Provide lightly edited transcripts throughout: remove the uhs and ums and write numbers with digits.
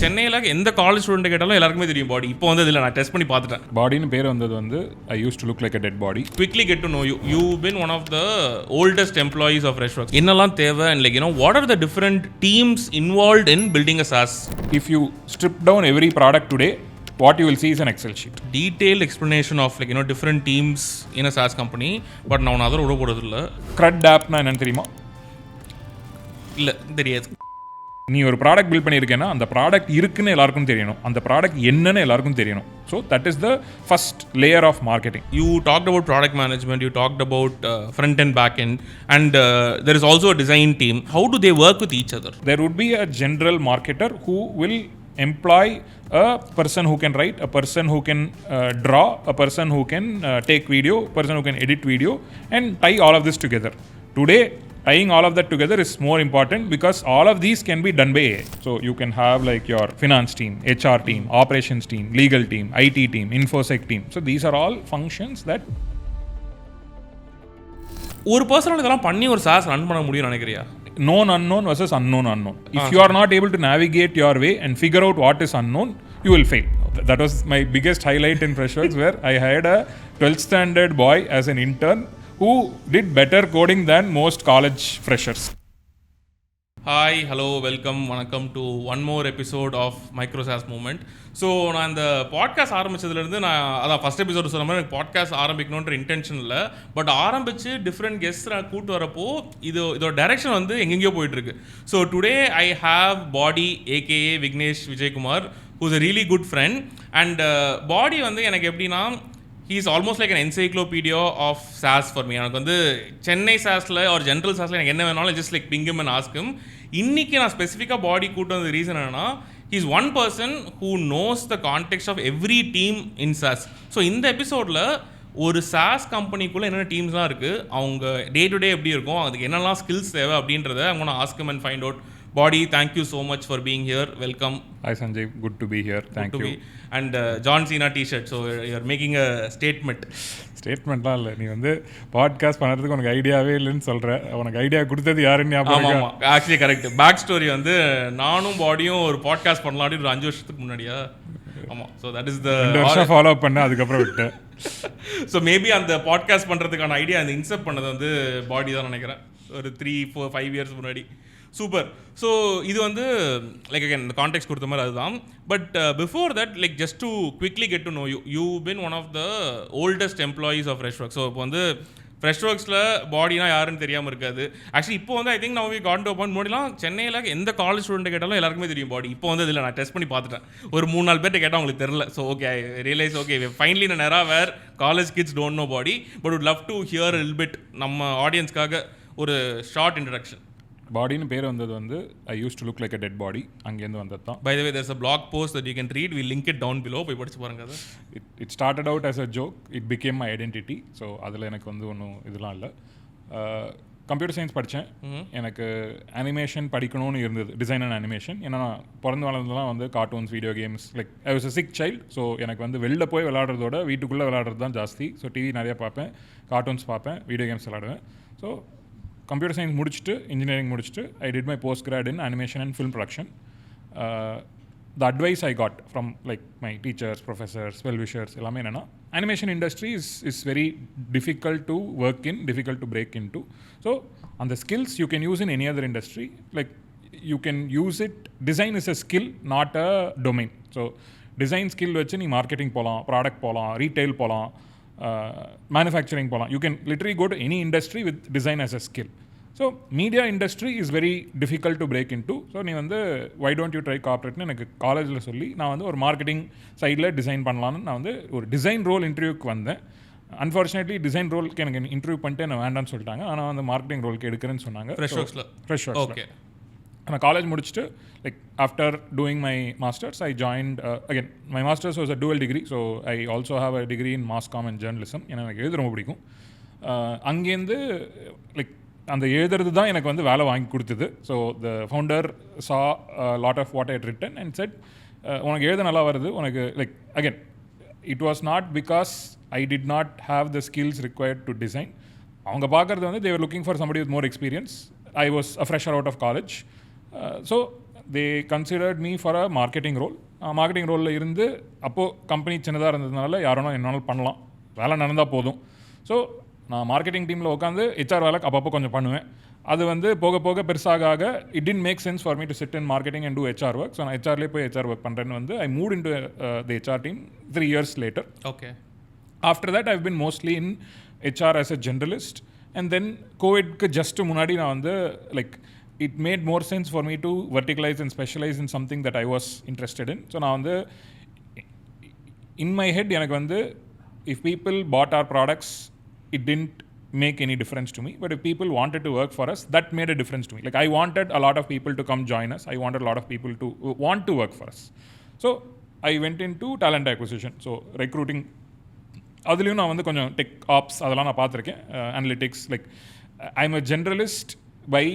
சென்னையில் எந்த college student கேட்டாலும் எல்லாருக்குமே தெரியும் பாடி. இப்போ வந்து இதில் நான் டெஸ்ட் பண்ணி பார்த்துட்டேன். பாடின்னு பேர் வந்தது வந்து I used to look like a dead body. Quickly get to know you. You've been one of the oldest employees of Freshworks. என்னெல்லாம் தேவை and like what are the different teams involved in building a SaaS? If you strip down every product today, what you will see is an Excel sheet. Detailed explanation of like different teams in a SaaS company. But நான் other விட போகிறது இல்லை. CRUD Apna என்னன்னு தெரியுமா? இல்லை தெரியாது. நீ ஒரு ப்ராடக்ட் பில்ட் பண்ணியிருக்கேன்னா அந்த ப்ராடக்ட் இருக்குன்னு எல்லாருக்கும் தெரியணும், அந்த ப்ராடக்ட் என்னன்னு எல்லாருக்கும் தெரியணும். So that is the first layer of marketing. You talked about product management, you talked about front end, back end, and there is also a design team. How do they work with each other? There would be a general marketer who will employ a person who can write, a person who can draw, a person who can take video, a person who can edit video, and tie all of this together. Today, tying all of that together is more important because all of these can be done by AI. So you can have like your finance team, HR team, operations team, legal team, IT team, infosec team. So these are all functions that ஒரு personal இதெல்லாம் பண்ணி ஒரு SaaS run பண்ண முடியும் நினைக்கிறியா? known unknown versus unknown unknown. If you are not able to navigate your way and figure out what is unknown, you will fail. That was my biggest highlight in Freshworks, where I hired a 12th standard boy as an intern who did better coding than most college freshers. Hi, hello, welcome, வணக்கம் to one more episode of micro SaaS moment. So நான் இந்த podcast ஆரம்பித்ததுலேருந்து நான் அதான் first episode சொன்ன மாதிரி எனக்கு podcast ஆரம்பிக்கணுன்ற intention இல்லை. But ஆரம்பித்து டிஃப்ரெண்ட் கெஸ்ட் நான் கூப்பிட்டு வரப்போ இதோட டைரெக்ஷன் வந்து எங்கெங்கேயோ போயிட்டுருக்கு. So today I have body AKA Vignesh Vijayakumar, whose a really good friend. And body வந்து எனக்கு எப்படின்னா, he is almost like an encyclopedia of SaaS for me. எனக்கு வந்து சென்னை SaaSல ஒரு ஜென்ரல் SaaSல எனக்கு என்ன வேணாலும் just like ping him and ask him. இன்னைக்கு நான் ஸ்பெசிஃபிக்காக பாடி கூட்டு வந்த ரீசன் என்னன்னா, he is one person who knows the context of every team in SaaS. So இந்த எபிசோடில் ஒரு SaaS கம்பெனிக்குள்ளே என்னென்ன டீம்ஸ்லாம் இருக்குது, அவங்க டே டு டே எப்படி இருக்கும், அதுக்கு என்னெல்லாம் ஸ்கில்ஸ் தேவை அப்படின்றத I'm going to ask him and find out. Body, thank you so much for being here. Welcome. Hi Sanjeev, good to be here. Thank you. And John Cena t-shirt, so you're making a statement. ஸ்டேட்மெண்ட்லாம் இல்லை, நீ வந்து podcast பண்ணுறதுக்கு உனக்கு ஐடியாவே இல்லைன்னு சொல்கிற. உனக்கு idea கொடுத்தது யாருன்னு ஞாபகம்? ஆமாம், ஆக்சுவலி கரெக்ட். பேக் ஸ்டோரி வந்து நானும் பாடியும் ஒரு பாட்காஸ்ட் பண்ணலாம் அப்படின்னு ஒரு 5 வருஷத்துக்கு முன்னாடியா? ஆமாம். ஸோ தட் இஸ் த 2 வருஷம் ஃபாலோ பண்ணேன், அதுக்கப்புறம் விட்டேன். ஸோ மேபி அந்த பாட்காஸ்ட் பண்ணுறதுக்கான ஐடியா அந்த இன்செப்ட் பண்ணது வந்து பாடி தான் நினைக்கிறேன், ஒரு 3-4-5 இயர்ஸ் முன்னாடி. சூப்பர். ஸோ இது வந்து லைக் அகேன் இந்த கான்டெக்ட் கொடுத்த மாதிரி அதுதான். But before that, like just to quickly get to know you, you been one of the oldest employees of Freshworks. So இப்போ வந்து Freshworksல பாடினா யாருன்னு தெரியாமல் இருக்காது. ஆக்சுவலி இப்போ வந்து ஐ திங்க் நான் காட் டு பாயிண்ட் முன்னாடிலாம் சென்னையில் எந்த காலேஜ் ஸ்டூடெண்ட் கேட்டாலும் எல்லாருக்குமே தெரியும் பாடி. இப்போ வந்து இதில் நான் டெஸ்ட் பண்ணி பார்த்துட்டேன், ஒரு 3-4 பேர்ட்ட கேட்டால் அவங்களுக்கு தெரியல. So okay, I realise okay finally நான் நேராக where college kids don't know body, but would love to hear லில் பிட் நம்ம ஆடியன்ஸ்க்காக ஒரு ஷார்ட் இன்ட்ரடக்ஷன். பாடின்னு பேர் வந்தது வந்து I used to look like a dead body, அங்கேருந்து வந்தது தான். By the way, there's a blog post that you can read. We'll link it down below. போய் படிச்சு பாருங்க. அது it started out as a joke, it became my identity. So அதில் எனக்கு வந்து ஒன்றும் இதெல்லாம் இல்லை. கம்ப்யூட்டர் சயின்ஸ் படித்தேன். எனக்கு அனிமேஷன் படிக்கணும்னு இருந்தது, டிசைன் அண்ட் அனிமேஷன். ஏன்னா நான் பிறந்து வளர்ந்ததுலாம் வந்து cartoons, video games, like I was a sick child. So எனக்கு வந்து வெளில போய் விளாடுறதோட வீட்டுக்குள்ளே விளாடுறது தான் ஜாஸ்தி. ஸோ டிவி நிறையா பார்ப்பேன், கார்ட்டூன்ஸ் பார்ப்பேன், வீடியோ கேம்ஸ் விளாடுவேன். ஸோ கம்ப்யூட்டர் சயின்ஸ் முடிச்சுட்டு இன்ஜினியரிங் முடிச்சுட்டு I did my post grad in animation and film production. The advice I got from like my teachers, professors, wellwishers எல்லாமே என்னென்னா, animation industry is very difficult to work in, difficult to break in to. So அந்த skills you can use in any other industry. Like you can use it, design is a skill, not a domain. So design skill வச்சு நீ marketing போகலாம், product போகலாம், retail போகலாம், manufacturing போகலாம். You can literally go to any industry with design as a skill. So media industry is very difficult to break in to. So நீ வந்து why don't you try கார்ப்பரேட்னு எனக்கு காலேஜில் சொல்லி நான் வந்து ஒரு மார்க்கெட்டிங் சைடில் டிசைன் பண்ணலான்னு நான் வந்து ஒரு டிசைன் ரோல் இன்டர்வியூக்கு வந்தேன். அன்ஃபார்ச்சுனேட்லி டிசைன் ரோலுக்கு எனக்கு இன்டர்வியூ பண்ணிட்டு நான் வேண்டான்னு சொல்லிட்டாங்க. ஆனால் வந்து மார்க்கெட்டிங் ரோலுக்கு எடுக்கிறேன்னு சொன்னாங்க. Freshworks. ஓகே. நான் காலேஜ் முடிச்சுட்டு like after doing my masters I joined again. My masters was a dual degree. So I also have a degree in mass comm and journalism. ஏன்னா எனக்கு எழுத ரொம்ப பிடிக்கும். அங்கேருந்து லைக் அந்த எழுதுறது தான் எனக்கு வந்து வேலை வாங்கி கொடுத்தது. So the founder saw lot of what I had written and said, உனக்கு எழுத நல்லா வருது, உனக்கு like again it was not because I did not have the skills required to design. அவங்க பார்க்குறது வந்து they were looking for somebody with more experience. I was a fresher out of college. So they considered me for a marketing role. Marketing ரோலில் இருந்து அப்போது company சின்னதாக இருந்ததுனால யாரும் என்னால் பண்ணலாம், வேலை நடந்தால் போதும். ஸோ நான் மார்க்கெட்டிங் டீமில் உட்காந்து ஹெச்ஆர் வேலை அப்பப்போ கொஞ்சம் பண்ணுவேன். அது வந்து போக போக பெருசாக ஆக it didn't make sense for me to sit in marketing and do HR work. So நான் ஹெச்ஆர்லேயே போய் ஹெச்ஆர் ஒர்க் பண்ணுறேன்னு வந்து I move into the HR team 3 years later. Okay. After that I've been mostly in HR as a generalist. And then கோவிட்க்கு just முன்னாடி நான் வந்து like it made more sense for me to verticalize and specialize in something that I was interested in. So நான் வந்து in my head எனக்கு வந்து if people bought our products it didn't make any difference to me, but if people wanted to work for us that made a difference to me. Like I wanted a lot of people to come join us, I wanted a lot of people to want to work for us. So I went into talent acquisition, so recruiting. அதுலேயும் நான் வந்து கொஞ்சம் tech apps அதெல்லாம் நான் பார்த்துருக்கேன், analytics. Like I am a generalist by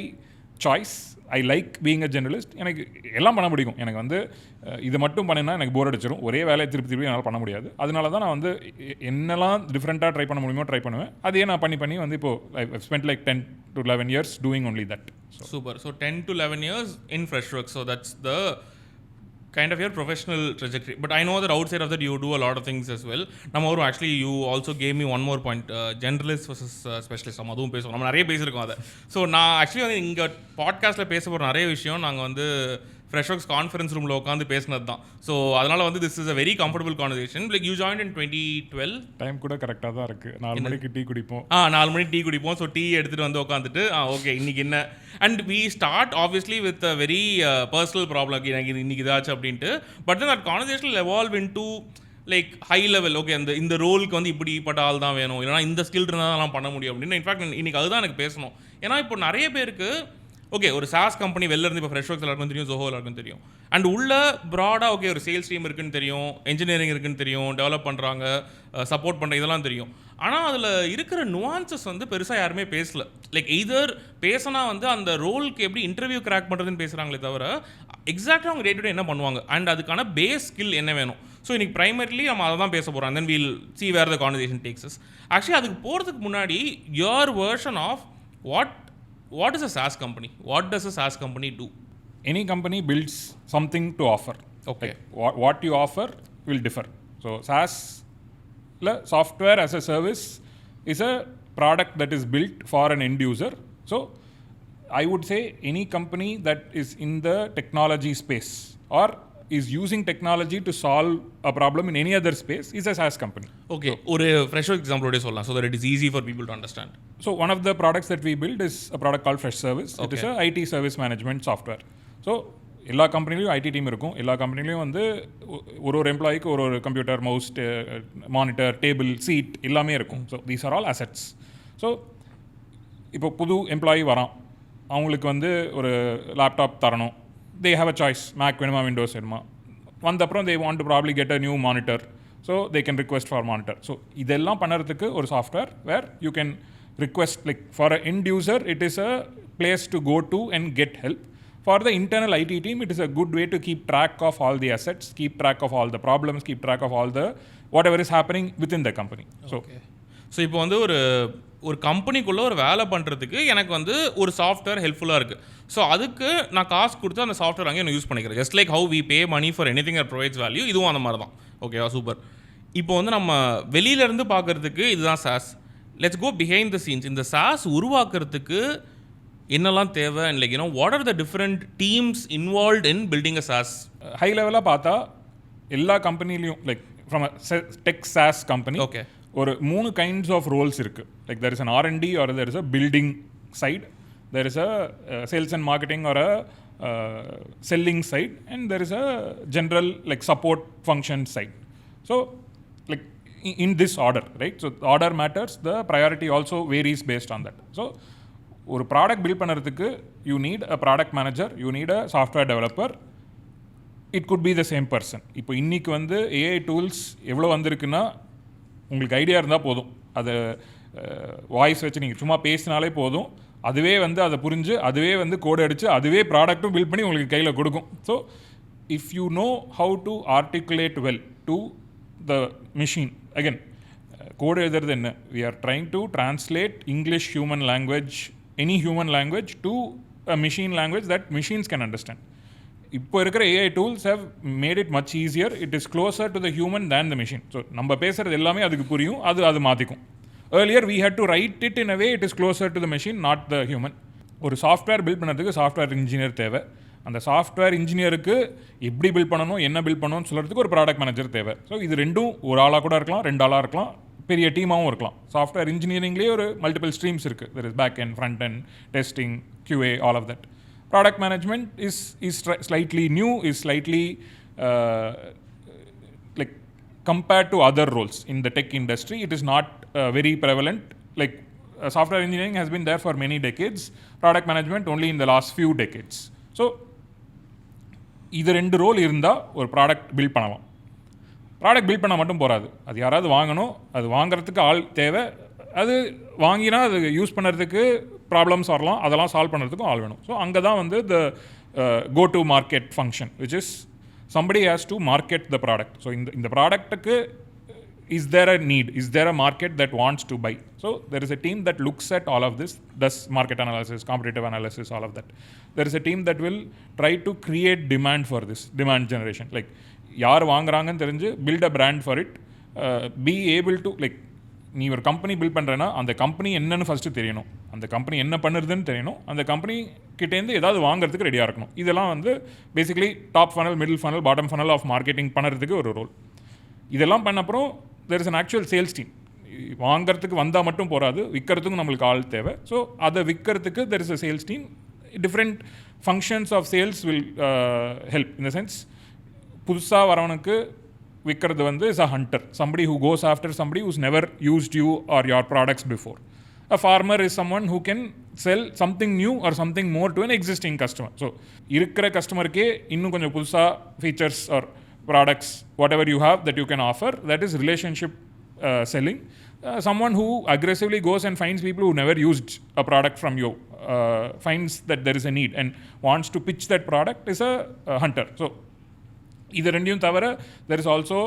choice. I like being a generalist. எனக்கு எல்லாம் பண்ண முடியும். எனக்கு வந்து இது மட்டும் பண்ணினா எனக்கு போர் அடிச்சிடும், ஒரே வேலையை திருப்பி திருப்பி என்னால் பண்ண முடியாது. அதனால தான் நான் வந்து என்னெல்லாம் டிஃப்ரெண்ட்டாக ட்ரை பண்ண முடியுமோ ட்ரை பண்ணுவேன். அதையே நான் பண்ணி வந்து இப்போது I spend like 10 to 11 years doing only that. Super. So 10 to 11 years in Freshworks. So that's the kind of your professional trajectory. But I know that outside of that you do a lot of things as well. Namaru actually you also gave me one more point, generalist versus specialist. நம்ம அதுவும் பேசுவோம், நம்ம நிறைய பேசியிருக்கோம் அதை. So நான் actually வந்து இங்கே பாட்காஸ்ட்டில் பேச போகிற நிறைய விஷயம் நாங்கள் வந்து ஃப்ரெஷ்வொர்க்ஸ் கான்ஃபரன்ஸ் ரூமில் உட்காந்து பேசினது தான். ஸோ அதனால் வந்து this is a very comfortable conversation. Like you join in 2012. Time கூட கரெக்டாக தான் இருக்குது. 4 மணிக்கு டீ குடிப்போம். 4 மணிக்கு டீ குடிப்போம். ஸோ டீ எடுத்துகிட்டு வந்து உட்காந்துட்டு ஓகே இன்றைக்கி என்ன. And we start obviously with a very personal problem, எனக்கு இன்றைக்கி இதாச்சு அப்படின்ட்டு. But then that conversation evolve into like high level. Okay இந்த ரோலுக்கு வந்து இப்படிப்பட்ட ஆள் தான் வேணும், இல்லைனா இந்த ஸ்கில் இருந்தால் தான் பண்ண முடியும் அப்படின்னு. இன்ஃபேக்ட் இன்றைக்கி அதுதான் எனக்கு பேசணும். ஏன்னா இப்போ நிறைய பேருக்கு ஓகே ஒரு சாஸ் கம்பெனி வெளில இருந்து இப்போ ஃப்ரெஷ்வொர்க்ஸ் எல்லாருக்கும் தெரியும், ஜோஹோ எல்லாருக்கும் தெரியும். அண்ட் உள்ள ப்ராடாக ஓகே ஒரு சேல்ஸ் டீம் இருக்குன்னு தெரியும், என்ஜினியரிங் இருக்குன்னு தெரியும், டெவலப் பண்ணுறாங்க, சப்போர்ட் பண்ணுற இதெல்லாம் தெரியும். ஆனால் அதில் இருக்கிற நுவான்சஸ் வந்து பெருசாக யாருமே பேசல. லைக் எய்தர் பேசினா வந்து அந்த ரோலுக்கு எப்படி இன்டர்வியூ கிராக் பண்ணுறதுன்னு பேசுகிறாங்களே தவிர எக்ஸாக்டாக அவங்க டே டு டே என்ன பண்ணுவாங்க அண்ட் அதுக்கான பேஸ் ஸ்கில் என்ன வேணும். ஸோ இன்றைக்கி ப்ரைமரிலி நம்ம அதை தான் பேச போகிறோம். And then we'll see where the conversation takes us. Actually அதுக்கு போகிறதுக்கு முன்னாடி your version of what is a SaaS company? What does a SaaS company do? Any company builds something to offer. Okay. Like what you offer will differ. So SaaS, software as a service, is a product that is built for an end user. So I would say any company that is in the technology space or is using technology to solve a problem in any other space is a SaaS company. Okay. ஒரு Freshworks example ஓட சொல்லலாம் so that it is easy for people to understand. So one of the products that we build is a product called Freshservice. Okay. It is a IT service management software. So எல்லா கம்பெனிலையும் ID team இருக்கும். எல்லா கம்பெனிலையும் வந்து ஒரு எம்ப்ளாய்க்கு ஒரு computer, mouse, monitor, table, seat எல்லாமே இருக்கும். So these are all assets. So இப்போ புது எம்ப்ளாயி வரான், அவங்களுக்கு வந்து ஒரு லேப்டாப் தரணும். they have a choice, Mac வேணுமா விண்டோஸ் வேணுமா. வந்த அப்புறம் they want to probably get a new monitor, so they can request for monitor. So இதெல்லாம் பண்ணுறதுக்கு ஒரு software where you can request, like for an end user it is a place to go to and get help. For the internal IT team it is a good way to keep track of all the assets, keep track of all the problems, keep track of all the whatever is happening within the company. So இப்போ வந்து ஒரு கம்பெனிக்குள்ளே ஒரு வேலை பண்ணுறதுக்கு எனக்கு வந்து ஒரு software ஹெல்ப்ஃபுல்லாக இருக்குது. ஸோ அதுக்கு நான் காசு கொடுத்து அந்த சாஃப்ட்வேர் அங்கே நான் யூஸ் பண்ணிக்கிறேன். Just like how we pay money for anything that provides value, இதுவும் அந்த மாதிரி தான். ஓகேவா, சூப்பர். இப்போ வந்து நம்ம வெளியிலேருந்து பார்க்குறதுக்கு இதுதான் SaaS. Let's go behind the scenes. இந்த சாஸ் உருவாக்குறதுக்கு என்னெல்லாம் தேவை and like what are the different teams involved in building a SaaS? High லெவலாக பார்த்தா எல்லா கம்பெனிலையும் like from a tech SaaS company okay ஒரு 3 kinds of roles இருக்குது. Like there is an R&D or there is a building side, there is a sales and marketing or a selling side, and there is a general like support function side. So like in this order, right? So order matters, the priority also varies based on that. So ஒரு product build பண்ணுறதுக்கு you need a product manager, you need a software developer. It could be the same person. இப்போ இன்றைக்கி வந்து AI tools எவ்வளோ வந்திருக்குன்னா உங்களுக்கு idea இருந்தால் போதும், அதை வாய்ஸ் வச்சு நீங்கள் சும்மா பேசினாலே போதும், அதுவே வந்து அதை புரிஞ்சு அதுவே வந்து கோடு அடித்து அதுவே ப்ராடக்ட்டும் பில்ட் பண்ணி உங்களுக்கு கையில் கொடுக்கும். So if you know how to articulate well to the machine, again code எழுதுறது என்ன, we are trying to translate English human language, any human language to a machine language that machines can understand. இப்போ இருக்கிற AI tools have made it much easier. It is closer to the human than the machine. So நம்ம பேசுகிறது எல்லாமே அதுக்கு புரியும், அது மாற்றிக்கும். Earlier we had to write it in a way it is closer to the machine, not the human. ஒரு software build பண்ணுறதுக்கு software engineer தேவை. அந்த சாஃப்ட்வேர் இன்ஜினியருக்கு எப்படி பில்ட் பண்ணணும், என்ன பில்ட் பண்ணணும்னு சொல்கிறதுக்கு ஒரு ப்ராடக்ட் மேனேஜர் தேவை. ஸோ இது ரெண்டும் ஒரு ஆளாக கூட இருக்கலாம், 2 ஆளாக இருக்கலாம், பெரிய டீமாகவும் இருக்கலாம். சாஃப்ட்வேர் இன்ஜினியரிங்லேயே ஒரு மல்டிபிள் ஸ்ட்ரீம்ஸ் இருக்குது. There is back and front and testing, QA, all of that. Product management is slightly new, is slightly like compared to other roles in the tech industry, it is not very prevalent. Like software engineering has been there for many decades, product management only in the last few decades. So இது 2 role இருந்தால் ஒரு product build பண்ணலாம். Product build பண்ண மட்டும் போகாது, அது யாராவது வாங்கணும், அது வாங்குறதுக்கு ஆள் தேவை. அது வாங்கினா அது யூஸ் பண்ணுறதுக்கு ப்ராப்ளம்ஸ் வரலாம், அதெல்லாம் சால்வ் பண்ணுறதுக்கும் ஆள் வேணும். ஸோ அங்கே தான் வந்து the go to market function, which is somebody has to market the product. So இந்த ப்ராடக்ட்டுக்கு is there a need, is there a market that wants to buy. So there is a team that looks at all of this, does market analysis, competitive analysis, all of that. There is a team that will try to create demand for this, demand generation. Like யார் வாங்குறாங்கன்னு தெரிஞ்சு build a brand for it, be able to like நீ ஒரு company build பண்ணுறேன்னா அந்த company என்னன்னு first தெரியணும், அந்த கம்பெனி என்ன பண்ணுறதுன்னு தெரியணும், அந்த கம்பெனி கிட்டேருந்து ஏதாவது வாங்குறதுக்கு ரெடியாக இருக்கணும். இதெல்லாம் வந்து basically top funnel, middle funnel, bottom funnel of marketing பண்ணுறதுக்கு ஒரு ரோல். இதெல்லாம் பண்ண அப்புறம் there is an actual sales team. வாங்கிறதுக்கு வந்தால் மட்டும் போகாது, விற்கிறதுக்கும் நம்மளுக்கு ஆள் தேவை. ஸோ அதை விற்கிறதுக்கு there is a sales team. Different functions of sales will help. In the sense புதுசாக வரவனுக்கு விற்கிறது வந்து is a hunter, somebody who goes after somebody who's never used you or your products before. A farmer is someone who can sell something new or something more to an existing customer. So இருக்கிற கஸ்டமருக்கே இன்னும் கொஞ்சம் புதுசாக features or products whatever you have that you can offer, that is relationship selling. Someone who aggressively goes and finds people who never used a product from you, finds that there is a need and wants to pitch that product, is a hunter. So இது ரெண்டையும் தவிர there is also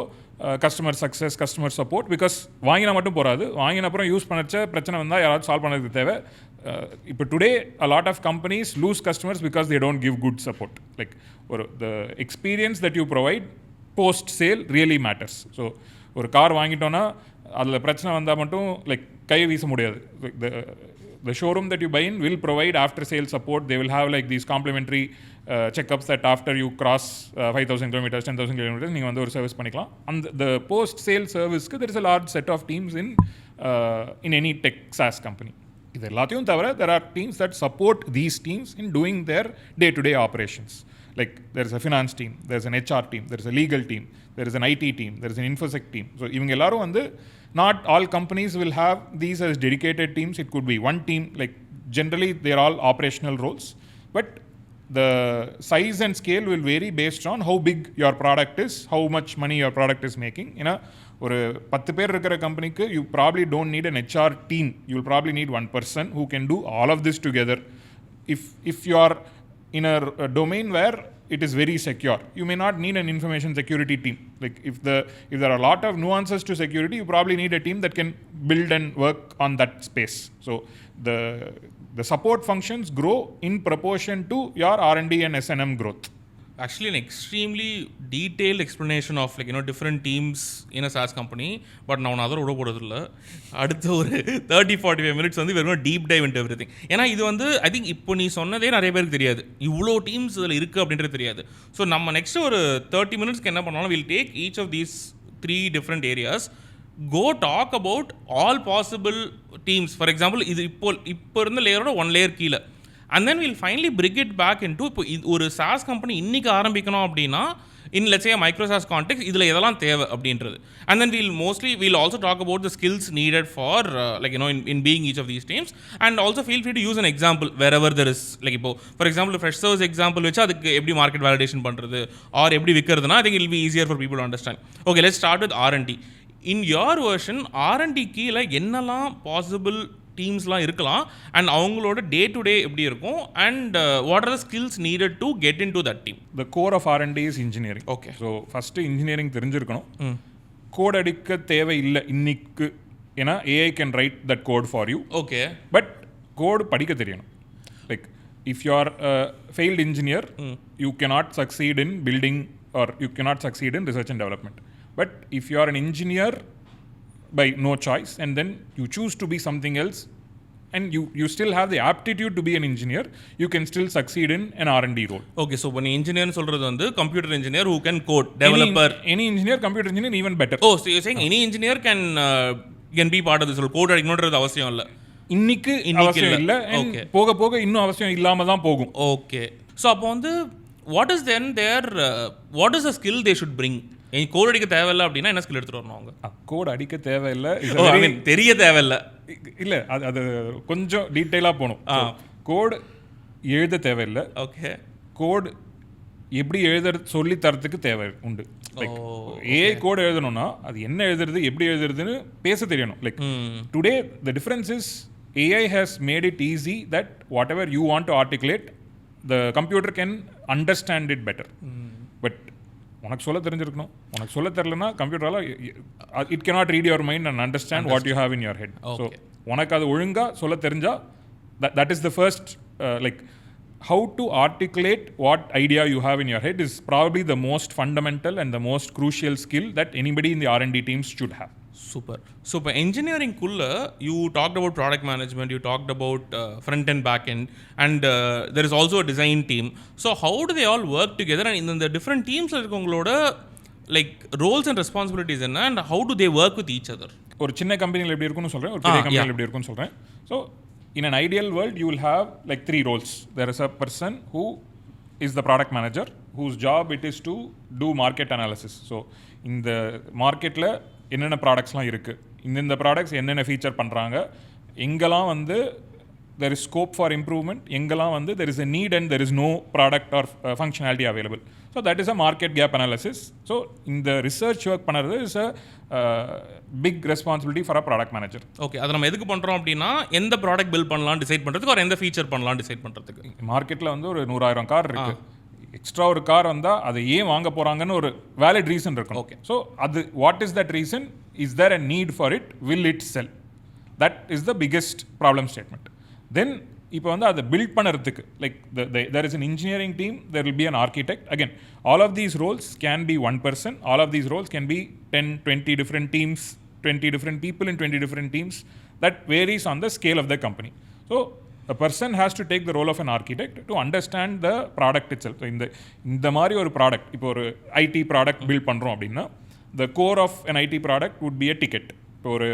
customer success, customer support. Because வாங்கினா மட்டும் போகாது, வாங்கின அப்புறம் use பண்ணச்ச பிரச்சனை வந்தால் யாராவது சால்வ் பண்ணுறதுக்கு தேவை. இப்போ today a lot of companies lose customers because they don't give good support. Like the experience that you provide post sale really matters. So ஒரு கார் வாங்கிட்டோன்னா அதில் பிரச்சனை வந்தால் மட்டும் லைக் கை வீச முடியாது. The showroom that you buy in will provide after sale support. They will have like these complimentary checkups that after you cross 5,000 kilometers, 10,000 kilometers நீங்கள் வந்து ஒரு சர்வீஸ் பண்ணிக்கலாம். And the post sale serviceக்கு there is a large set of teams in any tech SaaS company. இது எல்லாத்தையும் தவிர there are teams that support these teams in doing their day-to-day operations. Like there is a finance team, there is an HR team, there is a legal team, there is an IT team, there is an infosec team. So இவங்க எல்லாரும் வந்து not all companies will have these as dedicated teams. It could be one team. Like generally they are all operational roles, but the size and scale will vary based on how big your product is, how much money your product is making. You know, ஒரு 10 பேர் இருக்கிற கம்பெனிக்கு you probably don't need an HR team. You will probably need one person who can do all of this together. If you are in a domain where it is very secure, you may not need an information security team. Like if there are a lot of nuances to security, you probably need a team that can build and work on that space. So the support functions grow in proportion to your R&D and S&M growth. Actually an extremely detailed explanation of like different teams in a SaaS company, but நான் other விட போகிறது இல்லை. அடுத்த ஒரு 30-45 minutes வந்து வெறும் deep dive into everything. ஏன்னா இது வந்து ஐ திங்க் இப்போ நீ சொன்னதே நிறைய பேருக்கு தெரியாது, இவ்வளோ டீம்ஸ் இதில் இருக்குது அப்படின்றது தெரியாது. ஸோ நம்ம நெக்ஸ்ட் ஒரு 30 minutesக்கு என்ன பண்ணாலும் will take each of these 3 different areas, go talk about all possible teams. For example, இது இப்போ இருந்த லேயரோட 1 layer கீழே, and then we'll finally bring it back into இப்போ ஒரு SaaS கம்பெனி இன்றைக்கி ஆரம்பிக்கணும் அப்படின்னா in let's say a micro SaaS context இதில் எதெல்லாம் தேவை அப்படின்றது. And then we'll also talk about the skills needed for like in being each of these teams, and also feel free to use an example wherever there is like இப்போ for example Freshworks example வச்சு அதுக்கு எப்படி market validation பண்ணுறது or எப்படி விற்கிறதுனா I think it will be easier for people to understand. Okay, let's start with R&D. In your version R&D கீழே என்னெல்லாம் possible டீம்ஸ்லாம் இருக்கலாம் and அவங்களோட டே டு டே எப்படி இருக்கும் and what are the skills needed to get into that team? The core of R&D is engineering. Okay, so first engineering தெரிஞ்சிருக்கணும். Code அடிக்க தேவை இல்லை இன்னைக்கு, ஏன்னா AI can write that code for you. Okay, but code படிக்க தெரியணும். Like if you are a failed engineer, you cannot succeed in building or you cannot succeed in research and development. But if you are an engineer by no choice and then you choose to be something else and you still have the aptitude to be an engineer, you can still succeed in an R&D role. Okay, so when engineer சொல்றது வந்து computer engineer who can code, developer. Any engineer, computer engineer, even better. Oh, so you're saying any engineer can be part of this role. Code அடிக்கணும்ன்றது அவசியம் இல்லை. இன்னைக்கு அவசியம் இல்லை, போக போக இன்னும் அவசியம் இல்லாம தான் போகும். ஓகே, ஸோ அப்போ வந்து what is then there what is the skill they should bring? Code அடிக்க தேவையில்லை அப்படின்னா என்ன ஸ்கில் எடுத்துகிட்டு வரணும் அவங்க? கோட் அடிக்க தேவையில்லை, தெரிய தேவையில்லை. இல்லை, அது கொஞ்சம் டீட்டெயிலாக போகணும். கோட் எழுத தேவையில்லை. ஓகே, கோட் எப்படி சொல்லி தரத்துக்கு தேவை உண்டு. லைக் ஏஐ கோட் எழுதணும்னா அது என்ன எழுதுறது, எப்படி எழுதுறதுன்னு பேச தெரியணும். Like today the difference is AI has made it easy that whatever you want to articulate, the computer can understand it better. But உனக்கு சொல்ல தெரிஞ்சிருக்கணும். உனக்கு சொல்ல தெரியலனா கம்ப்யூட்டரால it cannot read your mind and understand what you have in your head. So உனக்கு அது ஒழுங்கா சொல்ல தெரிஞ்சா that is the first like how to articulate what idea you have in your head is probably the most fundamental and the most crucial skill that anybody in the R&D teams should have. Super. So இப்போ இன்ஜினியரிங்குள்ள you talked about product management, you talked about front and back end and there is also a design team. So how do they all work together and இந்த different டீம்ஸில் இருக்கவங்களோட like roles and responsibilities என்ன and how do they work with each other? ஒரு சின்ன கம்பெனியில் எப்படி இருக்குன்னு சொல்கிறேன், ஒரு பெரிய கம்பெனியில் எப்படி இருக்குன்னு சொல்கிறேன். So in an ideal world you will have like 3 roles. There is a person who is the product manager whose job it is to do market analysis. So இந்த மார்க்கெட்டில் என்னென்ன ப்ராடக்ட்ஸ்லாம் இருக்குது, இந்த ப்ராடக்ட்ஸ் என்னென்ன ஃபீச்சர் பண்ணுறாங்க, எங்கெல்லாம் வந்து there is scope for improvement, எங்கெல்லாம் வந்து there is a need and there is no product or functionality available. So that is a market gap analysis. So இந்த research work பண்ணுறது is a big responsibility for a product manager. Okay, அதை நம்ம எதுக்கு பண்ணுறோம் அப்படின்னா எந்த product build பண்ணலாம் decide பண்ணுறதுக்கு ஒரு எந்த ஃபீச்சர் பண்ணலாம் டிசைட் பண்ணுறதுக்கு. மார்க்கெட்டில் வந்து ஒரு 100,000 கார் இருக்குது. எக்ஸ்ட்ரா ஒரு கார் வந்தால் அதை ஏன் வாங்க போகிறாங்கன்னு ஒரு வேலிட் ரீசன் இருக்கும். ஓகே, ஸோ அது what is that reason, is there a need for it, will it sell, that is the biggest problem statement. Then இப்போ வந்து அதை பில்ட் பண்ணுறதுக்கு like there is an engineering team, there will be an architect. Again, all of these roles can be one person, all of these roles can be 10-20 different teams, 20 different people in 20 different teams. That varies on the scale of the company. So a person has to take the role of an architect to understand the product itself. So இந்த மாதிரி ஒரு product, இப்போ ஒரு ID product build பண்ணுறோம் அப்படின்னா the core of an IT product would be a ticket. இப்போ ஒரு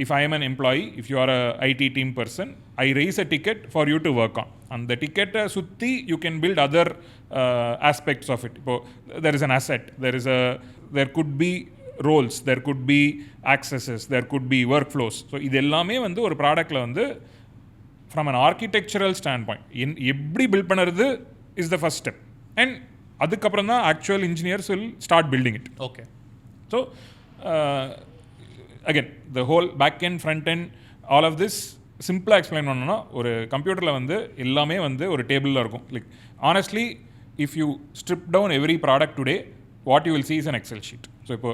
if I am an employee, if you are a IT team person, I raise a ticket for you to work on. அந்த டிக்கெட்டை சுற்றி you can build other aspects of it. இப்போ there is an asset, there could be roles, there could be accesses, there could be workflows. So இது எல்லாமே வந்து ஒரு ப்ராடக்டில் வந்து from an architectural standpoint எப்படி பில்ட் பண்ணுறது is the first step. And அதுக்கப்புறம் தான் actual engineers will start building it. Okay. So again, the whole back end, front end, all of this சிம்பிளாக எக்ஸ்பிளைன் பண்ணணும்னா ஒரு கம்ப்யூட்டரில் வந்து எல்லாமே வந்து ஒரு டேபிளில் இருக்கும். Like honestly if you strip down every product today, what you will see is an Excel sheet. So இப்போ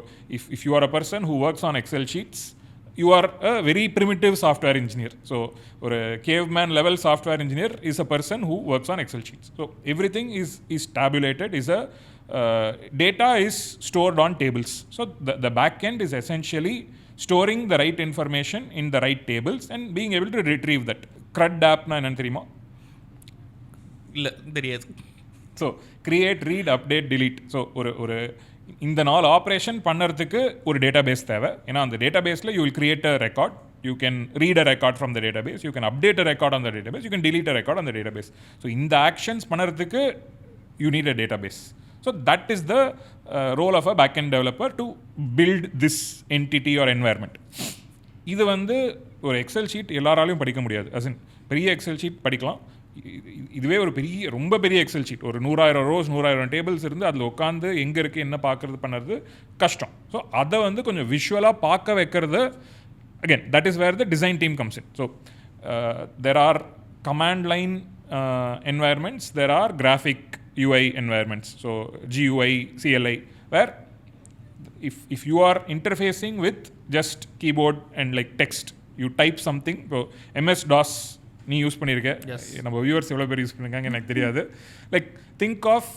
if you are a person who works on Excel sheets, you are a very primitive software engineer. So ஒரு caveman level software engineer is a person who works on Excel sheets. So everything is tabulated, data is stored on tables. So the back end is essentially storing the right information in the right tables and being able to retrieve that. CRUD app-na enna theriyuma? இல்ல தெரியாது. So create, read, update, delete. So ஒரு இந்த 4 operation பண்ணுறதுக்கு ஒரு database தேவை. ஏன்னா அந்த டேட்டாபேஸில் you will create a record, you can read a record from the database, you can update a record on the database, you can delete a record on the database. So இந்த actions பண்ணுறதுக்கு you need a database. So that is the role of a back end developer to build this entity or environment. இது வந்து ஒரு Excel sheet எல்லாராலையும் படிக்க முடியாது. As இன் பெரிய Excel sheet படிக்கலாம், இதுவே ஒரு ரொம்ப பெரிய எக்ஸல் ஷீட், ஒரு 100,000 ரோஸ் 100,000 டேபிள்ஸ் இருந்து அதில் உட்காந்து எங்கே இருக்குது என்ன பார்க்குறது பண்ணுறது கஷ்டம். ஸோ அதை வந்து கொஞ்சம் விஷுவலாக பார்க்க வைக்கிறது, again that is where the design team comes in. So there are command line environments, there are graphic UI environments, so GUI, CLI, where if you are interfacing with just keyboard and like text, you type something, so MS-DOS நீ use பண்ணியிருக்க, நம்ம viewers எவ்வளோ பேர் use பண்ணியிருக்காங்க எனக்கு தெரியாது. Like think of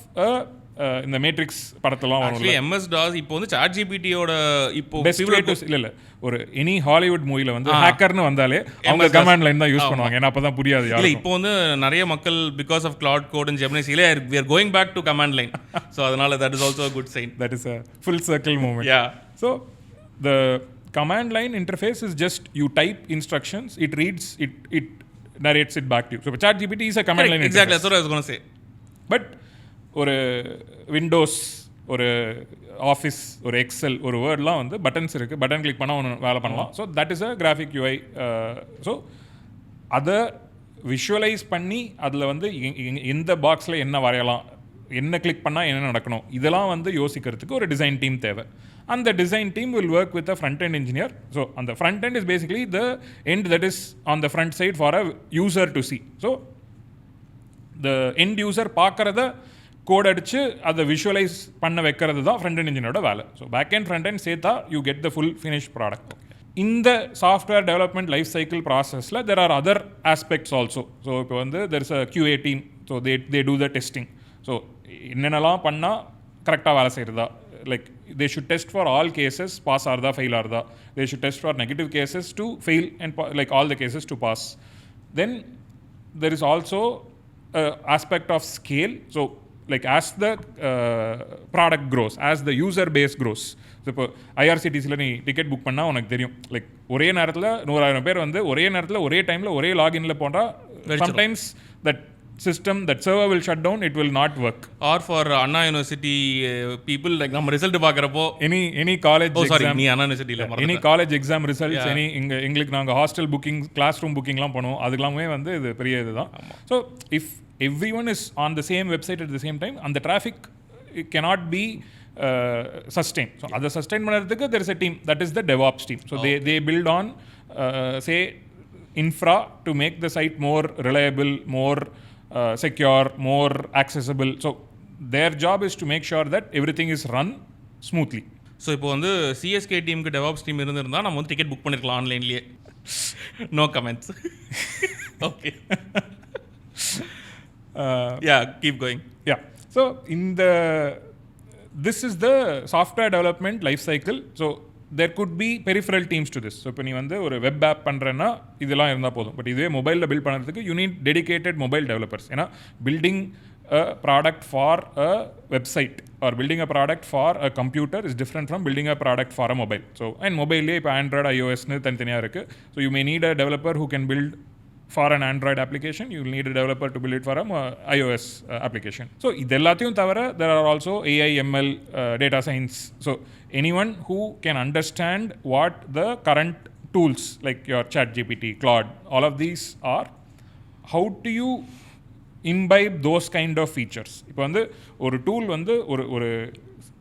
இந்த matrix படத்தெல்லாம் ஆக்சுவலி MS DOS இப்போ வந்து சாட் ஜிபிடியோட இப்போ இல்ல ஒரு எனி ஹாலிவுட் மூவில வந்து ஹேக்கர்னு வந்தாலே அவங்க கமாண்ட் லைன் தான் யூஸ் பண்ணுவாங்க. ஏன்னா அப்பதான் புரியாது. இல்ல இப்போ வந்து நிறைய மக்கள் because of Claude Code and Gemini we are going back to command line. So அதனால that is also a good sign. That is a full circle moment. Yeah. So the command line interface is just you type instructions, it reads, it narrates it back to you. So ChatGPT is a command line interface. Exactly, that's what I was going to say. But ஒரு Windows, ஒரு office, ஒரு XL, ஒரு வேர்ட்லாம் வந்து buttons இருக்குது. Button click பண்ணால் ஒன்று வேலை பண்ணலாம். So that is a graphic UI. So அதை விஷுவலைஸ் பண்ணி அதில் வந்து எந்த பாக்ஸில் என்ன வரையலாம், என்ன கிளிக் பண்ணால் என்ன நடக்கணும், இதெல்லாம் வந்து யோசிக்கிறதுக்கு ஒரு டிசைன் டீம் தேவை. அந்த design team will work with a front end engineer. So அந்த front end is basically the end that is on the front side for a user to see. So the end user பார்க்குறத code அடித்து அதை visualise பண்ண வைக்கிறது தான் front end இன்ஜினியரோட வேலை. So back and front end சேர்த்தா you get the full finish product. இந்த சாஃப்ட்வேர் டெவலப்மெண்ட் லைஃப் சைக்கிள் ப்ராசஸில் there are other aspects also. So இப்போ வந்து there is a QA team. So they do the testing. So என்னென்னலாம் பண்ணால் கரெக்டாக வேலை செய்கிறதா, like they should test for all cases, pass ஆறுதா ஃபெயில் ஆறுதா. They should test for negative cases to fail and like all the cases to pass. Then there is also aspect of scale. So like as the product grows, as the user base grows. So இப்போ IRCTCயில் நீ ticket book பண்ணால் உனக்கு தெரியும், like ஒரே நேரத்தில் 100,000 பேர் வந்து ஒரே நேரத்தில் ஒரே டைமில் ஒரே லாகின்ல போனால் sometimes that system, that server will shut down, it will not work. Or for Anna University people, like நம்ம ரிசல்ட் பார்க்குறப்போ any college exam, நீ Anna Universityல any college exam results, any எங்களுக்கு நாங்கள் ஹாஸ்டல் புக்கிங், கிளாஸ் ரூம் புக்கிங்லாம் பண்ணுவோம். அதுக்கெல்லாமே வந்து இது பெரிய இதுதான். So if everyone is on the same website at the same time, and the traffic cannot be sustained. So அதை sustain பண்ணுறதுக்கு there is a team, that is the DevOps team. So they build on say infra to make the site more reliable, more secure, more accessible. So their job is to make sure that everything is run smoothly. So இப்போ வந்து CSK டீமுக்கு DevOps team இருந்திருந்தால் நம்ம வந்து ticket book பண்ணிருக்கலாம் ஆன்லைன்லேயே. No comments. Okay. Yeah, keep going. Yeah. So this is the software development life cycle. So there could be peripheral teams to this. So இப்போ நீ வந்து ஒரு வெப் ஆப் பண்ணுறேன்னா இதெல்லாம் இருந்தால் போதும். பட் இதுவே மொபைலில் பில்ட் பண்ணுறதுக்கு you NEET dedicated mobile developers. ஏன்னா building a product for a website or building a product for a computer is different from building a product for a mobile. So and mobile le ipo Android, iOS nu thanithaniyā irukku. So you may need a developer who can build for an Android application, you will need a developer to build it for a iOS application. So idellatiyum thavara there are also AI, ML, data science. So anyone who can understand what the current tools like your ChatGPT, Claude, all of these are, how do you imbibe those kind of features. இப்போ வந்து ஒரு tool வந்து ஒரு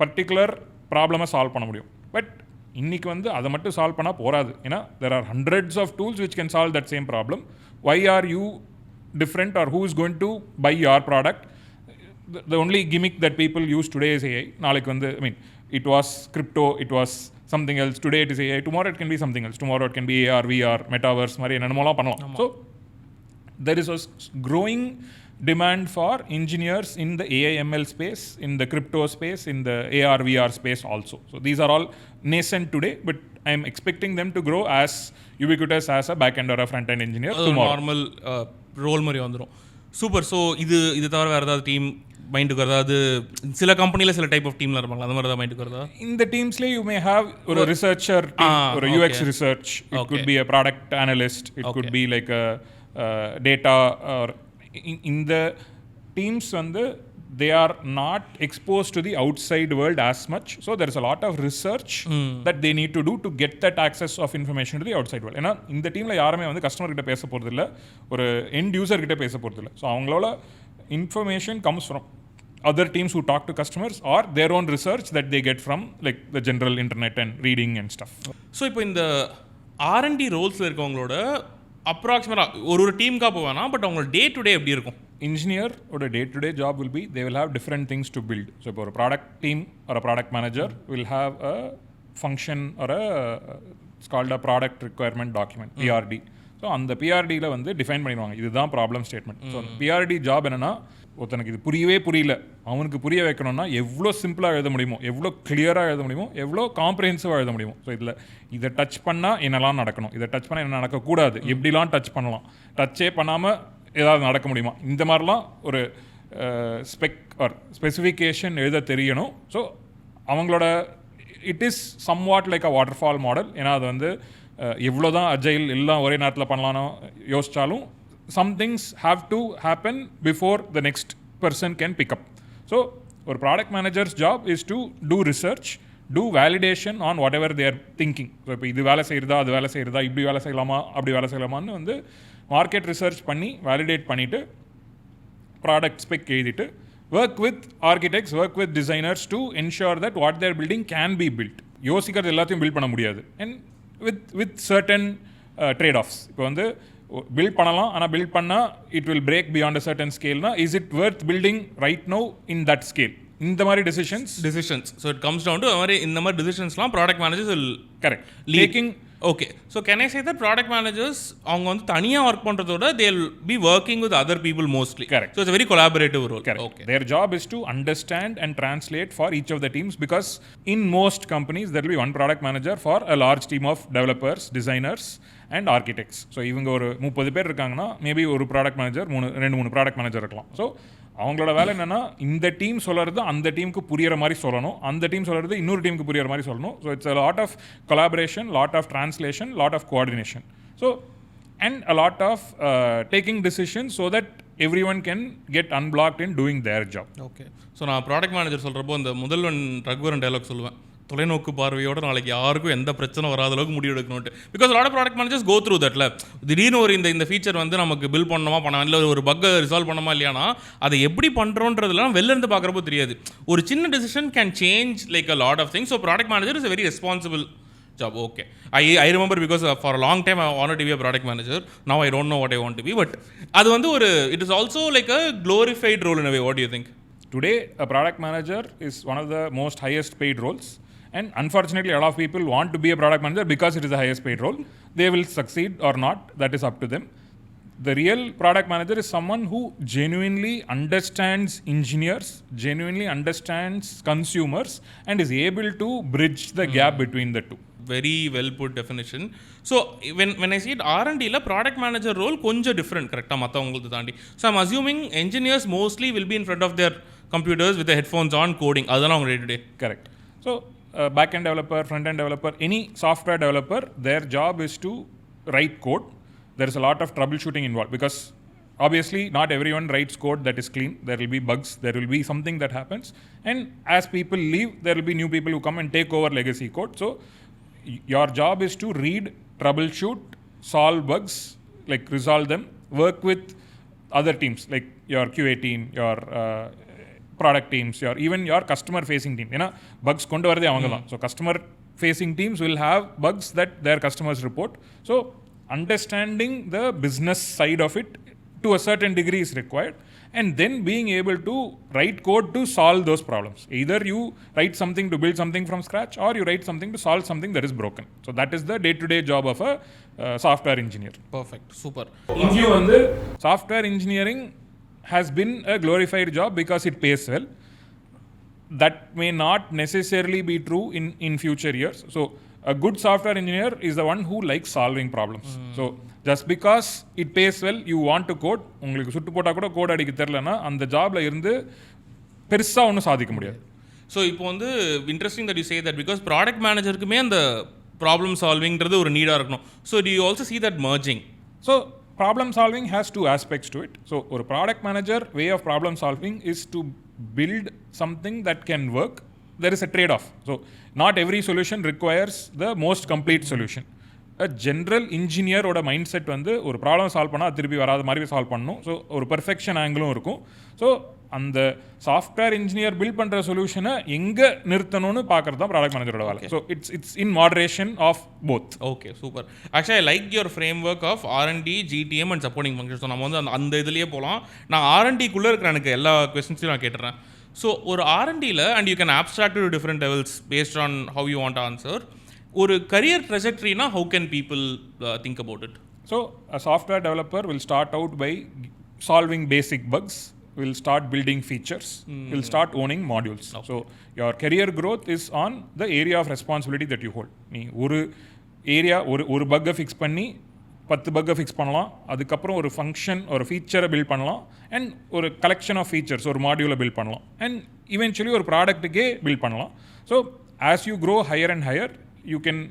particular ப்ராப்ளமை solve பண்ண முடியும். But இன்னைக்கு வந்து அதை மட்டும் சால்வ் பண்ணால் போகாது. ஏன்னா there are hundreds of tools which can solve that same problem. Why are you different, or who is going to buy your product? The only gimmick that people use today is AI. நாளைக்கு வந்து it was crypto, it was something else. Today it is AI. Tomorrow it can be something else. Tomorrow it can be AR, VR, metaverse மாதிரி என்னென்னமோலாம் பண்ணலாம். So there is a growing demand for engineers in the AI ML space, in the crypto space, in the AR VR space also. So these are all nascent today, but I am expecting them to grow as ubiquitous as a back-end or a front-end engineer tomorrow. Normal role மாதிரி வந்துடும். Super. So இது தவிர வேறு ஏதாவது team மைண்டுக்கு வருது? சில கம்பெனியில் சில டைப் ஆஃப் டீம்லாம் இருப்பாங்க, அந்த மாதிரி தான் மைண்டுக்கு வருதா? இந்த டீம்ஸ்லேயே யூ மே ஹாவ் ஒரு ரிசர்ச்சர், ஒரு UX research, it could be a product analyst, it could be like a data. Or இந்த டீம்ஸ் வந்து they are not exposed to the outside world as much, so there is a lot of research that they need to do to get that access of information to the outside world. ஏன்னா இந்த டீமில் யாருமே வந்து customer கிட்ட பேச போகிறதில்ல, ஒரு end user கிட்ட பேச போகிறதில்ல. ஸோ அவங்களோட information comes from other teams who talk to customers or their own research that they get from like the general internet and reading and stuff. So இப்போ இந்த R&D ரோல்ஸில் இருக்கவங்களோட அப்ராக்சிமேட்டாக ஒரு டீமுக்காக போவேனா, பட் அவங்களோட டே to day எப்படி இருக்கும்? Engineer or a day-to-day job will be, they will have different things to build. So for a product team or a product manager will have a function or it's called a product requirement document, PRD. So அந்த பிஆர்டியில் வந்து define பண்ணிடுவாங்க இதுதான் problem statement. So BRT job என்னென்னா ஒருத்தனுக்கு இது புரியவே புரியல அவனுக்கு புரிய வைக்கணும்னா எவ்வளோ சிம்பிளாக எழுத முடியுமோ எவ்வளோ கிளியராக எழுத முடியுமோ எவ்வளோ காம்ப்ரிஹென்சிவாக எழுத முடியுமோ. ஸோ இதை டச் பண்ணால் என்னெல்லாம் நடக்கணும், இதை டச் பண்ணால் என்ன நடக்கக்கூடாது, எப்படிலாம் டச் பண்ணலாம், டச்சே பண்ணாமல் ஏதாவது நடக்க முடியுமா, இந்த மாதிரிலாம் ஒரு ஸ்பெசிஃபிகேஷன் எழுத தெரியணும். ஸோ அவங்களோட it is somewhat like a waterfall model. ஏன்னா அது வந்து எவ்வளோ தான் அஜைல் எல்லாம் ஒரே நேரத்தில் பண்ணலான்னு யோசித்தாலும் some things have to happen before the next person can pick up. So ஒரு product manager's job is to do research, do validation on whatever they are thinking. So இப்போ இது வேலை செய்கிறதா அது வேலை செய்கிறதா இப்படி வேலை செய்யலாமா அப்படி வேலை செய்யலாமான்னு வந்து மார்க்கெட் ரிசர்ச் பண்ணி வேலிடேட் பண்ணிவிட்டு ப்ராடக்ட் ஸ்பெக் எழுதிட்டு work with architects, work with designers to ensure that what they are building can be built. யோசிக்கிறது எல்லாத்தையும் பில்ட் பண்ண முடியாது and with certain trade-offs. இப்போ வந்து பில்ட் பண்ணலாம் ஆனால் பில்ட் பண்ணால் it will break beyond a certain ஸ்கேல்னா is it worth building right no in that scale. இந்த மாதிரி decisions so it comes down to மாதிரி இந்த மாதிரி டெசிஷன்ஸ்லாம் product managers will correct taking. Okay, so can I say that product managers அவங்க வந்து தனியாக ஒர்க் பண்ணுறதோட they will be working with other people mostly. Correct. So it's very collaborative role. Correct. Okay, their job is to understand and translate for each of the teams because in most companies there will be one product manager for a large team of developers, designers and architects. So இவங்க ஒரு 30 பேர் இருக்காங்கன்னா maybe ஒரு product manager 2-3 product manager இருக்கலாம். So அவங்களோட வேலை என்னென்னா இந்த டீம் சொல்கிறது அந்த டீமுக்கு புரியிற மாதிரி சொல்லணும், அந்த டீம் சொல்கிறது இன்னொரு டீமுக்கு புரியிற மாதிரி சொல்லணும். So it's a lot of collaboration, lot of translation, lot of coordination. So and a lot of taking decision so that everyone can get unblocked in doing their job. Okay, so நான் product manager சொல்கிறப்போ இந்த முதல்வன் Raghuvaran dialogue சொல்லுவேன், தொலைநோக்கு பார்வையோட நாளைக்கு யாருக்கும் எந்த பிரச்சனை வராத அளவுக்கு முடிவு எடுக்கணும்ட்டு. Because lot of product managers go through தட்ல திடீர்னு ஒரு இந்த ஃபீச்சர் வந்து நமக்கு பில் பண்ணணுமா பண்ணலாம், இல்லை ஒரு பக்கை ரிசால்வ் பண்ணணுமா இல்லையானா அதை எப்படி பண்ணுறோன்றதுலாம் வெளில இருந்து பார்க்குறப்போ தெரியாது. ஒரு சின்ன decision can change like a lot of things. So product manager is a very responsible job. Okay, I remember because for a long time I wanted to be a product manager. Now I don't know what I want to be, but அது வந்து ஒரு it is also like a glorified role in a way. What do you think? Today a product manager is one of the most highest paid roles. And unfortunately, a lot of people want to be a product manager because it is the highest paid role. They will succeed or not, that is up to them. The real product manager is someone who genuinely understands engineers, genuinely understands consumers, and is able to bridge the gap between the two. Very well put definition. So when I see it, R&D la product manager role konja different, correct? Mathavungaludhu தாண்டி. So I'm assuming engineers mostly will be in front of their computers with the headphones on coding. அதெல்லாம் அவங்க day to day. Correct. So back-end developer, front-end developer, any software developer, their job is to write code. There is a lot of troubleshooting involved because obviously not everyone writes code that is clean. There will be bugs, there will be something that happens, and as people leave, there will be new people who come and take over legacy code. So your job is to read, troubleshoot, solve bugs, like resolve them, work with other teams like your QA team, your product teams, even your customer facing team. ஏன்னா bugs கொண்டு வரதே அவங்க தான். So customer facing teams will have bugs that their customers report. So understanding the business side of it to a certain degree is required, and then being able to write code to solve those problems. Either you write something to build something from scratch, or you write something to solve something that is broken. So that is the day-to-day job of a software engineer. Perfect, super. இங்கே வந்து software engineering has been a glorified job because it pays well. That may not necessarily be true in future years. So a good software engineer is the one who likes solving problems. So just because it pays well, you want to code, உங்களுக்கு சுட்டு போட்டால் கூட code அடிக்க தெரிலனா அந்த ஜாப்ல இருந்து பெருசாக ஒன்றும் சாதிக்க முடியாது. ஸோ இப்போ வந்து interesting that you say that because product மேனேஜருக்குமே அந்த ப்ராப்ளம் சால்விங்கிறது ஒரு நீடாக இருக்கணும். So do you also see that merging? So problem solving has two aspects to it. So ஒரு product manager way of problem solving is to build something that can work. There is a trade-off. So not every solution requires the most complete solution. A general engineer ஓட mind set வந்து ஒரு problem solve பண்ணால் திருப்பி வராத மாதிரி solve பண்ணணும். So ஒரு perfection ஆங்கிளும் இருக்கும். ஸோ அந்த சாஃப்ட்வேர் இன்ஜினியர் பில்ட் பண்ணுற சொல்யூஷனை எங்கே நிறுத்தணும்னு பார்க்குறது தான் ப்ராடக்ட் மேனேஜரோட வேலை. So it's in moderation of both. Okay, super. Actually I like your framework of R&D, GTM and supporting function. So நம்ம வந்து அந்த இதுலேயே போகலாம். நான் R&Dக்குள்ளே இருக்கிற எனக்கு எல்லா கொஸ்டின்ஸையும் நான் கேட்டுறேன். ஸோ ஒரு R&Dயில் and you can abstract to different levels based on how you want to answer. ஒரு career ட்ரெஜெக்ட்ரினா how can people think about it? So a software developer will start out by solving basic bugs, will start building features, will start owning modules. Okay. So your career growth is on the area of responsibility that you hold. நீ ஒரு area ஒரு பக்கை fix பண்ணி 10 பக்கை fix பண்ணலாம், அதுக்கப்புறம் ஒரு function ஒரு ஃபீச்சரை build பண்ணலாம், and ஒரு கலெக்ஷன் ஆஃப் ஃபீச்சர்ஸ் ஒரு மாடியூலை பில்ட் பண்ணலாம், அண்ட் இவென்ச்சுவலி ஒரு ப்ராடக்ட்டுக்கே பில்ட் பண்ணலாம். So as you grow higher and higher, you can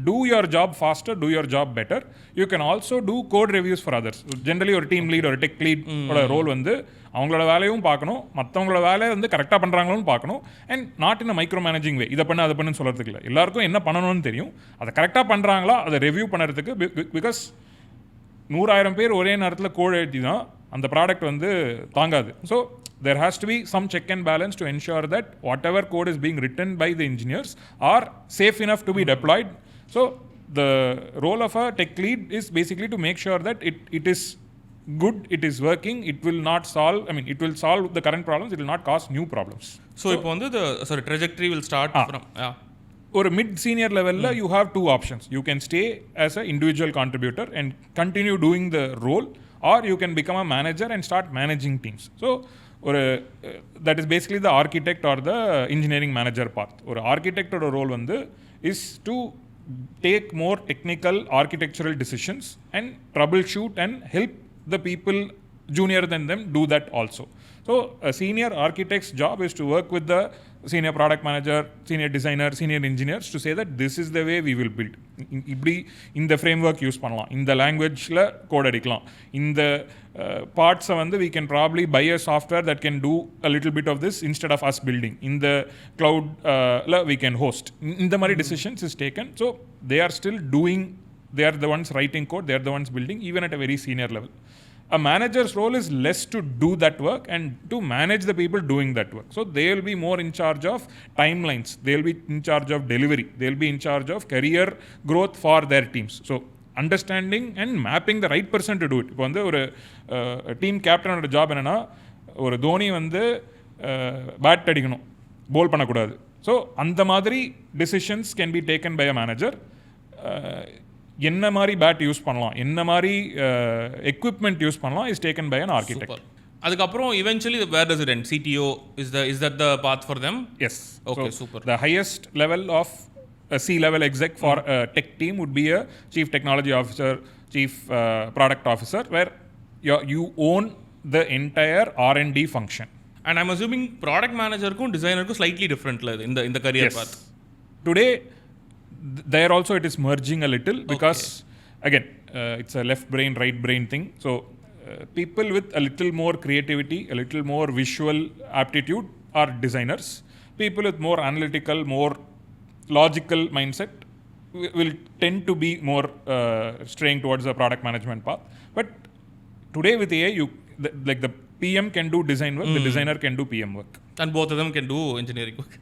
do your job faster, do your job better. You can also do code reviews for others. Generally ஒரு team lead ஒரு tech lead role வந்து அவங்களோட வேலையும் பார்க்கணும், மற்றவங்களோட வேலையை வந்து கரெக்டாக பண்ணுறாங்களும் பார்க்கணும், and not in a micro managing way. இதை பண்ண அதை பண்ணுன்னு சொல்கிறதுக்கு இல்லை, எல்லாருக்கும் என்ன பண்ணணும்னு தெரியும், அதை கரெக்டாக பண்ணுறாங்களா அதை ரிவ்யூ பண்ணுறதுக்கு. பிகாஸ் 100,000 பேர் ஒரே நேரத்தில் கோட் எழுதி தான் அந்த ப்ராடக்ட் வந்து தாங்காது. So there has to be some check and balance to ensure that whatever code is being written by the engineers are safe enough to be deployed. So the role of a tech lead is basically to make sure that it is good, it is working, it will not solve, it will solve the current problems, it will not cause new problems. So இப்போ வந்து the trajectory will start from ஒரு mid senior லெவலில் you have 2 options. You can stay as an individual contributor and continue doing the role, or you can become a manager and start managing teams. So that is basically the architect or the engineering manager path. ஒரு ஆர்கிடெக்டோட role வந்து is to take more technical architectural decisions and troubleshoot and help the people junior than them do that also. So a senior architect's job is to work with the senior product manager, senior designer, senior engineers to say that this is the way we will build. இப்படி இந்த framework use பண்ணலாம், இந்த languageல code அடிக்கலாம், இந்த பார்ட்ஸை வந்து we can probably buy a software that can do a little bit of this instead of us building. இந்த cloud we can host. இந்த மாதிரி decisions is taken. So they are still doing, they are the ones writing code, they are the ones building, even at a very senior level. A manager's role is less to do that work and to manage the people doing that work. So they will be more in charge of timelines, they will be in charge of delivery, they will be in charge of career growth for their teams. So understanding and mapping the right person to do it. இப்போ வந்து ஒரு team கேப்டனோட job என்னென்னா, ஒரு தோனி வந்து bad அடிக்கணும், போல் பண்ணக்கூடாது. So அந்த மாதிரி decisions can be taken by a manager. என்ன மாதிரி பேட் யூஸ் பண்ணலாம், என்ன மாதிரி எக்யூப்மெண்ட் யூஸ் பண்ணலாம் is taken by an architect. அதுக்கப்புறம் eventually where does it end? CTO is that the path for them? Yes. Okay, so super. The highest level of a C-level exec for a tech team would be a chief technology officer, chief product officer, where you own the entire R&D function. And I'm assuming product manager-க்கும் designer-க்கும் slightly different in the career path. Today there also it is merging a little because again it's a left brain right brain thing. So people with a little more creativity, a little more visual aptitude are designers. People with more analytical, more logical mindset will tend to be more straying towards the product management path. But today with AI, the PM can do design work, the designer can do PM work, and both of them can do engineering work.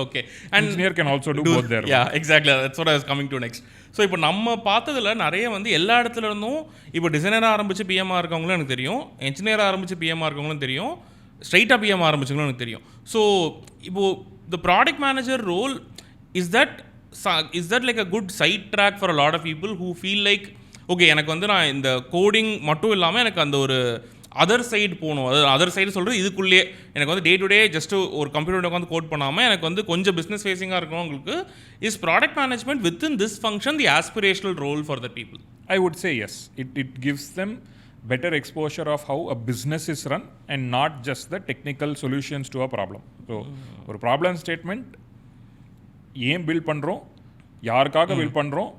Okay. And engineer can also do both their work. Yeah, exactly. That's what I was coming to next. So இப்போ நம்ம பார்த்ததில் நிறைய வந்து எல்லா இடத்துல இருந்தும் இப்போ டிசைனராக ஆரம்பித்து பிஎம்மாக இருக்கவங்களும் எனக்கு தெரியும், என்ஜினியராக ஆரம்பித்து பிஎம்மாக இருக்கவங்களும் தெரியும், ஸ்ட்ரைட்டாக பிஎம் ஆரம்பிச்சவங்களும் எனக்கு தெரியும். ஸோ இப்போது the product manager role is that like a good side track for a lot of people who feel like okay எனக்கு வந்து நான் இந்த கோடிங் மட்டும் இல்லாமல் எனக்கு அந்த ஒரு அதர் சைடு போகணும், அதாவது அதர் சைடு சொல்கிறது இதுக்குள்ளேயே எனக்கு வந்து டே டு டே ஜஸ்ட்டு ஒரு கம்ப்யூட்டர் உட்காந்து கோட் பண்ணாமல் எனக்கு வந்து கொஞ்சம் பிஸ்னஸ் ஃபேஸிங்காக இருக்கணும். உங்களுக்கு is product management within this function the aspirational role for the people? I would say yes. It gives them better exposure of how a business is run and not just the technical solutions to a problem. So ஒரு problem statement ஏன் build பண்ணுறோம், யாருக்காக build பண்ணுறோம்,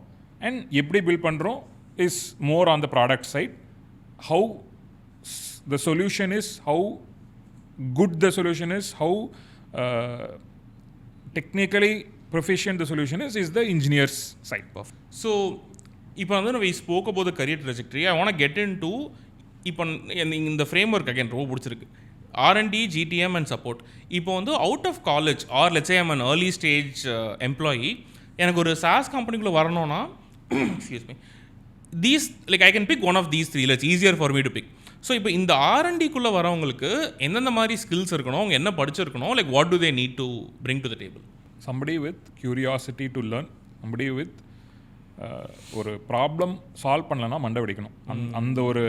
and எப்படி build பண்ணுறோம் is more on the product side. How the solution is, how good the solution is, how technically proficient the solution is the engineer's side. So இப்போ வந்து we spoke about the career trajectory. I want to get into இப்போ இந்த framework again ரொம்ப பிடிச்சிருக்கு. R&D, GTM and support. இப்போ வந்து out of college or let's say I am an early stage employee, எனக்கு ஒரு SaaS கம்பெனிக்குள்ளே வரணும்னா excuse me, these like I can pick one of these three. It's easier for me to pick. So இப்போ இந்த R&Dக்குள்ளே வரவங்களுக்கு எந்தெந்த மாதிரி skills இருக்கணும், அவங்க என்ன படிச்சிருக்கணும், like what to they need to bring to the table? Somebody with curiosity to learn, somebody with ஒரு ப்ராப்ளம் சால்வ் பண்ணலன்னா மண்டை வெடிக்கணும், அந்த ஒரு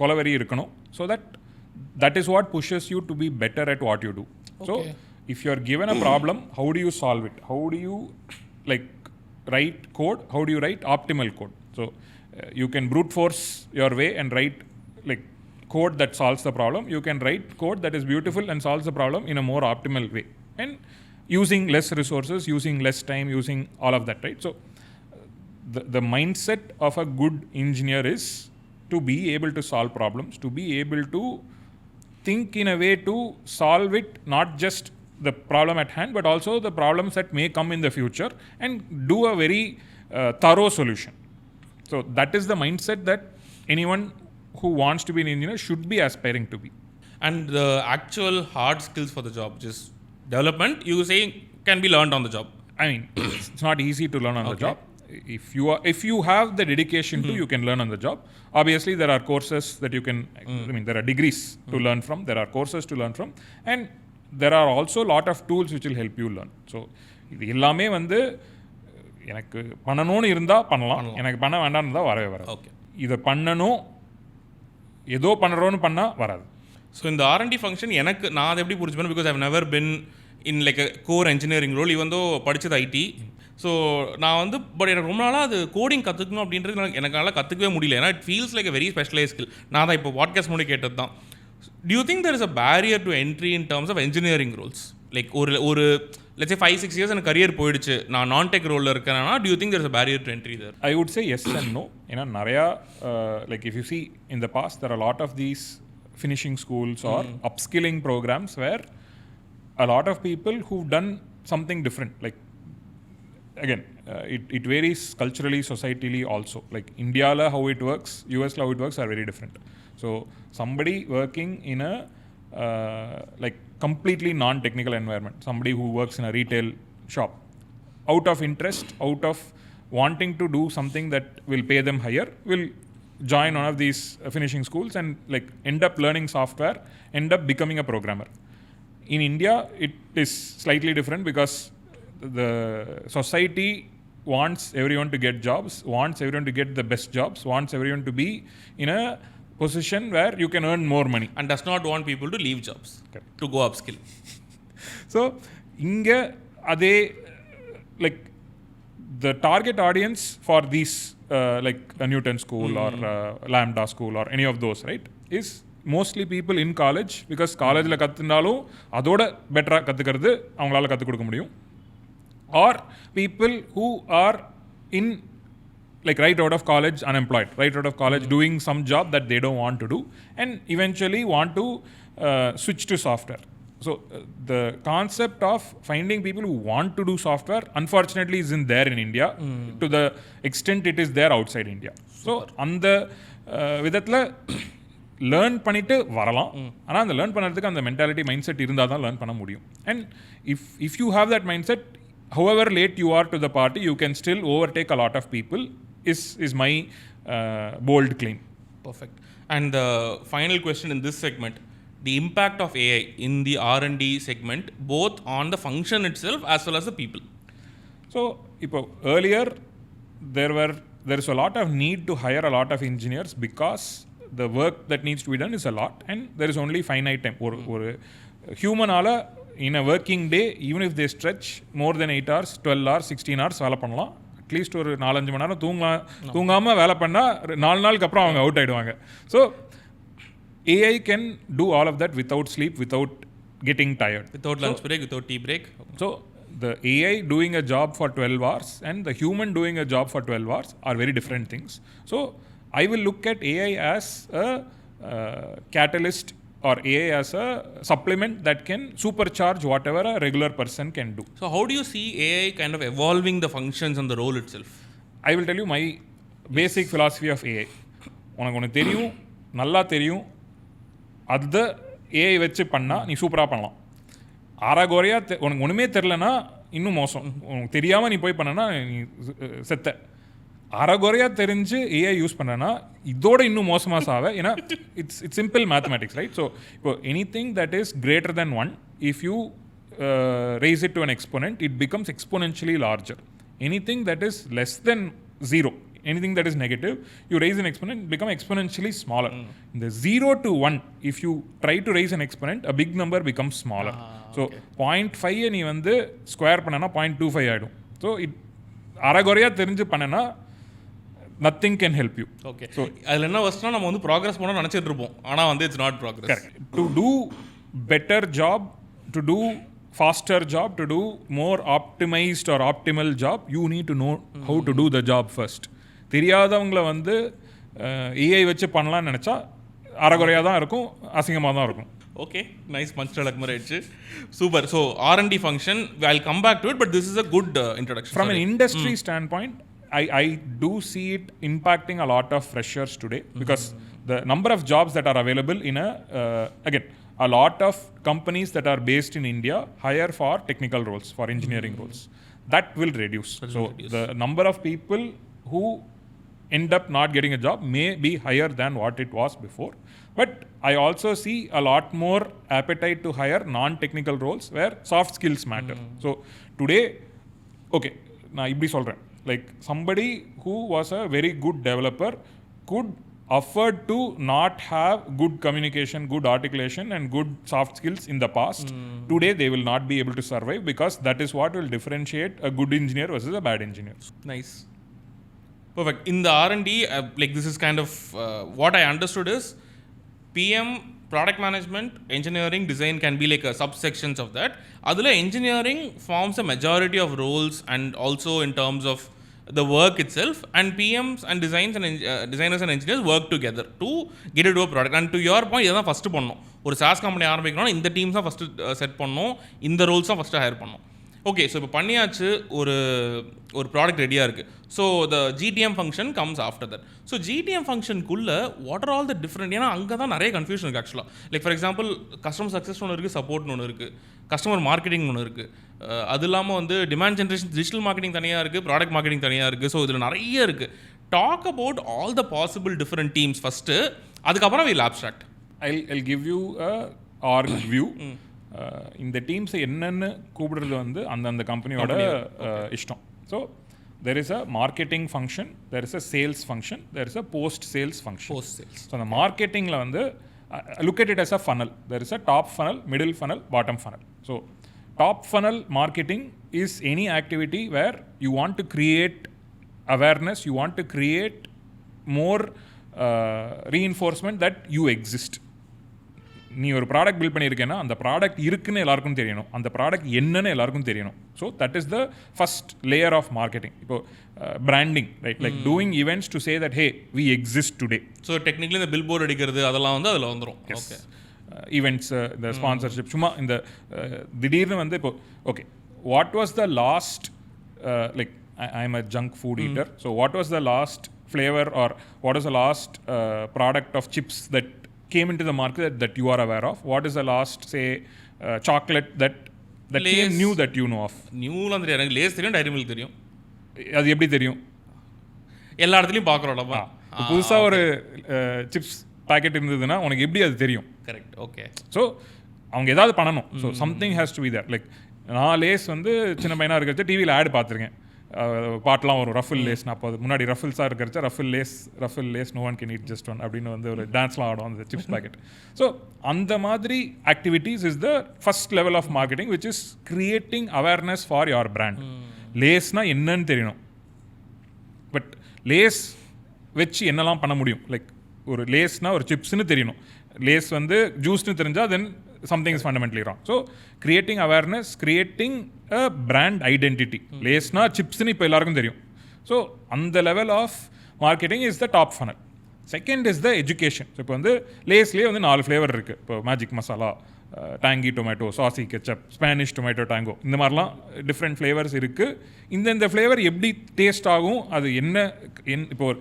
கொலவெறி இருக்கணும். So that is what pushes you to be better at what you do. So if you are given a problem, how do you solve it? How do you like write code? How do you write optimal code? So you can brute force your way and write like code that solves the problem. You can write code that is beautiful and solves the problem in a more optimal way, and using less resources, using less time, using all of that, right? So the mindset of a good engineer is to be able to solve problems, to be able to think in a way to solve it, not just the problem at hand, but also the problems that may come in the future, and do a very thorough solution. So that is the mindset that anyone who wants to be an engineer should be aspiring to be. And the actual hard skills for the job, just development, you say can be learned on the job. I mean, it's not easy to learn on the job. If you have the dedication to, you can learn on the job. Obviously, there are courses that you can, I mean, there are degrees to learn from, there are courses to learn from, and there are also a lot of tools which will help you learn. So, இது எல்லாமே வந்து எனக்கு பண்ணணும்னு இருந்தால் பண்ணலாம், எனக்கு பண்ண வேண்டாம்னு இருந்தால் வரவே வராது. ஓகே, இதை பண்ணணும், ஏதோ பண்ணுறோன்னு பண்ணால் வராது. ஸோ இந்த R&D ஃபங்க்ஷன் எனக்கு நான் அதை எப்படி புரிஞ்சுப்பேன், because I've never been in like core engineering role, even படித்தது ஐடி. ஸோ நான் வந்து பட் எனக்கு ரொம்ப நாளாக அது கோடிங் கற்றுக்கணும் அப்படின்றது எனக்கு நல்லா கற்றுக்கவே முடியல. ஏன்னா it feels like a very specialise skill. நான் தான் இப்போ பாட்காஸ்ட் முன்னாடி கேட்டது தான். Do you think there is a barrier to entry in terms of engineering roles? Like ஒரு let's say 5-6 years எனக்கு கரியர் போயிடுச்சு, நான் நான் டெக் ரோலில் இருக்கேன்னா, do you think there is a barrier to entry there? I would say yes and no. ஏன்னா நிறையா like if you see in the past there are a lot of these finishing schools or upskilling programs where a lot of people who've done something different, like again it varies culturally, societally also. Like India la how it works, US la how it works are very different. So somebody working in a like completely non-technical environment, somebody who works in a retail shop, out of interest, out of wanting to do something that will pay them higher, will join one of these finishing schools and like end up learning software, end up becoming a programmer. In India, it is slightly different because the society wants everyone to get jobs, wants everyone to get the best jobs, wants everyone to be in a position where you can earn more money, and does not want people to leave jobs. Correct. To go upskill. So inga ade like the target audience for these like a Newton school or Lambda school or any of those, right, is mostly people in college, because காலேஜில் கற்றுனாலும் அதோட பெட்டராக கற்றுக்கிறது அவங்களால கற்றுக் கொடுக்க முடியும். Or people who are in like right out of college unemployed, right out of college doing some job that they don't want to do, and eventually want to switch to software. So the concept of finding people who want to do software unfortunately isn't there in India to the extent it is there outside India. So அந்த விதத்தில் learn பண்ணிட்டு வரலாம், ஆனால் அந்த learn பண்ணுறதுக்கு அந்த mentality mind set இருந்தால் தான் லேர்ன் பண்ண முடியும். And if you have that mind set, however late you are to the party, you can still overtake a lot of people, is my bold claim. Perfect. And the final question in this segment, the impact of AI in the R&D segment, both on the function itself as well as the people. So earlier there is a lot of need to hire a lot of engineers because the work that needs to be done is a lot and there is only finite time. Or human ala in a working day, even if they stretch more than 8 hours, 12 hours, 16 hours வேலை பண்ணலாம். At least ஒரு 4-5 மணி நேரம் தூங்காமல் வேலை பண்ணால் 4 நாளுக்கு அப்புறம் அவங்க அவுட் ஆகிடுவாங்க. So AI can do all of that without sleep, without getting tired. Without lunch break, without tea break. So the AI doing a job for 12 hours and the human doing a job for 12 hours are very different things. So I will look at AI as a catalyst or AI as a supplement that can supercharge whatever a regular person can do. So how do you see AI kind of evolving the functions and the role itself? I will tell you my basic philosophy of AI. உனக்கு ஒன்று தெரியும், நல்லா தெரியும், அதை AI வச்சு பண்ணால் நீ சூப்பராக பண்ணலாம். ஆறாகோறையாக உனக்கு ஒன்றுமே தெரிலனா இன்னும் மோசம். உனக்கு தெரியாமல் நீ போய் பண்ணனா நீ செத்த. அறகுறையாக தெரிஞ்சு ஏஐ யூஸ் பண்ணுறேன்னா இதோட இன்னும் மோசமாக சாவ. ஏன்னா it's simple mathematics, right? So இப்போ anything that is greater than 1, if you raise it to an exponent, it becomes exponentially larger. Anything that is less than zero. Anything that is negative, you raise an exponent, become exponentially smaller. In the 0 to 1, if you try to raise an exponent, a big number becomes smaller. So 0.5 நீ வந்து square பண்ணனா 0.25 ஆயிடும். So அரைகுறையா தெரிஞ்சு பண்ணனா nothing can help you. Okay. So அதுல என்ன வஸ்ட்னா நம்ம வந்து progress பண்ணனும் நினைச்சிட்டு இருப்போம். ஆனா வந்து it's not progress. Correct. To do better job, to do faster job, to do more optimized or optimal job, you need to know how to do the job first. தெரியாதவங்கள வந்து ஏஐ வச்சு பண்ணலாம்னு நினச்சா அரைகுறையாக தான் இருக்கும், அசிங்கமாக தான் இருக்கும். ஓகே, நைஸ் பஞ்ச் டலக் மாதிரி ஆயிடுச்சு. Super. So R&D function, I'll come back to it, but this is a good introduction. From an industry standpoint, I do see it impacting a lot of freshers today because the number of jobs that are available in again, a lot of companies that are based in India hire for technical roles, for engineering roles. That will reduce. The number of people who end up not getting a job may be higher than what it was before. But I also see a lot more appetite to hire non-technical roles where soft skills matter. So today, okay, நான் இப்படி சொல்கிறேன், like somebody who was a very good developer could afford to not have good communication, good articulation and good soft skills in the past. Today they will not be able to survive because that is what will differentiate a good engineer versus a bad engineer. Nice. Perfect. In the R&D, like this is kind of what I understood is PM, product management, engineering, design can be like a subsections of that. Adula engineering forms a majority of roles and also in terms of the work itself, and PMs and designers and engineers work together to get it to a product. And to your point, இதான் first பண்ணணும். ஒரு SaaS company ஆரம்பிக்கணும்னா இந்த teams தான் first set பண்ணணும், இந்த roles தான் first hire பண்ணணும். Okay, so இப்போ பண்ணியாச்சு, ஒரு ப்ராடக்ட் ரெடியாக இருக்குது. So the GTM function comes after that. So GTM ஃபங்க்ஷனுக்குள்ளே what are all the different, ஏன்னா அங்கே தான் நிறைய கன்ஃபியூஷன் இருக்குது ஆக்சுவலாக. Like for example customer success ஒன்று இருக்குது, சப்போர்ட்னு ஒன்று இருக்குது, கஸ்டமர் மார்க்கெட்டிங் ஒன்று இருக்குது, அது இல்லாமல் வந்து டிமாண்ட் ஜென்ரேஷன் டிஜிட்டல் மார்க்கெட்டிங் தனியாக இருக்குது, ப்ராடக்ட் மார்க்கெட்டிங் தனியாக இருக்குது. ஸோ இதில் நிறைய இருக்குது. Talk about all the possible different teams first, அதுக்கப்புறம் will abstract. I'll give you a org view. இந்த டீம்ஸை என்னென்னு கூப்பிடுறது வந்து அந்த கம்பெனியோட இஷ்டம். So there is a marketing function, there is a sales function, there is a post sales function. Post sales. So அந்த மார்க்கெட்டிங்கில் வந்து look at it as a funnel. There is a top funnel, middle funnel, bottom funnel. So top funnel marketing is any activity where you want to create awareness, you want to create more reinforcement that you exist. நீ ஒரு product build பண்ணியிருக்கேன்னா அந்த product இருக்குன்னு எல்லாருக்கும் தெரியணும், அந்த product என்னன்னு எல்லாருக்கும் தெரியணும். So that is the first layer of marketing. இப்போ branding, right, like doing events to say that hey we exist today. So technically இந்த பில் போர்டு அடிக்கிறது அதெல்லாம் வந்து அதில் வந்துடும். ஓகே, ஈவெண்ட்ஸ், இந்த ஸ்பான்சர்ஷிப், சும்மா இந்த திடீர்னு வந்து இப்போ okay, what was the last, like I am a junk food eater, so what was the last flavour or what is the last product of chips that came into the market that you are aware of? What is the last, say, chocolate that came new that you know of? நியூலாம் தெரியாது எனக்கு. Lace தெரியும், diary milk தெரியும். அது எப்படி தெரியும்? எல்லா இடத்துலையும் பார்க்குறோம்லப்பா. புதுசாக ஒரு சிப்ஸ் பேக்கெட் இருந்ததுன்னா உனக்கு எப்படி அது தெரியும்? கரெக்ட். ஓகே, ஸோ அவங்க ஏதாவது பண்ணணும். So something has to be there. Like நான் லேஸ் வந்து சின்ன பையனாக இருக்கிறது டிவியில் ஆட் பார்த்துருக்கேன், பாட்டெலாம் வரும், ரஃபில் லேஸ். நான் அப்போ அது முன்னாடி ரஃபில்ஸாக இருக்கிறச்ச Ruffle Lay's no one can eat just one அப்படின்னு வந்து ஒரு டான்ஸ்லாம் ஆடும் அந்த சிப்ஸ் பேக்கெட். ஸோ அந்த மாதிரி activities is the first level of marketing which is creating awareness for your brand. லேஸ்னால் என்னன்னு தெரியணும், பட் லேஸ் வச்சு என்னெல்லாம் பண்ண முடியும்? லைக் ஒரு லேஸ்னால் ஒரு சிப்ஸ்னு தெரியணும், லேஸ் வந்து ஜூஸ்னு தெரிஞ்சால் தென் something is fundamentally wrong. So creating awareness, creating a brand identity. லேஸ்னா சிப்ஸ்னு இப்போ எல்லாருக்கும் தெரியும். ஸோ அந்த level of marketing is the top funnel. Second is the education. So இப்போ வந்து லேஸ்லேயே வந்து 4 ஃப்ளேவர் இருக்குது. இப்போ magic masala, tangy tomato, saucy ketchup, Spanish tomato tango, இந்த மாதிரிலாம் டிஃப்ரெண்ட் ஃப்ளேவர்ஸ் இருக்குது. இந்த ஃப்ளேவர் எப்படி டேஸ்ட் ஆகும், அது என்ன இப்போ ஒரு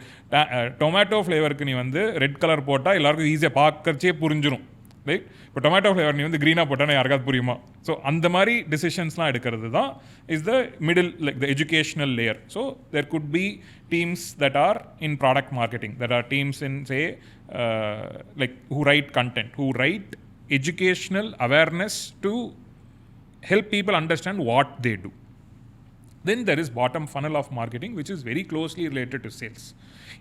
டொமேட்டோ ஃப்ளேவருக்கு நீ வந்து ரெட் கலர் போட்டால் எல்லாருக்கும் ஈஸியாக பார்க்கறச்சே புரிஞ்சிடும், ரைட்? இப்போ டொமேட்டோ ஃப்ளேவர் நீ வந்து க்ரீனாக போட்டால் யாருக்காவது புரியுமா? ஸோ அந்த மாதிரி டிசிஷன்ஸ்லாம் எடுக்கிறது தான் is the middle, like the educational layer. So there could be teams that are in product marketing, that are teams in say like who write content, who write educational awareness to help people understand what they do. Then there is bottom funnel of marketing, which is very closely related to sales.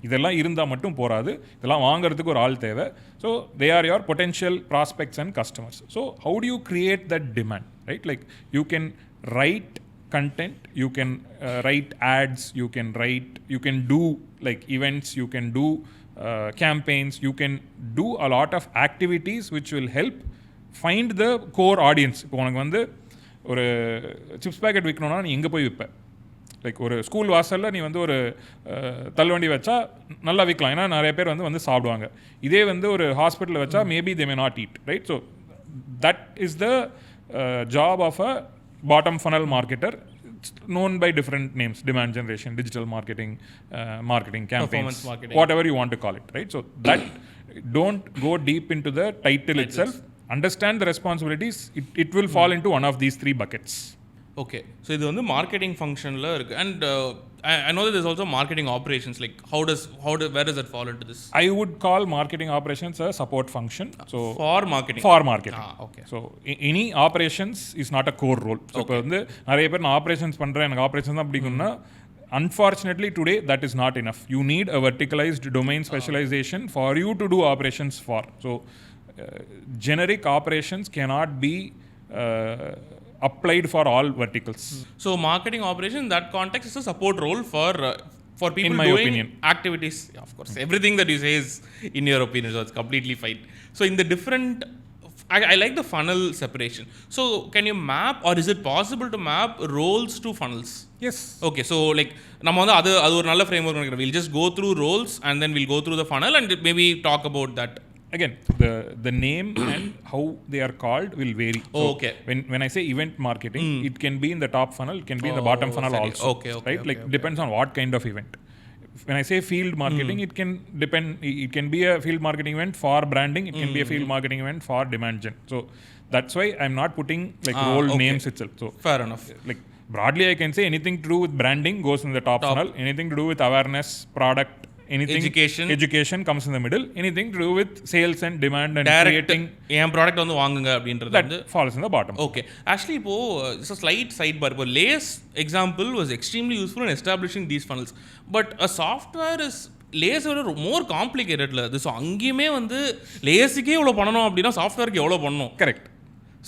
இதெல்லாம் இருந்தால் மட்டும் போராது, இதெல்லாம் வாங்குறதுக்கு ஒரு ஆள் தேவை. So they are your potential prospects and customers. So how do you create that demand, right? Like you can write content, you can write ads, you can do like events, you can do campaigns, you can do a lot of activities which will help find the core audience. இப்போ உனக்கு வந்து ஒரு chips packet விற்கணும்னா நீ எங்கே போய் விற்ப? Like ஒரு school வாசலில் நீ வந்து ஒரு தள்ளுவண்டி வச்சா நல்லா விற்கலாம், ஏன்னா நிறைய பேர் வந்து சாப்பிடுவாங்க. இதே வந்து ஒரு ஹாஸ்பிட்டலில் வச்சா maybe they may not eat, right? So that is the job of a bottom funnel marketer. It's known by different names: demand generation, digital marketing, marketing campaigns, marketing, whatever you want to call it, right? So that don't go deep into the title itself. Understand the responsibilities. It will fall into one of these three buckets. Okay, so இது வந்து marketing ஃபங்க்ஷனில் இருக்குது. And I know that there's also marketing operations. Like where does that fall into this? I would call marketing operations a support function. So for marketing. Okay. So any operations is not a core role. So இப்போ வந்து நிறைய பேர் நான் operations பண்ணுறேன், எனக்கு operation தான் பிடிக்கும்னா, unfortunately today that is not enough. You need a verticalized domain specialization for you to do operations for. So generic operations cannot be applied for all verticals. So marketing operation in that context is a support role for people in my doing opinion. Activities. Yeah, of course, everything that you say is in your opinion, so it's completely fine. So in the different, I like the funnel separation. So can you map, or is it possible to map roles to funnels? Yes. Okay, so like நம்ம வந்து அது ஒரு நல்ல framework நினைக்கிறேன். We'll just go through roles and then we'll go through the funnel and maybe talk about that. Again, the name and how they are called will vary. So okay. When I say event marketing, it can be in the top funnel, it can be in the bottom funnel also. Okay, right? Like depends on what kind of event. When I say field marketing, it can depend. It can be a field marketing event for branding. It can be a field marketing event for demand gen. So that's why I'm not putting like role names itself. So fair enough. Like broadly, I can say anything to do with branding goes in the top funnel. Anything to do with awareness, product, anything education comes in the middle. Anything to do with sales and demand and direct creating N product வந்து வாங்குங்க அப்படின்றது that falls in the bottom. Okay, actually இப்போ it's a slight sidebar. இப்போ lace example was extremely useful in establishing these funnels, but a software is Lay's விட more காம்ப்ளிகேட்டட்ல. So அங்கேயுமே வந்து லேஸுக்கே எவ்வளோ பண்ணணும் அப்படின்னா சாஃப்ட்வேருக்கு எவ்வளோ பண்ணணும்? கரெக்ட்.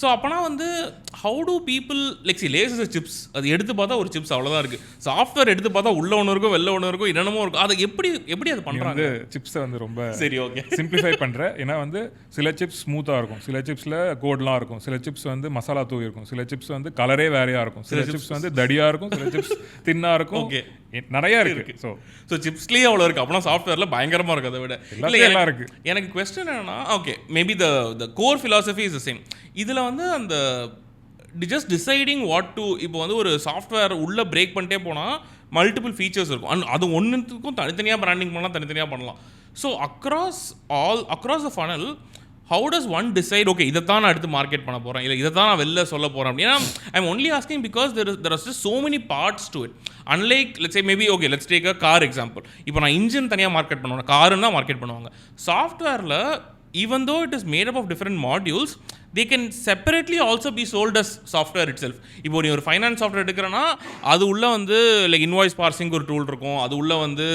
ஸோ அப்போனா வந்து how do people like see Lay's is chips, அது எடுத்து பார்த்தா ஒரு சிப்ஸ் அவ்வளோதான் இருக்குது. சாஃப்ட்வேர் எடுத்து பார்த்தா உள்ள ஒன்று இருக்கும், வெளில ஒன்று இருக்கும், என்னென்னமோ இருக்கும். அதை எப்படி அது பண்ணுறாங்க? சிப்ஸை வந்து ரொம்ப சரி ஓகே சிம்பிளிஃபை பண்ணுறேன். ஏன்னா வந்து சில சிப்ஸ் ஸ்மூத்தாக இருக்கும், சில சிப்ஸில் கோட்லாம் இருக்கும், சில சிப்ஸ் வந்து மசாலா தூவி இருக்கும், சில சிப்ஸ் வந்து கலரே வேறையாக இருக்கும், சில சிப்ஸ் வந்து தடியாக இருக்கும், சில சிப்ஸ் தின்னாக இருக்கும். ஓகே, நிறையா இருக்குது. ஸோ சிப்ஸ்லேயே அவ்வளோ இருக்குது. அப்படின்னா சாஃப்ட்வேரில் பயங்கரமாக இருக்குது. அதை விட எல்லாம் இருக்குது. எனக்கு கொஸ்டின் என்னன்னா, okay maybe the core philosophy is the same. இதில் வந்து அந்த ஜஸ்ட் டிசைடிங் வாட் டு, இப்போ வந்து ஒரு சாஃப்ட்வேர் உள்ளே பிரேக் பண்ணிட்டே போனால் மல்டிபிள் ஃபீச்சர்ஸ் இருக்கும். அது ஒன்றுத்துக்கும் தனித்தனியாக பிராண்டிங் பண்ணலாம், தனித்தனியாக பண்ணலாம். So across the funnel how does one decide, okay இதை தான் நான் எடுத்து மார்க்கெட் பண்ண போகிறேன், இல்லை இதை தான் நான் வெளில சொல்ல போகிறேன் அப்படின்னா? I'm only asking because there are just so many parts to it. Unlike let's say maybe okay let's take a car example. இப்போ நான் இன்ஜின் தனியாக மார்க்கெட் பண்ணுவேன், காருன்னு தான் மார்க்கெட் பண்ணுவாங்க. சாஃப்ட்வேரில் even though it is made up of different modules, they can separately also be sold as software itself. இப்போ நீ ஒரு ஃபைனான்ஸ் சாஃப்ட்வேர் எடுக்கிறனா அது உள்ள வந்து லைக் இன்வாய்ஸ் பார்சிங் ஒரு டூல் இருக்கும், அது உள்ள வந்து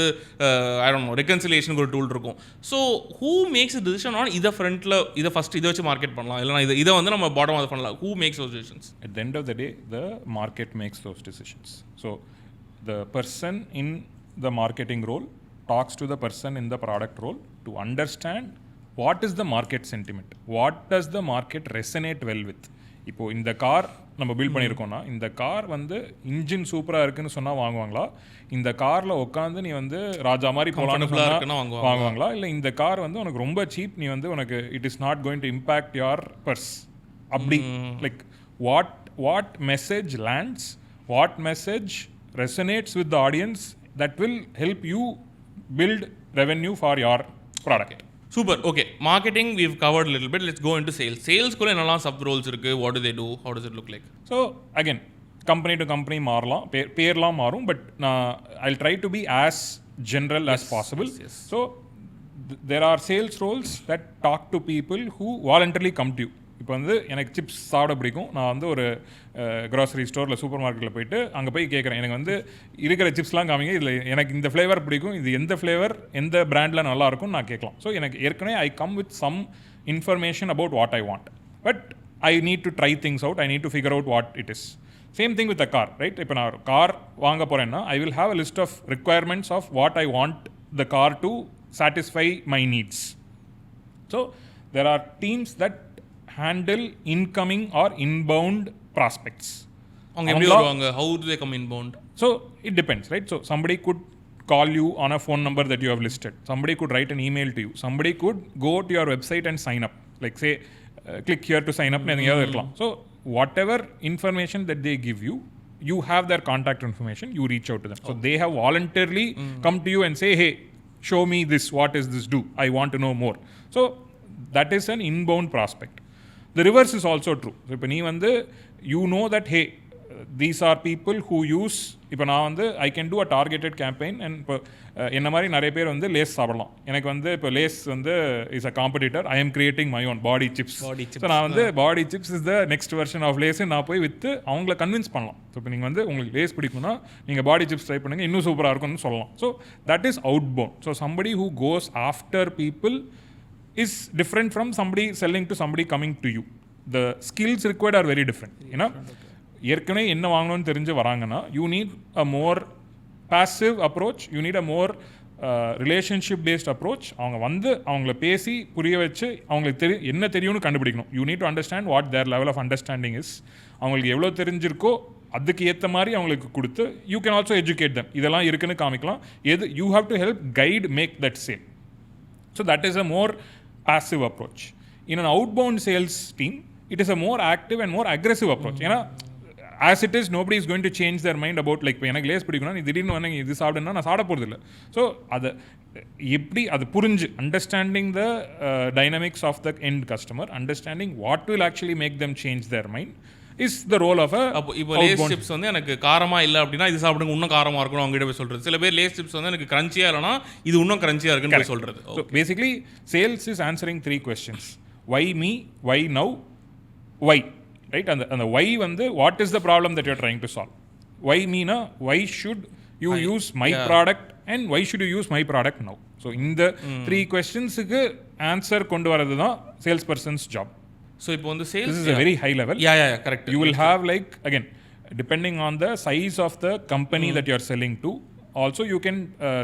ஐ டோன்ட் நோ ரெகன்சிலியேஷனுக்கு ஒரு டூல் இருக்கும். So who maths a decision on இதை ஃப்ரண்ட்டில் இதை ஃபஸ்ட் இதை வச்சு மார்க்கெட் பண்ணலாம், இல்லைனா இதை வந்து நம்ம பாட்டம் அதை பண்ணலாம்? Who maths those decisions? At the end of the day, the market makes those decisions. So the person in the marketing role talks to the person in the product role to understand what is the market sentiment, what does the market resonate well with. இப்போ இந்த car நம்ம build பண்ணியிருக்கோம்னா, இந்த car வந்து engine சூப்பராக இருக்குன்னு சொன்னால் வாங்குவாங்களா, இந்த காரில் உட்காந்து நீ வந்து ராஜா மாதிரி போகலான்னு வாங்குவாங்களா, இல்லை இந்த கார் வந்து உனக்கு ரொம்ப சீப், நீ வந்து உனக்கு it is not going to impact your purse அப்படி. Like what message lands, what message resonates with the audience, that will help you build revenue for your product. Super. Okay, marketing we've covered a little bit. Let's go into sales. சேல்ஸ்க்குள்ள என்னெல்லாம் sub roles இருக்குது? what do they do? how does it look like? So again company to company மாறலாம், பேர்லாம் மாறும், but நான் I try to be as general as possible. So there are sales roles that talk to people who voluntarily come to you. இப்போ வந்து எனக்கு chips சாப்பிட பிடிக்கும். நான் வந்து ஒரு க்ராசரி ஸ்டோரில் சூப்பர் மார்க்கெட்டில் போயிட்டு அங்கே போய் கேட்குறேன், எனக்கு வந்து இருக்கிற சிப்ஸ்லாம் காமிங்க, இதில் எனக்கு இந்த ஃப்ளேவர் பிடிக்கும், இது எந்த ஃப்ளேவர் எந்த பிராண்டில் நல்லாயிருக்கும்னு நான் கேட்கலாம். ஸோ எனக்கு ஏற்கனவே I come with some information about what I want, but I need to try things out, I need to figure out what it is. Same thing with a car, right? இப்போ நான் ஒரு car வாங்க போகிறேன்னா I will have a list of requirements of what I want the car to satisfy my needs. So there are teams that handle incoming or inbound prospects. அவங்க எப்படி வருவாங்க? How do they come inbound? So it depends, right? So somebody could call you on a phone number that you have listed. Somebody could write an email to you. Somebody could go to your website and sign up. Like say click here to sign up னு எங்கயாவது இருக்கலாம். So whatever information that they give you, you have their contact information, you reach out to them. So they have voluntarily come to you and say, hey, show me this, what is this do, I want to know more. So that is an inbound prospect. The reverse is also true. So இப்போ நீ வந்து you know that hey, these are people who use, இப்போ நான் வந்து I can do a targeted campaign and இப்போ என்ன மாதிரி நிறைய பேர் வந்து லேஸ் சாப்பிடலாம். எனக்கு வந்து இப்போ லேஸ் வந்து is a competitor, I am creating my own body chips. So நான் வந்து body chips is the next version of Lay's நான் போய் விற்று அவங்கள கன்வின்ஸ் பண்ணலாம். ஸோ இப்போ நீங்கள் வந்து உங்களுக்கு லேஸ் பிடிக்கும்னா நீங்கள் பாடி சிப்ஸ் ட்ரை பண்ணுங்கள், இன்னும் சூப்பராக இருக்கும்னு சொல்லலாம். So that is outbound. So somebody who goes after people is different from somebody selling to somebody coming to you. The skills required are very different. ஏன்னா ஏற்கனவே என்ன வாங்கணும்னு தெரிஞ்சு வராங்கன்னா you need a more passive approach, you need a more relationship based approach. அவங்க வந்து அவங்கள பேசி புரிய வச்சு அவங்களுக்கு என்ன தெரியும்னு கண்டுபிடிக்கணும். You need to understand what their level of understanding is. அவங்களுக்கு எவ்வளோ தெரிஞ்சிருக்கோ அதுக்கு ஏற்ற மாதிரி அவங்களுக்கு கொடுத்து you can also educate them. இதெல்லாம் இருக்குன்னு காமிக்கலாம். you have to help guide, make that sale. So that is a more passive approach. In an outbound sales team, it is a more active and more aggressive approach. ஏன்னா as it is, nobody is going to change their mind about like எனக்கு lace பிடிக்கும்னா நீ திடீர்னு வந்து இது சாப்பிடுன்னா நான் சாப்பிட போகிறது இல்லை. ஸோ அதை எப்படி அது புரிஞ்சு understanding the dynamics of the end customer, understanding what will actually make them change their mind is the role of இப்போ லேஸ் சிப்ஸ் வந்து எனக்கு காரமாக இல்லை அப்படின்னா இது சாப்பிடுங்க இன்னும் காரமாக இருக்கணும் அவங்ககிட்ட போய் சொல்கிறது. சில பேர் லேஸ் சிப்ஸ் வந்து எனக்கு கிரன்ச்சியாக இல்லைனா இது இன்னும் கிரன்ச்சியாக இருக்குன்னு போய் சொல்கிறது. So basically sales is answering 3 questions. Why me, why now, why, right? அந்த why வந்து what is the problem that you are trying to solve. Why me na, why should you use my product and why should you use my product now. So இந்த 3 questionsக்கு answer கொண்டு வரது தான் sales persons job. So இப்போ வந்து sales this is a very high level. Yeah, correct. You will have like again depending on the size of the company that you are selling to, also you can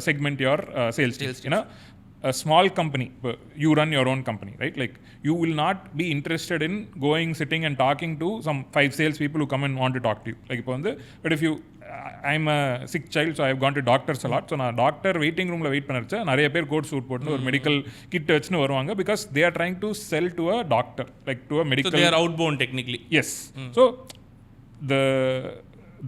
segment your sales team. You know, a small company, you run your own company, right? Like you will not be interested in going sitting and talking to some 5 sales people who come and want to talk to you. Like but if you I'm a sick child, so I have gone to doctors a lot. So நான் doctor waiting ரூமில் wait பண்ணிருச்சு நிறைய பேர் coat suit போட்டு ஒரு medical kit வச்சுன்னு வருவாங்க. Because they are trying to sell to a doctor, like to a medical. So they are outbound technically. Yes. So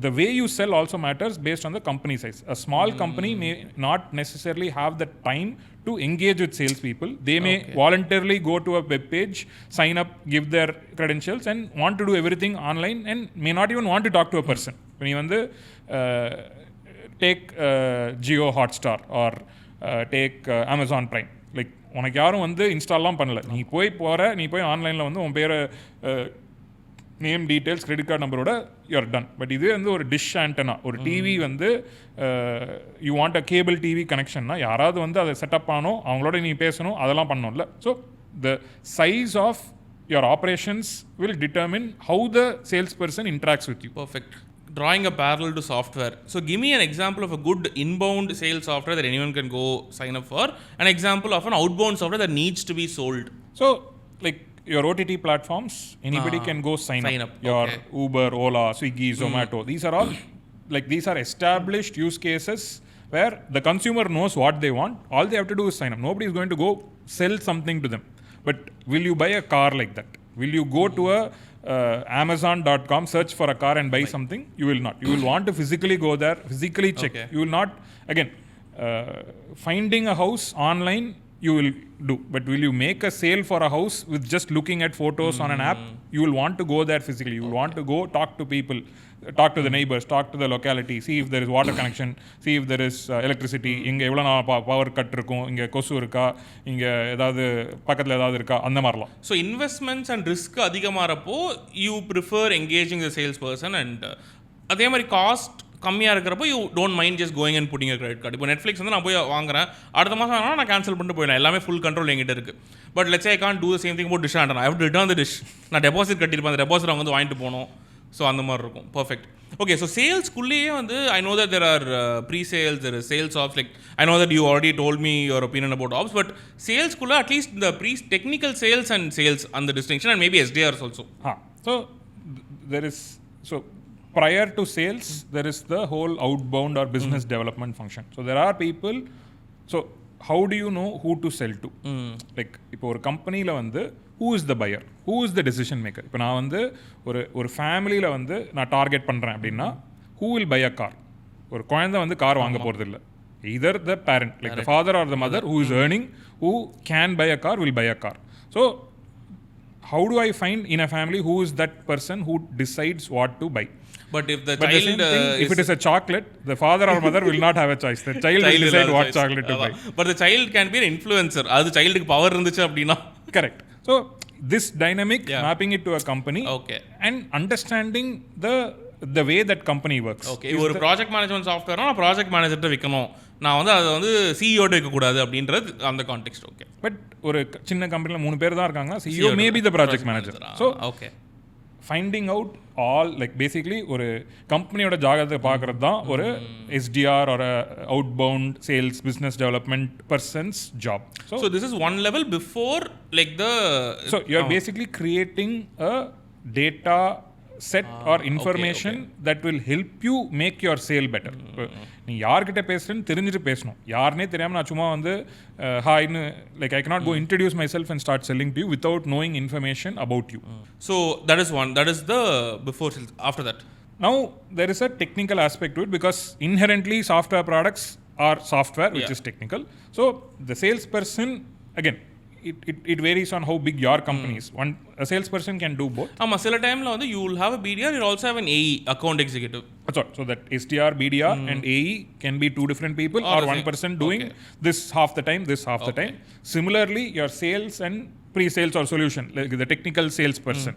the way you sell also matters based on the company size. A small company may not necessarily have the time to engage with sales people. They may voluntarily go to a web page, sign up, give their credentials and want to do everything online and may not even want to talk to a person. When you வந்து take Jio Hotstar or take Amazon Prime, like உனக்கு யாரும் வந்து இன்ஸ்டால்லாம் பண்ணல, நீ போய் ஆன்லைனில் வந்து உன் பேரை நேம் டீட்டெயில்ஸ் கிரெடிட் கார்டு நம்பரோட யூஆர் டன். பட் இது வந்து ஒரு டிஷ் ஆண்டனா, ஒரு டிவி வந்து you want a cable TV கனெக்ஷன்னா யாராவது வந்து அதை செட்டப் பண்ணணும், அவங்களோட நீ பேசணும், அதெல்லாம் பண்ணணும்ல. So the size of your operations will determine how the sales person interacts with you. Perfect. Drawing a parallel to software. So give me an example of a good inbound sales software that anyone can go sign up for. An example of an outbound software that needs to be sold. So like your OTT platforms, anybody can go sign up. Your Uber, Ola, Swiggy, Zomato. These are all these are established use cases where the consumer knows what they want. All they have to do is sign up. Nobody is going to go sell something to them. But will you buy a car like that? Will you go to a Amazon.com, search for a car and buy something? You will not. You will want to physically go there, physically check. You will not, again, finding a house online you will do. But will you make a sale for a house with just looking at photos on an app? You will want to go there physically. You will want to go talk to people, talk to the neighbors, talk to the locality, see if there is water connection, see if there is electricity, இங்கே எவ்வளோ power cut இருக்கும், இங்கே கொசு இருக்கா, இங்கே ஏதாவது பக்கத்தில் ஏதாவது இருக்கா, அந்த மாதிரிலாம். ஸோ இன்வெஸ்ட்மெண்ட்ஸ் அண்ட் ரிஸ்க் அதிகமாகிறப்போ you prefer engaging the sales person and அதே மாதிரி காஸ்ட் கம்மியாக இருக்கிறப்போ you don't mind just going and putting credit card. இப்போ நெட்ஃப்ளிக்ஸ் வந்து நான் போய் வாங்குறேன், அடுத்த மாதம் ஆனால் நான் கேன்சல் பண்ணிட்டு போயிடலாம், எல்லாமே ஃபுல் கண்ட்ரோல் எங்கிட்ட இருக்குது. But let's I can't do the same thing but dish antenna, I have to return the dish. நான் டெபாசிட் கட்டியிருப்பேன், அந்த டெபாசிட் அவங்க வந்து வாங்கிட்டு போகணும். ஸோ அந்த மாதிரி இருக்கும். பர்ஃபெக்ட். ஓகே, ஸோ சேல்ஸ்குள்ளேயே வந்து I know that there are pre sales, there is sales ops. Like I know that you already told me your opinion about ops, but சேல்ஸ்குள்ளே அட்லீஸ்ட் இந்த டெக்னிக்கல் சேல்ஸ் அண்ட் சேல்ஸ் அந்த distinction and maybe SDRs also. So there is, so prior to sales, there is the whole outbound or business development function. So there are people, so how do you know who to sell to? Like இப்போ ஒரு கம்பெனியில் வந்து who is the buyer, who is the decision maker? இப்போ நான் வந்து ஒரு ஃபேமிலியில் வந்து நான் டார்கெட் பண்ணுறேன் அப்படின்னா who will buy a car? ஒரு குழந்தை வந்து கார் வாங்க போகிறது இல்லை. either the parent, like the father or the mother who is earning, who can buy a car, will buy a car. So how do I find in a family who is that person who decides what to buy? But if the child if it is a chocolate, the father or mother will not have a choice. The child will decide what chocolate to buy. But the child can be an influencer. அது childக்கு power இருந்துச்சு அப்படினா. Correct. So this dynamic, mapping it to a company, and understanding the way that company works. Okay, ஒரு project management software நான் project மேனேஜர்ட்ட விக்கணும், நான் வந்து அதை வந்து CEO வைக்க கூடாது அப்படின்றது அந்த கான்டெக்ஸ்ட். ஓகே, பட் ஒரு சின்ன கம்பெனியில் 3 பேர் தான் இருக்காங்க, CEO may be the project manager. So okay, finding out all, like basically ஒரு கம்பெனியோட ஜாகிரதை பார்க்கறது தான் ஒரு எஸ்டிஆர் ஒரு outbound sales business development persons job. So this is one level before like the, so you are basically creating a data set or information that will help you make your sale better. நீ யார்கிட்ட பேசுறேன்னு தெரிஞ்சுட்டு பேசணும். யாருனே தெரியாம நான் சும்மா வந்து ஹாய்னு, like I cannot go introduce myself and start selling to you without knowing information about you. So that is one, that is the before sales. After that, now there is a technical aspect to it, because inherently software products are software which is technical. So the salesperson, again, it varies on how big your company is. A salesperson can do both. ஆமாம், சில டைமில் வந்து you will have a BDR, you will also have an AE, account executive. That's all. So that SDR, BDR and AE can be 2 different people, or one person doing this half the time, this half the time. Similarly, your sales and pre-sales or solution, like the technical salesperson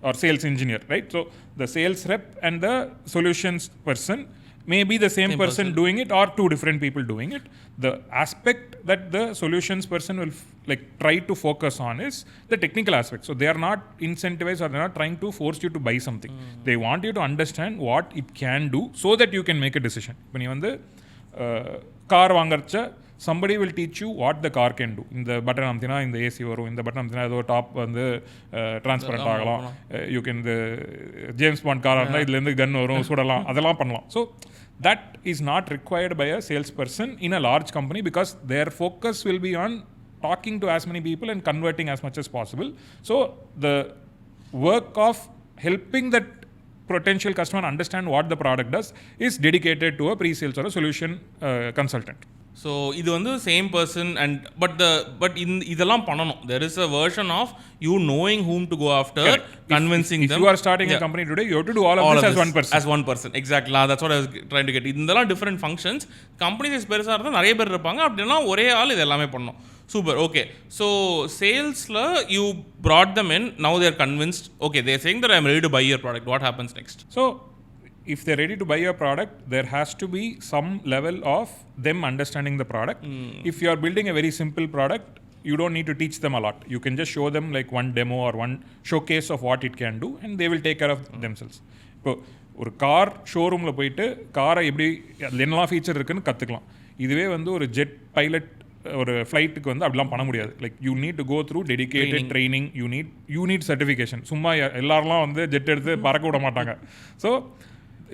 or sales engineer, right? So the sales rep and the solutions person may be the same person doing it, or 2 different people doing it. The aspect that the solutions person will like try to focus on is the technical aspect. So they are not incentivized, or they are not trying to force you to buy something. They want you to understand what it can do so that you can make a decision. When you வந்து car வாங்கறச்ச somebody will teach you what the car can do. இந்த button அமுத்தினா இந்த AC வரும், இந்த button அமுத்தினா ஏதோ top வந்து transparent ஆகலாம், you can இந்த James bond காராக இருந்தால் இதுலேருந்து கன் வரும், சுடலாம், அதெல்லாம் பண்ணலாம். So that is not required by a salesperson in a large company, because their focus will be on talking to as many people and converting as much as possible. So the work of helping that potential customer understand what the product does is dedicated to a pre-sales or a solution consultant. So இது வந்து same person and but இதெல்லாம் பண்ணணும். There is a version of you knowing whom to go after, convincing them. If you are starting a company today, you have to do all of this as one person. As one person, exactly. That's what I was trying to get. இதெல்லாம் different functions. Companies பெருசாக இருந்தால் நிறைய பேர் இருப்பாங்க, அப்படின்னா ஒரே ஆள் இது எல்லாமே பண்ணணும். சூப்பர். ஓகே, ஸோ சேல்ஸில் you brought them in, now they are convinced, okay, they are saying that I am ready to buy your product. What happens next? So if they're ready to buy your product, there has to be some level of them understanding the product. If you are building a very simple product, you don't need to teach them a lot. You can just show them like one demo or one showcase of what it can do, and they will take care of themselves. இப்போ ஒரு car ஷோரூமில் போயிட்டு காரை எப்படி என்னெல்லாம் feature இருக்குன்னு கற்றுக்கலாம். இதுவே வந்து ஒரு ஜெட் பைலட் ஒரு ஃப்ளைட்டுக்கு வந்து அப்படிலாம் பண்ண முடியாது. Like you need to go through dedicated training, you need certification. சும்மா எல்லாரெல்லாம் வந்து ஜெட் எடுத்து பறக்க விட மாட்டாங்க. So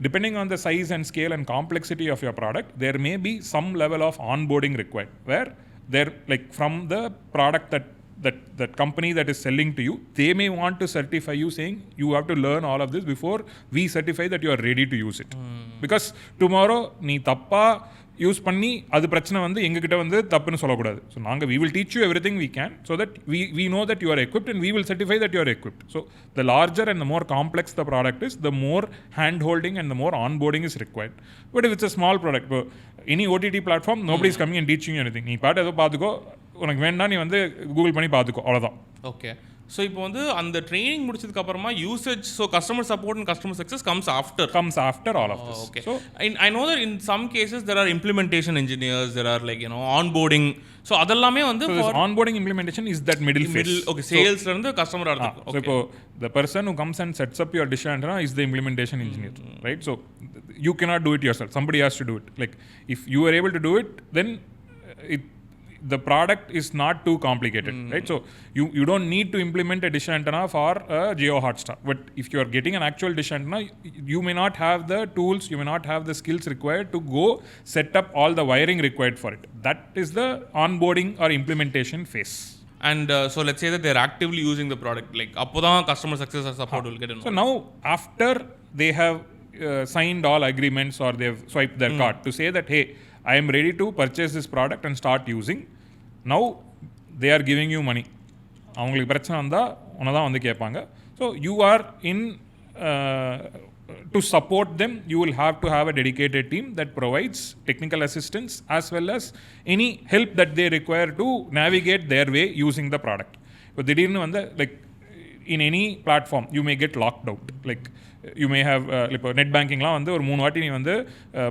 depending on the size and scale and complexity of your product, there may be some level of onboarding required, where they're like from the product that company that is selling to you, they may want to certify you, saying you have to learn all of this before we certify that you are ready to use it. Because tomorrow nee tappa use பண்ணி அது பிரச்சனை வந்து எங்ககிட்ட வந்து தப்புன்னு சொல்லக்கூடாது. So நாங்கள் we will teach you everything we can so that we know that you are equipped and we will certify that you are equipped. So the larger and the more complex the product is, the more hand holding and the more onboarding is required. But if it's a small product, any OTT platform, nobody is coming and teaching you anything. நீ பாட்டு ஏதோ பார்த்துக்கோ, உனக்கு வேணா நீ வந்து Google பண்ணி பார்த்துக்கோ, அவ்வளோதான். ஓகே. ஸோ இப்போ வந்து அந்த ட்ரைனிங் முடிச்சதுக்கு அப்புறமா usage, so customer support and customer success comes after all of this. Okay. So I know that in some cases there are implementation engineers, there are like, you know, onboarding. So அதெல்லாமே வந்து this onboarding implementation is that middle phase. Okay, sales ல இருந்து customer ஆடுது. So இப்போ the person who comes and sets up your dish antenna is the implementation engineer, right? So you cannot do it yourself. Somebody has to do it. Like if you are able to do it, then the product is not too complicated, right? So you don't need to implement a dish antenna for a Jio Hotstar. But if you are getting an actual dish antenna, you may not have the tools, you may not have the skills required to go set up all the wiring required for it. That is the onboarding or implementation phase. And so let's say that they're actively using the product, like appodan customer success or support will get involved. So now after they have signed all agreements or they've swiped their card to say that, hey, I am ready to purchase this product and start using. Now they are giving you money. அவங்களுக்கு பிரச்சனை வந்தால் உன்னை தான் வந்து கேட்பாங்க. So you are in to support them, you will have to have a dedicated team that provides technical assistance as well as any help that they require to navigate their way using the product. இப்போ திடீர்னு வந்து like in any platform you may get locked out. Like you may have இப்போ net பேங்கிங்லாம் வந்து ஒரு 3 வாட்டி நீ வந்து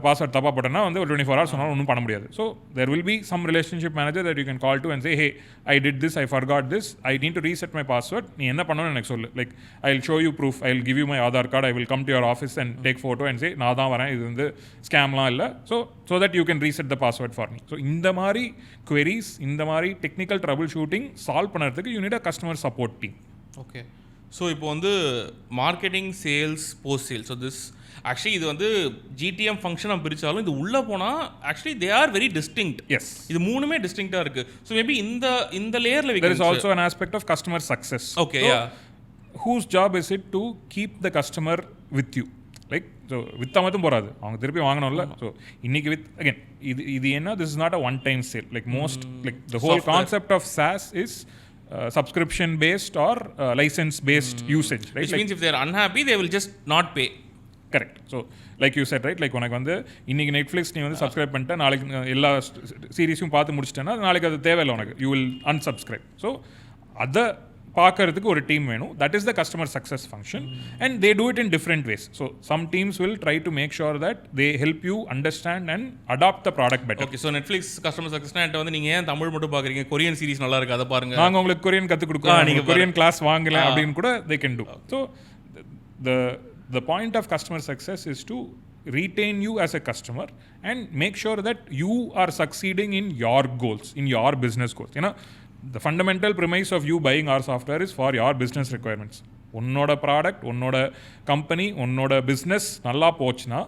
password தப்பாக போட்டேன்னா வந்து ஒரு 24 hours சொன்னாலும் ஒன்றும் பண்ண முடியாது. So there will be some relationship manager that you can call to and say, hey, I did this, I forgot this, I need to reset my password. நீ என்ன பண்ணணும்னு எனக்கு சொல்லு. Like I will show you proof, I will give you my Aadhaar card, I will come to your office and take photo and say நான் தான் வரேன், இது வந்து ஸ்கேம்லாம் இல்லை. So that you can reset the password for me. So இந்த மாதிரி queries, இந்த மாதிரி டெக்னிக்கல் ட்ரபிள் ஷூட்டிங் சால்வ் பண்ணுறதுக்கு you need a customer support team. ஓகே. ஸோ இப்போ வந்து marketing, sales, post sale, so this actually இது வந்து ஜிடிஎம் ஃபங்க்ஷனாக பிரித்தாலும் இது உள்ளே போனால் actually they are very distinct. Yes, இது மூணுமே டிஸ்டிங்க்டாக இருக்குது. ஸோ மேபி இந்த லேயரில் there is also an aspect of customer success. Okay, so, yeah. Whose job is it to keep the customer with you? Like so விற்றா மட்டும் போகாது, அவங்க திருப்பி வாங்கணும்ல. ஸோ இன்னைக்கு வித் அகேன் இது என்ன, this is not a one time sale. Like most, like the whole concept of SaaS is subscription based or license based usage, right? Which means if they are unhappy they will just not pay. Correct. So like you said, right, like உனக்கு வந்து இன்னைக்கு Netflix நீ வந்து subscribe பண்ணிட்ட, நாளைக்கு எல்லா சீரீஸும் பார்த்து முடிச்சிட்டேன்னா நாளைக்கு அது தேவையில்லை உனக்கு, யூ வில் unsubscribe. ஸோ அதை பார்க்கறதுக்கு ஒரு டீம் வேணும். That is the customer success function and they do it in different ways. So some teams will try to make sure that they help you understand and adapt the product better. Okay. So Netflix customer சக்ஸஸ்னா என்கிட்ட வந்து நீங்கள் ஏன் தமிழ் மட்டும் பார்க்குறீங்க, Korean series நல்லா இருக்குது அதை பாருங்க, நாங்கள் உங்களுக்கு கொரியன் கற்றுக் கொடுக்குறோம், நீங்கள் கொரியன் கிளாஸ் வாங்கல அப்படின்னு கூட they can do. So the point of customer success is to retain you as a customer and make sure that you are succeeding in your goals, in your business goals. You know, the fundamental premise of you buying our software is for your business requirements. உன்னோட product, உன்னோட company, உன்னோட business நல்லா போச்சுன்னா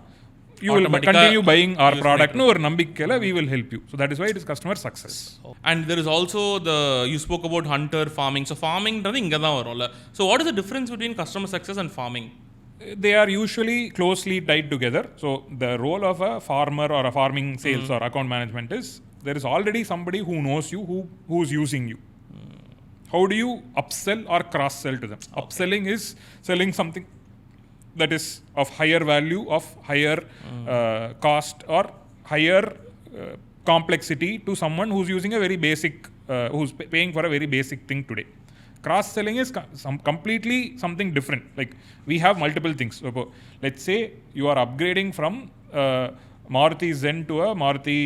you will continue buying our product nu or nambikela we will help you. So that is why it is customer success. And there is also you spoke about hunter farming. So farming ndradhu inga dhaan varulla. So what is the difference between customer success and farming? They are usually closely tied together. So the role of a farmer or a farming sales or account management is there is already somebody who knows you, who is using you. How do you upsell or cross sell to them? Okay. Upselling is selling something that is of higher value, of higher cost or higher complexity to someone who's using a very basic, who's paying for a very basic thing today. Cross selling is completely something different. Like we have multiple things. So, let's say you are upgrading from Maruti Zen to a Maruti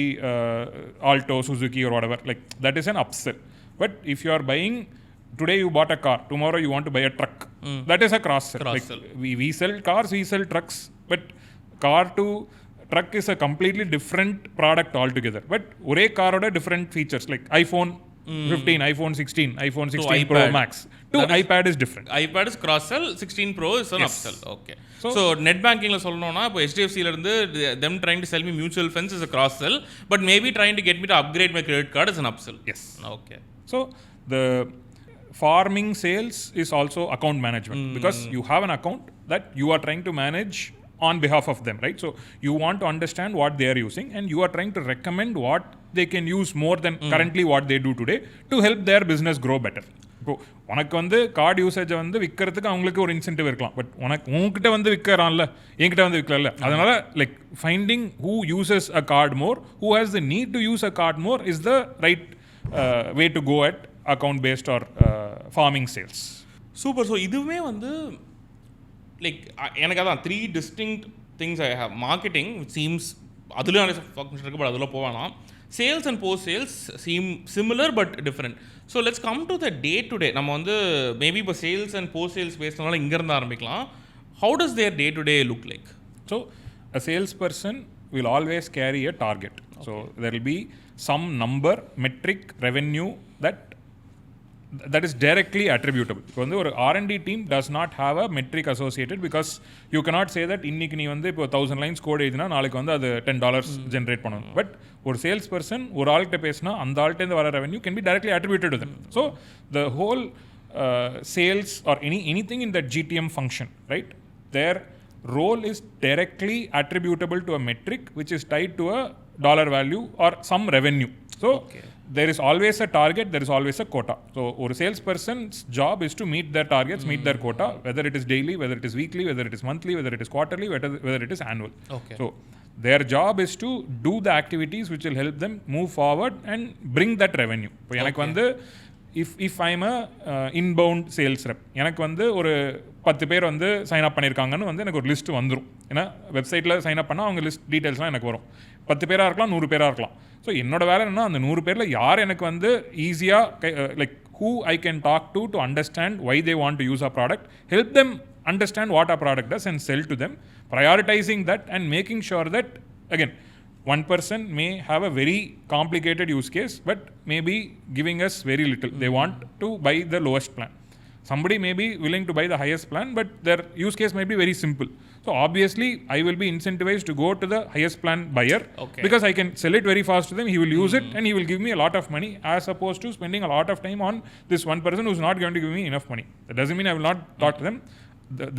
Alto, Suzuki or whatever. Like that is an upsell. But if you are buying today, you bought a car, tomorrow you want to buy a truck, that is a cross sell. Like we sell cars, we sell trucks, but car to truck is a completely different product altogether. But ore car oda different features like iPhone 15, iPhone 16, iPhone 16 Pro Max to iPad is different. iPad is cross sell, 16 Pro is an upsell. Okay. So net banking la solnona ipo HDFC la irundhu them trying to sell me mutual funds is a cross sell, but maybe trying to get me to upgrade my credit card is an upsell. Yes. Okay. So the farming sales is also account management because you have an account that you are trying to manage on behalf of them, right? So you want to understand what they are using and you are trying to recommend what they can use more than currently what they do today to help their business grow better. இப்போ உனக்கு வந்து card யூசேஜை வந்து விற்கிறதுக்கு அவங்களுக்கு ஒரு incentive இருக்கலாம், but உங்ககிட்ட வந்து விற்கிறான்ல, என்கிட்ட வந்து விற்கல. அதனால like finding who uses a card more, who has the need to use a card more is the right way to go at account based or farming sales. Super. So இதுவுமே வந்து like எனக்கு அதான் 3 distinct things I have. Marketing which seems அதுலேயும் நிறைய function இருக்குது, but அதில் போவேனா. Sales and post sales seem similar but different. So let's come to the day to day. நம்ம வந்து மேபி இப்போ சேல்ஸ் அண்ட் போஸ்ட் சேல்ஸ் பேசுறதுனால இங்கேருந்து ஆரம்பிக்கலாம். How does their day to day look like? So a salesperson will always carry a target. Okay. So there will be some number, metric, revenue that is directly attributable. இப்போ வந்து ஒரு R&D team does not have a metric associated because you cannot say that இன்னைக்கு நீ வந்து இப்போ 1000 lines code எழுதினா நாளைக்கு வந்து அது $10 ஜென்ரேட் பண்ணணும். பட் ஒரு சேல்ஸ் பர்சன் ஒரு ஆள்கிட்ட பேசினா அந்த ஆள்கிட்ட வர revenue can be directly attributed to them. So the whole sales or anything in that GTM function, right, their role is directly attributable to a metric which is tied to a dollar value or some revenue. So there is always a target, there is always a quota. So a salesperson's job is to meet their targets, meet their quota, whether it is daily, whether it is weekly, whether it is monthly, whether it is quarterly, whether it is annual. Okay. So their job is to do the activities which will help them move forward and bring that revenue. So எனக்கு வந்து if I'm a inbound sales rep, எனக்கு வந்து ஒரு 10 பேர் வந்து sign up பண்ணியிருக்காங்கன்னு வந்து எனக்கு ஒரு லிஸ்ட் வந்துடும். ஏன்னா வெப்சைட்டில் சைன் அப் பண்ணால் அவங்க லிஸ்ட் டீட்டெயில்ஸ்லாம் எனக்கு வரும். 10 பேராக இருக்கலாம், 100 பேராக இருக்கலாம். ஸோ என்னோட வேலை என்னன்னா அந்த 100 பேரில் யார் எனக்கு வந்து ஈஸியாக like who I can talk to understand why they want to use our product, help them understand what our product does and sell to them, prioritizing that and making sure that, again, one person may have a very complicated use case but may be giving us very little. They want to buy the lowest plan. Somebody may be willing to buy the highest plan, but their use case might be very simple. So obviously, I will be incentivized to go to the highest plan buyer because I can sell it very fast to them. He will use it and he will give me a lot of money, as opposed to spending a lot of time on this one person who's not going to give me enough money. That doesn't mean I will not talk to them.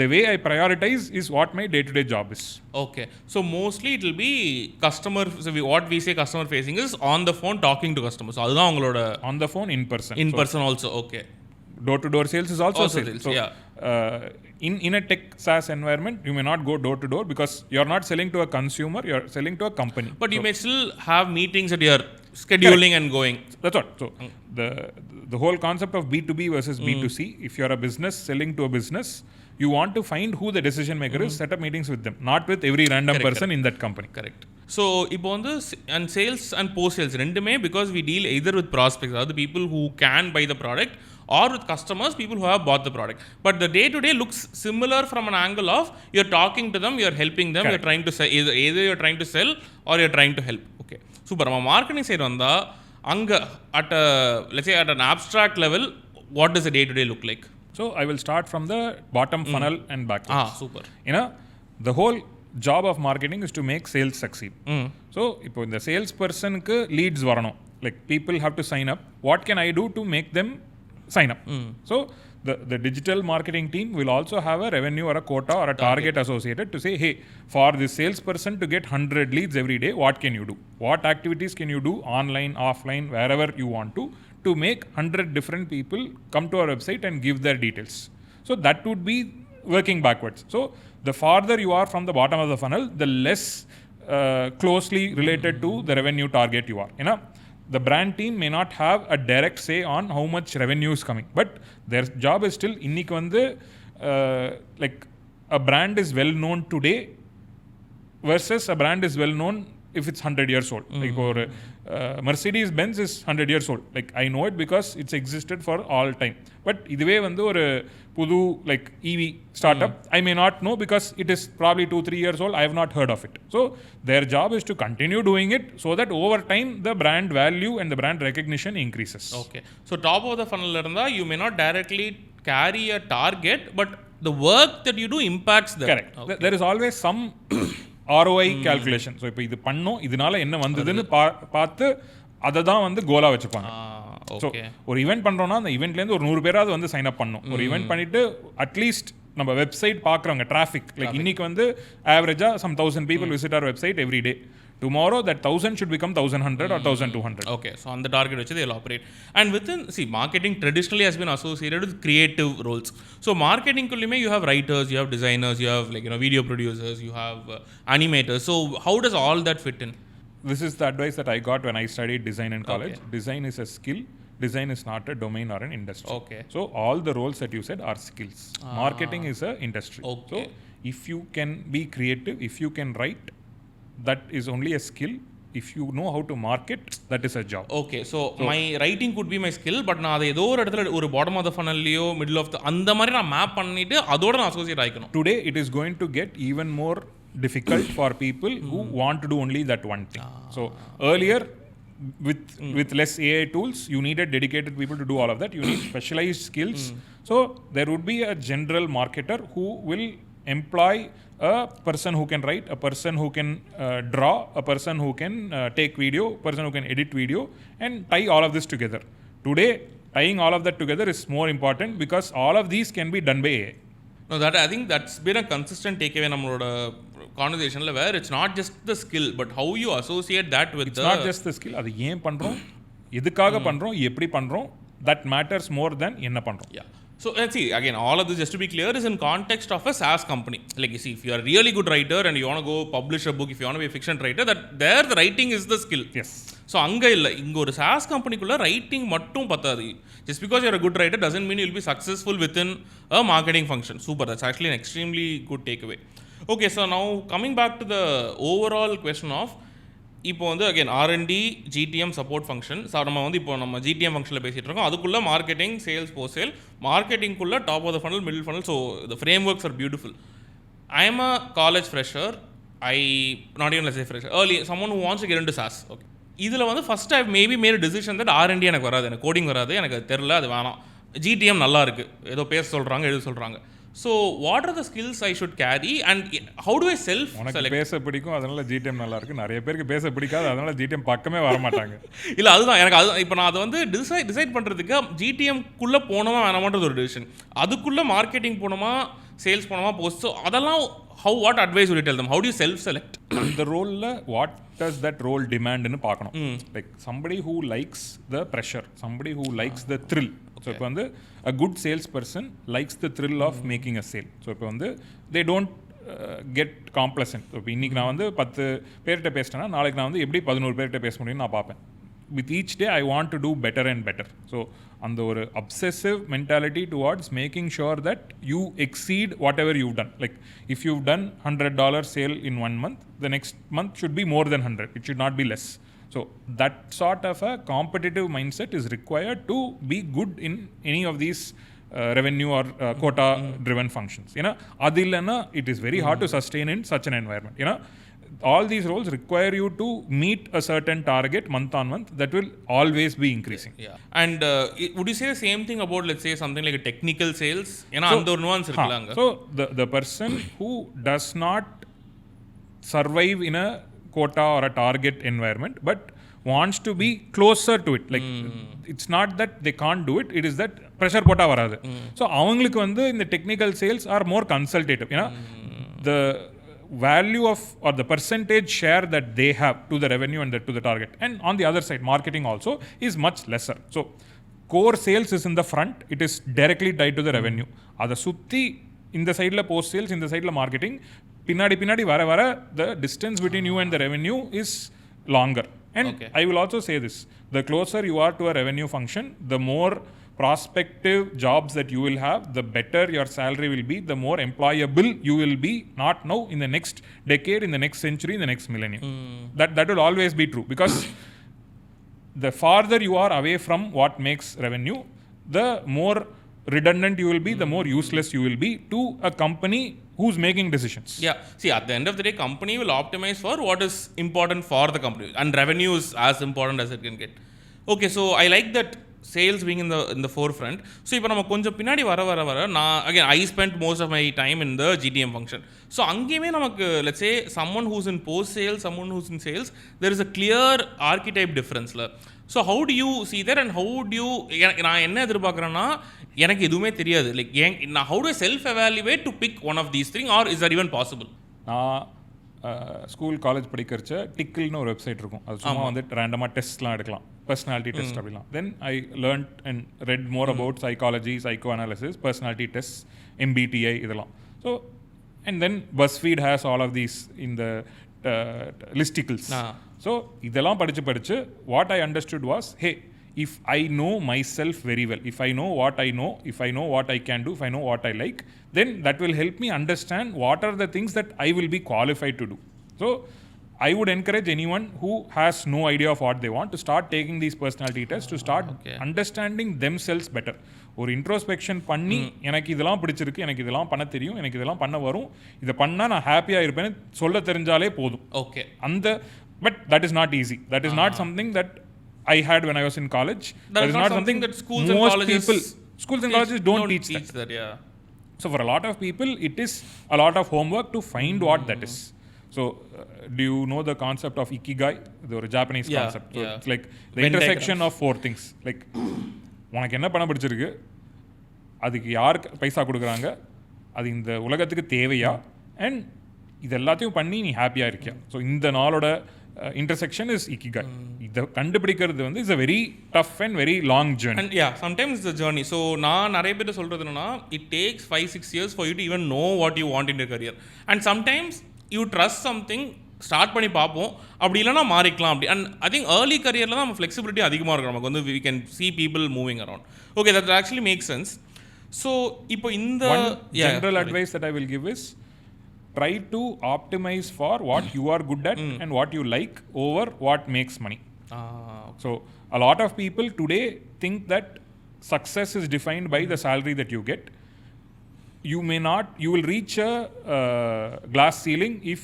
The way I prioritize is what my day-to-day job is. Okay. So mostly it will be customer, so what we say customer facing is on the phone talking to customers. So adha ungaloda on the phone, in person. In person also. Okay. Door-to-door sales is also sales. So, yeah. In a tech SaaS environment, you may not go door-to-door because you're not selling to a consumer, you're selling to a company. But you may still have meetings that you're scheduling and going. That's what. So the whole concept of B2B versus B2C, if you're a business selling to a business, you want to find who the decision maker is, set up meetings with them, not with every random person in that company. Correct. So இப்போ வந்து and sales and post sales ரெண்டுமே because we deal either with prospects, அதாவது people who can buy the product, or with customers, people who have bought the product. But the day to day looks similar from an angle of you're talking to them, you're helping them, you're trying to sell, either you're trying to sell or you're trying to help. Okay. Super. நம்ம marketing side வந்தா அங்க at a, let's say at an abstract level, what does the day to day look like? So I will start from the bottom funnel and backwards. Super. You know, the whole job of marketing is to make sales succeed. So இப்போ இந்த sales பர்சனுக்கு leads வரணும், like people have to sign up. What can I do to make them sign up? So the digital marketing team will also have a revenue or a quota or a target associated to say, hey, for this salesperson to get 100 leads every day, what can you do? What activities can you do online, offline, wherever you want to make 100 different people come to our website and give their details? So that would be working backwards. So the farther you are from the bottom of the funnel, the less closely related to the revenue target you are. You know, the brand team may not have a direct say on how much revenue is coming, but their job is still இன்னைக்கு வந்து like a brand is well known today versus a brand is well known if it's 100 years old. Like or Mercedes Benz is 100 years old. Like I know it because it's existed for all time. But இதுவே வந்து ஒரு புது like EV startup, I may not know because it is probably 2-3 years old. I have not heard of it. So their job is to continue doing it so that over time the brand value and the brand recognition increases. Okay. So top of the funnel இருந்தா you may not directly carry a target, but the work that you do impacts them. Correct. Okay. There is always some ROI calculation. So இப்போ இது பண்ணோம், இதனால என்ன வந்ததுன்னு பார்த்து அதை தான் வந்து கோலாக வச்சுப்பாங்க. ஸோ ஒரு ஈவெண்ட் பண்ணுறோன்னா அந்த ஈவெண்ட்லேருந்து ஒரு 100 பேராவது வந்து சைன் அப் பண்ணணும். ஒரு ஈவெண்ட் பண்ணிவிட்டு அட்லீஸ்ட் நம்ம வெப்சைட் பார்க்குறவங்க டிராஃபிக் லைக் இன்னைக்கு வந்து ஆவரேஜாக some 1000 people visit our website every day. Tomorrow that 1000 should become 1100 or 1200. Okay, so on the target which they'll operate. And within, marketing traditionally has been associated with creative roles. So marketing kullime you have writers, you have designers, you have video producers, you have animators. So how does all that fit in? This is the advice that I got when I studied design in college. Okay. Design is a skill. Design is not a domain or an industry. Okay. So all the roles that you said are skills. Marketing is a industry. Okay. So if you can be creative, if you can write, that is only a skill. If you know how to market, that is a job. Okay, so my writing could be my skill, but நான் அதை ஏதோ ஒரு இடத்துல ஒரு bottom of the ஃபனல்லையோ middle of the அந்த மாதிரி நான் மேப் பண்ணிட்டு அதோட நான் அசோசியேட் ஆகிக்கணும். Today it is going to get even more difficult for people who want to do only that one thing. So earlier with less AI tools, you needed dedicated people to do all of that. You need specialized skills. So there would be a general marketer who will employ a person who can write, a person who can draw, a person who can take video, a person who can edit video, and tie all of this together. Today, tying all of that together is more important because all of these can be done by AI. No, that I think that's been a consistent takeaway நம்மளோட கான்வர்சேஷன்ல where it's not just the skill but how you associate that with it's not just the skill. அது ஏன் பண்றோம், எதுக்காக பண்றோம், எப்படி பண்றோம், that matters more than என்ன பண்றோம். Yeah. So let's see, again, all of this, just to be clear, is in context of a SaaS company. Like you see, if you are a really good writer and you want to go publish a book, if you want to be a fiction writer, that there the writing is the skill. Yes. So அங்க இல்லை, இங்கே ஒரு SaaS கம்பெனிக்குள்ள writing மட்டும் பத்தாது. Just because you're a good writer doesn't mean you'll be successful within a marketing function. Super, that's actually an extremely good takeaway. Okay, so now coming back to the overall question of இப்போ வந்து again R&D GTM support function. So நம்ம வந்து இப்போ நம்ம GTM ஃபங்க்ஷனில் பேசிகிட்டு இருக்கோம். அதுக்குள்ளே மார்க்கெட்டிங், சேல்ஸ், போஸ்ட் சேல், மார்க்கெட்டிங்குள்ளே top of the funnel, middle funnel. So the frameworks are beautiful. I am a college fresher, not even let's say fresher, early someone who wants to get into SaaS. Okay, இதில் வந்து first I maybe made decision that R&D எனக்கு வராது, எனக்கு coding வராது, எனக்கு தெரில, அது வேணாம். GTM நல்லா இருக்குது, ஏதோ பேச சொல்கிறாங்க, எழுத சொல்கிறாங்க. So what are the skills I should carry and how do I self select? உனக்கு பேச பிடிக்கும், அதனால GTM நல்லா இருக்கு. நிறைய பேருக்கு பேச பிடிக்காது, அதனால GTM பக்கமே வர மாட்டாங்க. இல்லை, அதுதான் எனக்கு அது இப்போ நான் அதை வந்து டிசைட் பண்ணுறதுக்கு GTMக்குள்ளே போனோமா வேணாமான்றது ஒரு டிசிஷன். அதுக்குள்ளே மார்க்கெட்டிங் போனோமா, சேல்ஸ் போனோமா, போஸ்ட், ஸோ அதெல்லாம் what advice would you tell them? How do you self select? அந்த ரோலில் what does that role demandன்னு பார்க்கணும். Like somebody who likes the pressure, somebody who likes the thrill. So இப்போ வந்து a good salesperson likes the thrill of making a sale. So இப்போ வந்து they don't get complacent. இப்போ இன்றைக்கி நான் வந்து 10 பேர்கிட்ட பேசிட்டேன்னா நாளைக்கு நான் வந்து எப்படி 11 பேர்கிட்ட பேச முடியும்னு நான் பார்ப்பேன். With each day I want to do better and better. So அந்த ஒரு obsessive mentality towards making sure that you exceed whatever you've done. Like if you've done $100 sale in 1 month, the next month should be more than 100. It should not be less. So that sort of a competitive mindset is required to be good in any of these revenue or quota driven functions. You know, adillana it is very hard to sustain in such an environment. You know, all these roles require you to meet a certain target month on month that will always be increasing. Yeah. And would you say the same thing about, let's say, something like a technical sales? ஏன்னா அந்த ஒரு nuance இருக்குலாங்க. So the person who does not survive in a quota or a target environment but wants to be closer to it, like it's not that they can't do it, it is that pressure போட்டா வராது. So அவங்களுக்கு வந்து இந்த technical sales are more consultative. You know, the value of or the percentage share that they have to the revenue and to the target, and on the other side marketing also is much lesser. So core sales is in the front, it is directly tied to the revenue. அதை சுற்றி இந்த சைடில் post sales, இந்த சைடில் marketing, பின்னாடி வர the distance between you and the revenue is longer. And okay, I will also say this, the closer you are to a revenue function, the more prospective jobs that you will have, the better your salary will be, the more employable you will be, not now, in the next decade, in the next century, in the next millennium. That will always be true, because the farther you are away from what makes revenue, the more redundant you will be, the more useless you will be to a company who's making decisions. Yeah. See, at the end of the day, company will optimize for what is important for the company, and revenue is as important as it can get. Okay, so I like that sales being in the forefront. So இப்போ நம்ம கொஞ்சம் பின்னாடி வர நான் again I spend most of my time in the GTM function. So அங்கேயுமே நமக்கு let's say someone who's in post sales, someone who's in sales, there is a clear archetype டிஃப்ரென்ஸில். So how do you see that and how do you நான் என்ன எதிர்பார்க்குறேன்னா எனக்கு எதுவுமே தெரியாது, like நான் how do I self evaluate to pick one of these things or is that even possible? நான் school college படிக்கிறச்ச டிக்கிள்னு ஒரு website இருக்கும், அது சும்மா வந்து ரேண்டமாக டெஸ்ட்லாம் எடுக்கலாம், பர்சனாலிட்டி டெஸ்ட் அப்படிலாம். Then I learned and read more about psychology, psycho analysis, personality test, MBTI இதெல்லாம். So and then BuzzFeed has all of these இந்த லிஸ்டிக்கிள்ஸ். ஸோ இதெல்லாம் படித்து what I understood was, hey, if I know myself very well, if I know what I know, if I know what I can do, if I know what I like, then that will help me understand what are the things that I will be qualified to do. So I would encourage anyone who has no idea of what they want to start taking these personality tests, to start understanding themselves better. ஒரு introspection பண்ணி எனக்கு இதெல்லாம் பிடிச்சிருக்கு, எனக்கு இதெல்லாம் பண்ண தெரியும், எனக்கு இதெல்லாம் பண்ண வரும், இதை பண்ணால் நான் ஹாப்பியாக இருப்பேன்னு சொல்ல தெரிஞ்சாலே போதும். ஓகே, அந்த but that is not easy. That is not something that I had when I was in college. That is not something that schools and colleges don't teach that. Yeah. So for a lot of people, it is a lot of homework to find what that is. So do you know the concept of ikigai? The Japanese concept. So it's like the intersection of four things. Like உனக்கு என்ன பண்ண பிடிச்சிருக்கு, அதுக்கு யார் பைசா கொடுக்குறாங்க, அது இந்த உலகத்துக்கு தேவையா, அண்ட் இது எல்லாத்தையும் பண்ணி நீ ஹாப்பியாக இருக்கியா. ஸோ இந்த நாளோட intersection is ikigai. இதை கண்டுபிடிக்கிறது வந்து is a very tough and very long journey. And yeah, sometimes it's a journey. So நான் நிறைய பேர் சொல்கிறது என்னன்னா, it takes 5-6 years for you to even know what you want in your career. And sometimes you trust something, start பண்ணி பார்ப்போம், அப்படி இல்லைனா மாறிக்கலாம் அப்படி. அண்ட் ஐ திங்க் ஏர்லி கரியரில் தான் நம்ம ஃப்ளெக்சிபிலிட்டி அதிகமாக இருக்கும், நமக்கு வந்து we can see people moving around. Okay, that actually makes sense. So இப்போ இந்த general advice that I will give is try to optimize for what you are good at and what you like over what makes money. So a lot of people today think that success is defined by the salary that you get. You may not, you will reach a glass ceiling if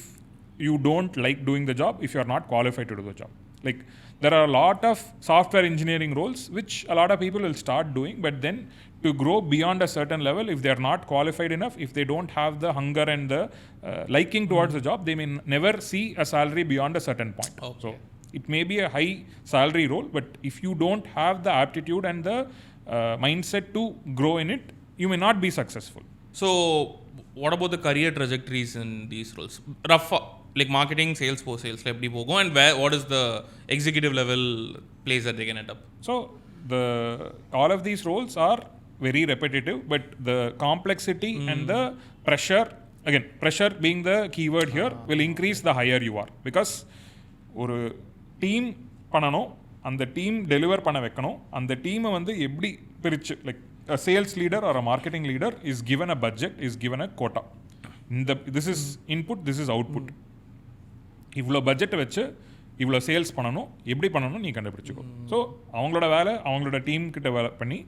you don't like doing the job, if you are not qualified to do the job. Like there are a lot of software engineering roles which a lot of people will start doing, but then to grow beyond a certain level, if they are not qualified enough, if they don't have the hunger and the liking towards the job, they may never see a salary beyond a certain point. Okay. So it may be a high salary role, but if you don't have the aptitude and the mindset to grow in it, you may not be successful. So what about the career trajectories in these roles? Rough, like marketing, sales, post sales, எப்படி போகும், and what is the executive level place that they can end up? So all of these roles are very repetitive, but the complexity and the pressure, again pressure being the keyword here, will increase the higher you are, because ஒரு team பண்ணணும், அந்த team deliver பண்ண வைக்கணும், அந்த டீமை வந்து எப்படி பிரிச்சு, like a sales leader or a marketing leader is given a budget, is given a quota. This is input, this is output. இவ்வளோ பட்ஜெட்டை வச்சு இவ்வளோ சேல்ஸ் பண்ணணும், எப்படி பண்ணணும் நீ கண்டுபிடிச்சிக்கோ. ஸோ அவங்களோட வேலை அவங்களோட டீம் கிட்ட வேலை பண்ணி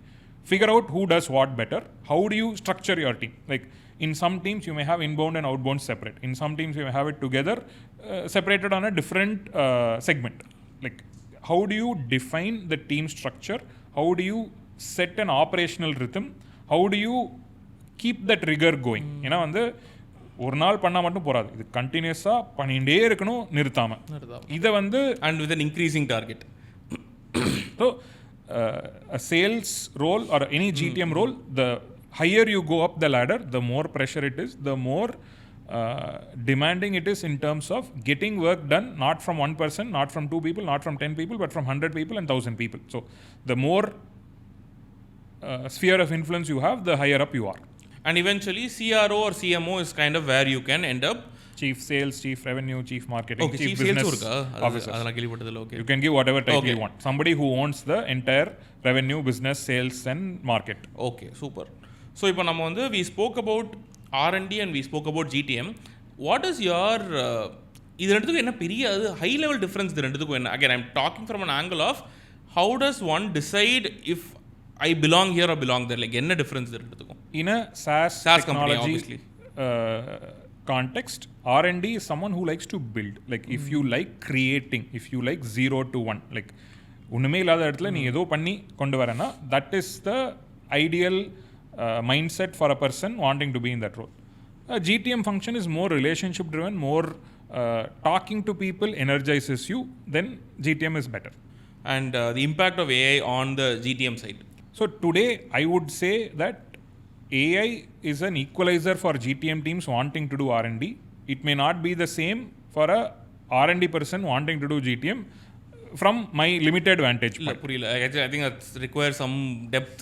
figure out who does what better. How do you structure your team? Like in some teams you may have inbound and outbound separate. In some teams you may have it together, separated on a different segment. Like how do you define the team structure? How do you set an operational rhythm? How do you keep that rigor going? ஏன்னா வந்து ஒரு நாள் பண்ணால் மட்டும் போகாது, இது கண்டினியூஸாக பண்ணிகிட்டே இருக்கணும் நிறுத்தாமல். இதை வந்து and with an increasing target. So a sales role or any GTM role, the higher you go up the ladder, the more pressure it is, the more demanding it is in terms of getting work done, not from one person, not from 2 people, not from 10 people, but from 100 people and 1,000 people. So the more sphere of influence you have, the higher up you are. And eventually CRO or CMO is kind of where you can end up. Chief sales, chief revenue, chief marketing, okay, chief business officer. Okay. You can give whatever title you want. Somebody who owns the entire revenue, business, sales and market. Okay, super. So இப்போ நம்ம வந்து we spoke about R&D and we spoke about GTM. What is your இது ரெண்டுத்துக்கும் என்ன பெரிய high level difference இது ரெண்டுத்துக்கும் என்ன? Again, I'm talking from an angle of how does one decide if I belong here or belong there? Like என்ன difference இது ரெண்டுத்துக்கும்? In a SaaS technology, company, obviously. Context, R&D is someone who likes to build. Like if you like creating, if you like 0 to 1, like ஒன்றுமே இல்லாத இடத்துல நீ ஏதோ பண்ணி கொண்டு வரேன்னா that is the ideal mindset for a person wanting to be in that role. GTM function is more relationship driven, more talking to people energizes you, then GTM is better. And the impact of AI on the GTM side. So today I would say that AI is an equalizer for GTM teams wanting to do R&D. It may not be the same for a R&D person wanting to do GTM from my limited vantage point. I think that requires some depth.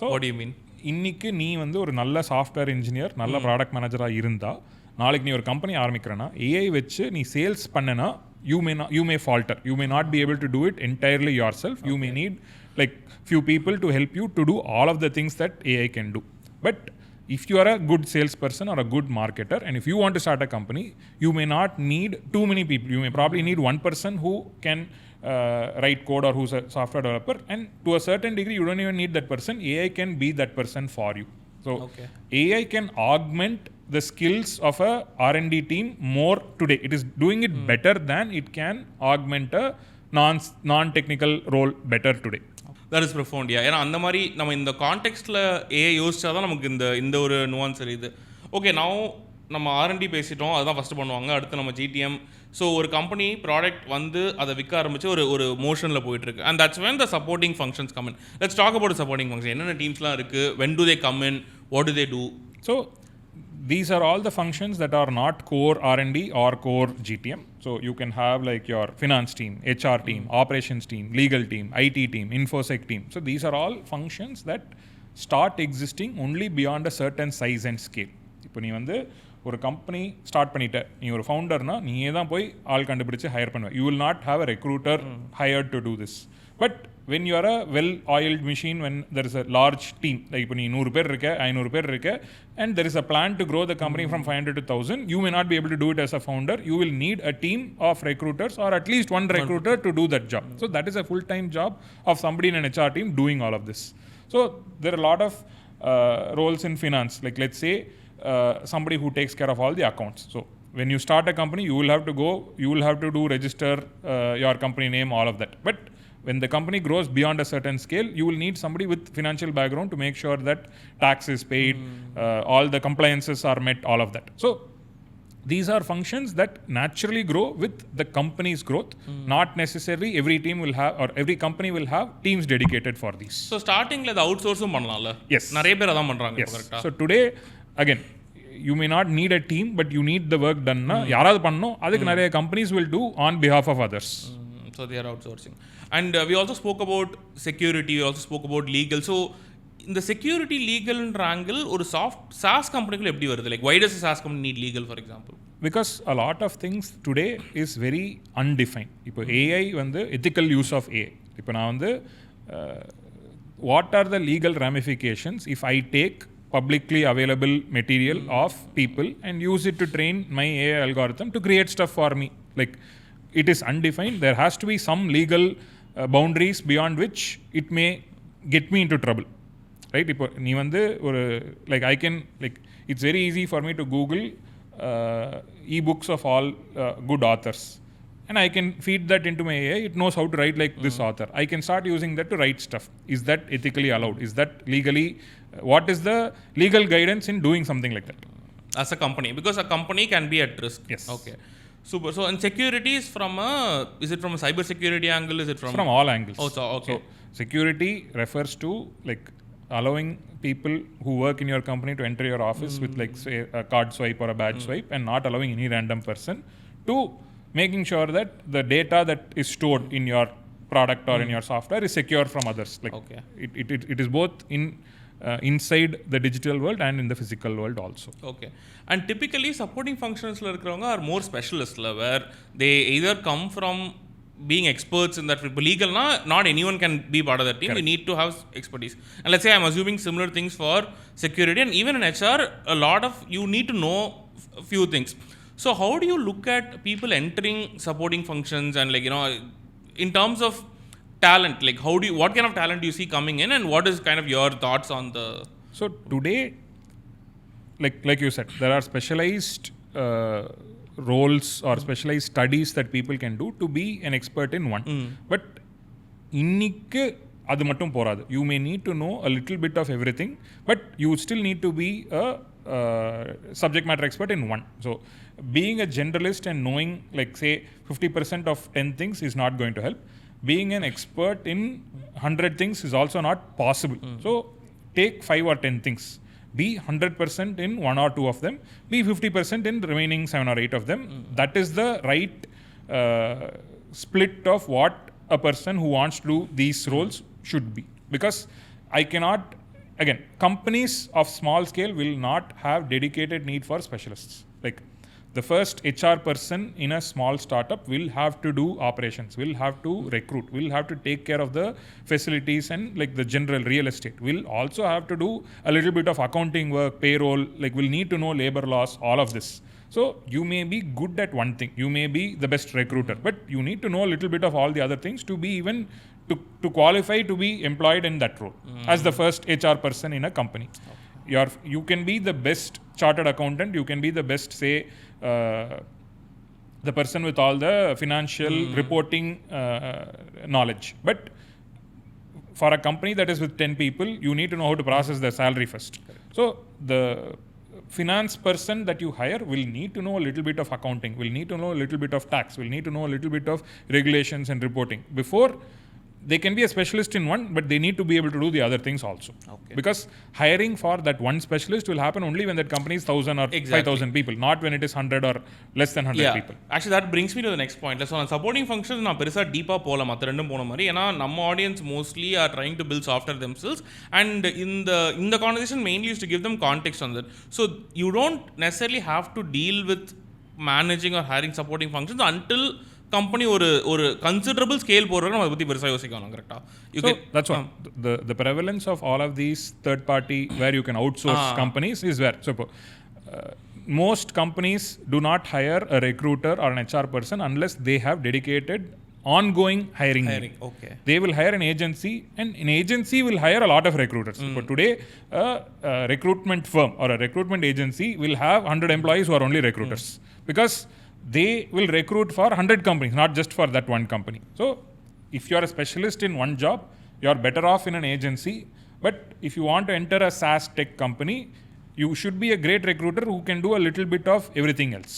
So what do you mean? இன்னைக்கு நீ வந்து ஒரு நல்ல software engineer, நல்ல product மேனேஜராக இருந்தால் நாளைக்கு நீ ஒரு கம்பெனி ஆரம்பிக்கிறேன்னா ஏஐ வச்சு நீ சேல்ஸ் பண்ணனா you may falter. You may not be able to do it entirely yourself. You may need like few people to help you to do all of the things that AI can do. But if you are a good salesperson or a good marketer, and if you want to start a company, you may not need too many people. You may probably need one person who can write code or who's a software developer, and to a certain degree you don't even need that person. AI can be that person for you. So AI can augment the skills of a R&D team more today. It is doing it better than it can augment a non-technical role better today. That is profound. ஏன்னா அந்த மாதிரி நம்ம இந்த கான்டெக்ஸ்டில் AI யோசிச்சா தான் நமக்கு இந்த ஒரு நுவான்ஸ் தெரியுது. ஓகே, நம்ம R&D பேசிட்டோம், அதுதான் ஃபஸ்ட்டு பண்ணுவாங்க. அடுத்து நம்ம GTM. ஸோ ஒரு கம்பெனி ப்ராடக்ட் வந்து அதை விற்க ஆரம்பிச்சு ஒரு மோஷனில் போயிட்டுருக்கு. And that's when the supporting functions come in. Let's talk about the supporting functions. என்னென்ன டீம்ஸ்லாம் இருக்குது, when do they come in, what do they do? So these are all the functions that are not core R&D or core GTM. So you can have like your finance team, HR team, operations team, legal team, IT team, infosec team. So these are all functions that start existing only beyond a certain size and scale. இப்போ நீ வந்து ஒரு company start பண்ணிட்ட, நீ ஒரு ஃபவுண்டர்னா நீயே தான் போய் ஆள் கண்டுபிடிச்சு ஹையர் பண்ணுவேன். You will not have a recruiter hired to do this. But when you are a well-oiled machine, when there is a large team, like இப்போ நீ 100 பேர் இருக்க, 500 பேர் இருக்க, and there is a plan to grow the company from 500 to 1000, you may not be able to do it as a founder. You will need a team of recruiters or at least one recruiter to do that job. So that is a full-time job of somebody in an HR team doing all of this. So there are a lot of roles in finance. Like let's say somebody who takes care of all the accounts. So when you start a company, you will have to do register your company name, all of that. But when the company grows beyond a certain scale, you will need somebody with financial background to make sure that tax is paid, all the compliances are met, all of that. So these are functions that naturally grow with the company's growth. Not necessarily every team will have or every company will have teams dedicated for these. So starting la outsourcing பண்ணலாம்ல? Yes. நிறைய பேர் அதான் பண்றாங்க இப்போ கரெக்ட்டா? So today again, you may not need a team, but you need the work done. யாராவது பண்ணணும், அதுக்கு நிறைய companies will do on behalf of others. So they are outsourcing. And we also spoke about security, we also spoke about legal. So in the security legal angle, ஒரு SaaS company எப்படி வருது? Like why does a SaaS company need legal, for example? Because a lot of things today is very undefined. இப்போ AI வந்து ethical use of AI. இப்போ நான் வந்து what are the legal ramifications if I take publicly available material of people and use it to train my AI algorithm to create stuff for me? Like it is undefined. There has to be some legal boundaries beyond which it may get me into trouble, right? இப்போ நீ வந்து ஒரு like I can like it's very easy for me to Google e-books of all good authors, and I can feed that into my AI. It knows how to write like this author. I can start using that to write stuff. Is that ethically allowed? Is that legally what is the legal guidance in doing something like that as a company? Because a company can be at risk. Yes. Okay. Super. So, and security is is it from a cyber security angle? Is it from all angles? Oh, so okay. So, security refers to like allowing people who work in your company to enter your office with like say a card swipe or a badge swipe, and not allowing any random person, to making sure that the data that is stored in your product or in your software is secure from others. Like it is both in inside the digital world and in the physical world also. Okay. And typically supporting functions இருக்கிறவங்க are more specialists, where they either come from being experts in that. Legal not anyone can be part of that team. Correct. We need to have expertise. And let's say I'm assuming similar things for security, and even in HR a lot of you need to know a few things. So how do you look at people entering supporting functions, and like in terms of talent, like what kind of talent do you see coming in, and what is kind of your thoughts on the... So today, like you said, there are specialized roles or specialized studies that people can do to be an expert in one. But இன்னைக்கு அது மட்டும் போராது. You may need to know a little bit of everything, but you still need to be a subject matter expert in one. So being a generalist and knowing, like say 50% of 10 things is not going to help. Being an expert in 100 things is also not possible. So take 5 or 10 things, be 100% in 1 or 2 of them, be 50% in remaining 7 or 8 of them. That is the right split of what a person who wants to do these roles should be. Because I cannot, again, companies of small scale will not have dedicated need for specialists. Like the first HR person in a small startup will have to do operations, will have to recruit, will have to take care of the facilities and like the general real estate, will also have to do a little bit of accounting work, payroll, like will need to know labor laws, all of this. So you may be good at one thing, you may be the best recruiter, but you need to know a little bit of all the other things to be even to qualify to be employed in that role as the first HR person in a company. You can be the best chartered accountant, you can be the best, say, the person with all the financial reporting knowledge. But for a company that is with 10 people, you need to know how to process their salary first. So the finance person that you hire will need to know a little bit of accounting, will need to know a little bit of tax, will need to know a little bit of regulations and reporting before they can be a specialist in one, but they need to be able to do the other things also. Okay. Because hiring for that one specialist will happen only when that company is 1,000 or 5,000 people, not when it is 100 or less than 100 people. Actually, that brings me to the next point. So, on supporting functions, நான் பெருசா டீப்பா போல மற்ற ரெண்டும் போன மாதிரி, ஏன்னா நம்ம audience mostly are trying to build software themselves, and in the conversation mainly is to give them context on that. So you don't necessarily have to deal with managing or hiring supporting functions until company ஒரு considerable scale போடுறாங்க, நம்ம அதை பற்றி பெருசாக யோசிக்கணும். கரெக்டாக? So that's what the prevalence of all of these third party where you can outsource companies is where. So most companies do not hire a recruiter or an HR person unless they have dedicated ongoing hiring. Okay. They will hire an agency, and an agency will hire a lot of recruiters. But today a recruitment firm or a recruitment agency will have 100 employees who are only recruiters, because they will recruit for 100 companies, not just for that one company. So if you are a specialist in one job, you are better off in an agency. But if you want to enter a SaaS tech company, you should be a great recruiter who can do a little bit of everything else.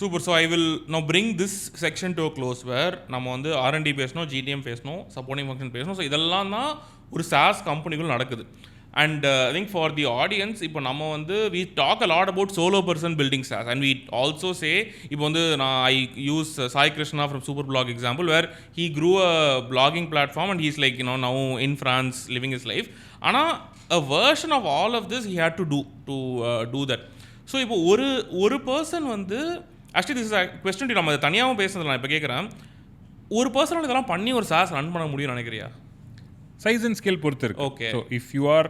Super. So I will now bring this section to a close where நம்ம வந்து R&D பேசணும், GTM பேசணும், supporting function பேசணும். So இதெல்லாம் தான் ஒரு SaaS கம்பெனிகள் நடக்குது. And I think for the audience, இப்போ நம்ம வந்து we talk a lot about solo person building SaaS, and we also say, இப்போ வந்து I use Sai Krishna from Superblog example where he grew a blogging platform and he's like, now in France living his life. ஆனால் a version of all of this he had to do that. So இப்போ ஒரு person வந்து actually this is a question நம்ம அதை தனியாகவும் பேசுனது. நான் இப்போ கேட்குறேன், ஒரு பர்சனால் இதெல்லாம் பண்ணி ஒரு SaaS ரன் பண்ண முடியும்னு நினைக்கிறியா? Size and scale பொறுத்து இருக்கு. Okay. So if you are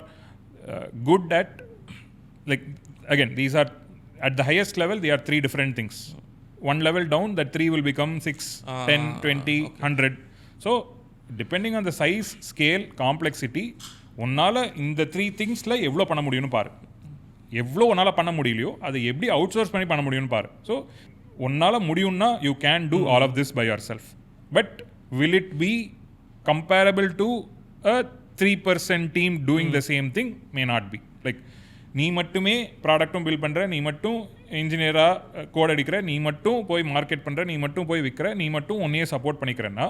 good at, like, again, these are at the highest level, they are 3 different things. One level down, that 3 will become 6, 10, 20, okay. 100. So depending on the size, scale, complexity, உன்னால இந்த 3 thingsல எவ்வளோ பண்ண முடியும்னு பாரு. எவ்வளோ உன்னால பண்ண முடியலையோ அதை எப்படி அவுட் சோர்ஸ் பண்ணி பண்ண முடியும்னு பாரு. ஸோ உன்னால முடியும்னா you can do all of this by yourself. But will it be comparable to a 3% team doing the same thing? May not be. Like நீ மட்டுமே ப்ராடக்ட்டும் பில்ட் பண்ணுற, நீ மட்டும் இன்ஜினியராக கோட் அடிக்கிற, நீ மட்டும் போய் மார்க்கெட் பண்ணுற, நீ மட்டும் போய் விற்கிற, நீ மட்டும் உன்னையே support பண்ணிக்கிறேன்னா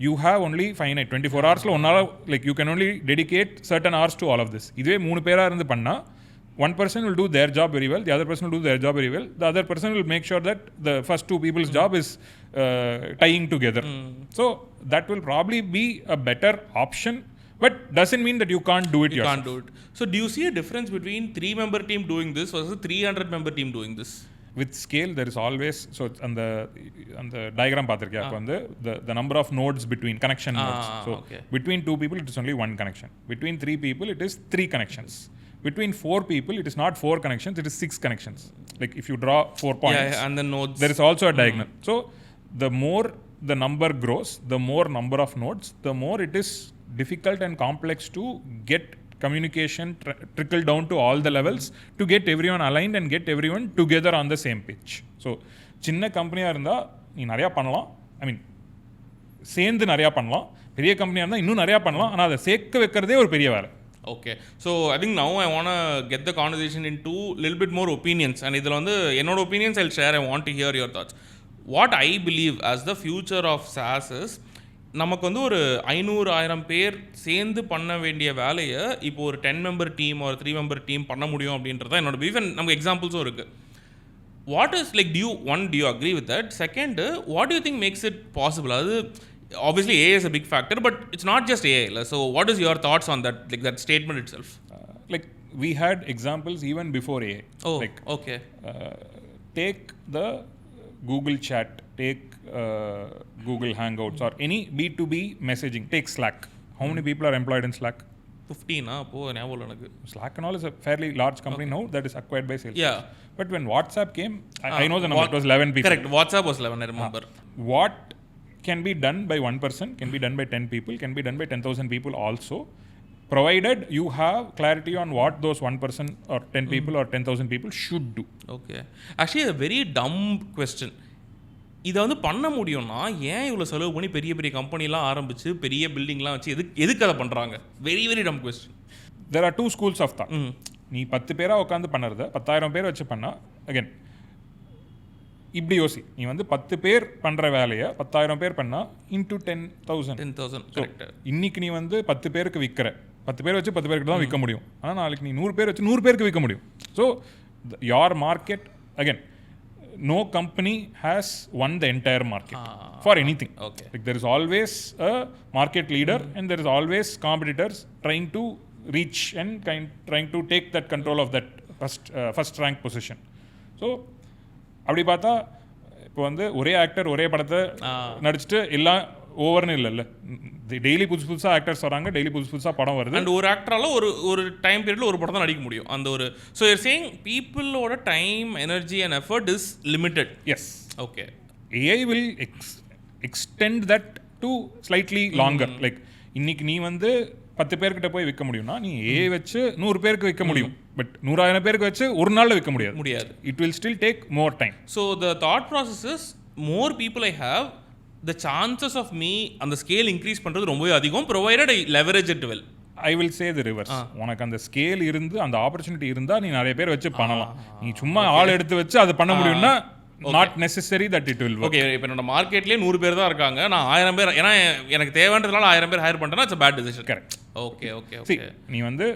you have only finite 24 hours உன்னால, like you can only dedicate certain hours to all of this. இதுவே 3 பேராக இருந்து பண்ணால் one person will do their job very well, the other person will do their job very well, the other person will make sure that the first 2 people's job is tying together. So that will probably be a better option, but doesn't mean that you can't do it yourself. Can't do it. So do you see a difference between 3-member team doing this versus 300-member team doing this? With scale, there is always, so on the diagram பார்த்திருக்கியா, அப்போ வந்து the number of nodes between connection nodes. So okay. Between 2 people it is only 1 connection. Between 3 people it is 3 connections. Between 4 people it is not 4 connections, it is 6 connections. Like if you draw 4 points, and the nodes, there is also a diagonal. So the more the number grows, the more number of nodes, the more it is difficult and complex to get communication trickle down to all the levels to get everyone aligned and get everyone together on the same page. So சின்ன கம்பெனியாக இருந்தால் நீ நிறையா பண்ணலாம். I mean, சேர்ந்து நிறையா பண்ணலாம். பெரிய கம்பெனியாக இருந்தால் இன்னும் நிறையா பண்ணலாம். ஆனால் அதை சேர்க்க வைக்கிறதே ஒரு பெரிய வேலை. Okay. So I think now I want to get the conversation into little bit more opinions. And இதில் வந்து என்னோட opinions I'll share. I want to hear your thoughts. What I believe as the future of SaaS is, நமக்கு வந்து ஒரு 500,000 பேர் சேர்ந்து பண்ண வேண்டிய வேலையை இப்போ ஒரு 10 member டீம் ஒரு 3 member டீம் பண்ண முடியும் அப்படின்றத என்னோட பிலீஃப். அண்ட் நமக்கு எக்ஸாம்பிள்ஸும் இருக்குது. What is like do you agree with that? Second, what do you think makes it possible? அது obviously AI is a big factor, but it's not just AI. So what is your thoughts on that, like that statement itself? Like we had examples even before AI. Oh, like, okay. Take the Google Chat, take Google Hangouts or any B2B messaging. Take Slack. How many people are employed in Slack? 15 அப்போ ஞாபகம் எனக்கு. Slack and all is a fairly large company now that is acquired by Salesforce. Yeah. But when WhatsApp came, I know the number. It was 11 people. Correct. WhatsApp was 11, I remember. What can be done by one person, can be done by 10 people, can be done by 10,000 people also, provided you have clarity on what those 1 person or 10 people or 10,000 people should do. Okay. Actually, a very dumb question. இதை வந்து பண்ண முடியும்னா ஏன் இவ்வளோ செலவு பண்ணி பெரிய பெரிய கம்பெனிலாம் ஆரம்பித்து பெரிய பில்டிங்லாம் வச்சு எதுக்கு அதை பண்ணுறாங்க? வெரி வெரி டம் question. There are two schools of thought. நீ 10 பேராக உட்காந்து பண்ணுறத 10,000 பேர் வச்சு பண்ணால் அகேன் இப்படி யோசி. நீ வந்து 10 பேர் பண்ணுற வேலையை 10,000 பேர் பண்ணால் இன்டூ 10,000. கரெக்ட். இன்னைக்கு நீ வந்து 10 பேருக்கு விற்கிற 10 பேர் வச்சு 10 பேருக்கு தான் விற்க முடியும். ஆனால் நாளைக்கு நீ 100 பேர் வச்சு 100 பேருக்கு விற்க முடியும். ஸோ யார் market again no company has won the entire market for anything. Okay. Like there is always a market leader and there is always competitors trying to reach and trying to take that control of that first rank position. So அப்படி பார்த்தா இப்போ வந்து ஒரே actor ஒரே படத்தை நடிச்சுட்டு எல்லாம் ஓவர்னு இல்லைல்ல. டெய்லி புதுசாக ஆக்டர்ஸ் வராங்க, டெய்லி புதுசாக படம் வருது. அண்ட் ஒரு ஆக்டரால் ஒரு டைம் பீரியடில் ஒரு படம் தான் நடிக்க முடியும். அந்த ஒரு ஸோ யூர் சேயிங் பீப்புளோட time energy and effort is limited. Yes. Okay. AI will extend that to slightly longer. Like இன்னைக்கு நீ வந்து 10 பேர்கிட்ட போய் விற்க முடியும்னா நீ AI வச்சு 100 பேருக்கு விற்க முடியும். பட் 100,000 பேருக்கு வச்சு ஒரு நாளில் விற்க முடியாது. It will still take more time. So the thought process is more people I have, the chances of me அந்த ஸ்கேல் இன்க்ரீஸ் பண்ணுறது ரொம்பவே அதிகம், provided I leverage it well. I will say the reverse. உனக்கு அந்த scale இருந்து அந்த opportunity இருந்தால் நீ நிறைய பேர் வச்சு பண்ணலாம். நீ சும்மா ஆள் எடுத்து வச்சு அதை பண்ண முடியும்னா not necessary that it will. Okay. இப்போ என்னோட மார்க்கெட்லேயே 100 பேர் தான் இருக்காங்க, நான் 1000 பேர் ஏன்னா எனக்கு தேவைன்றதுனால 1000 பேர் ஹையர் பண்ணுறேன்னா it's bad decision. Correct. Okay okay okay. நீ வந்து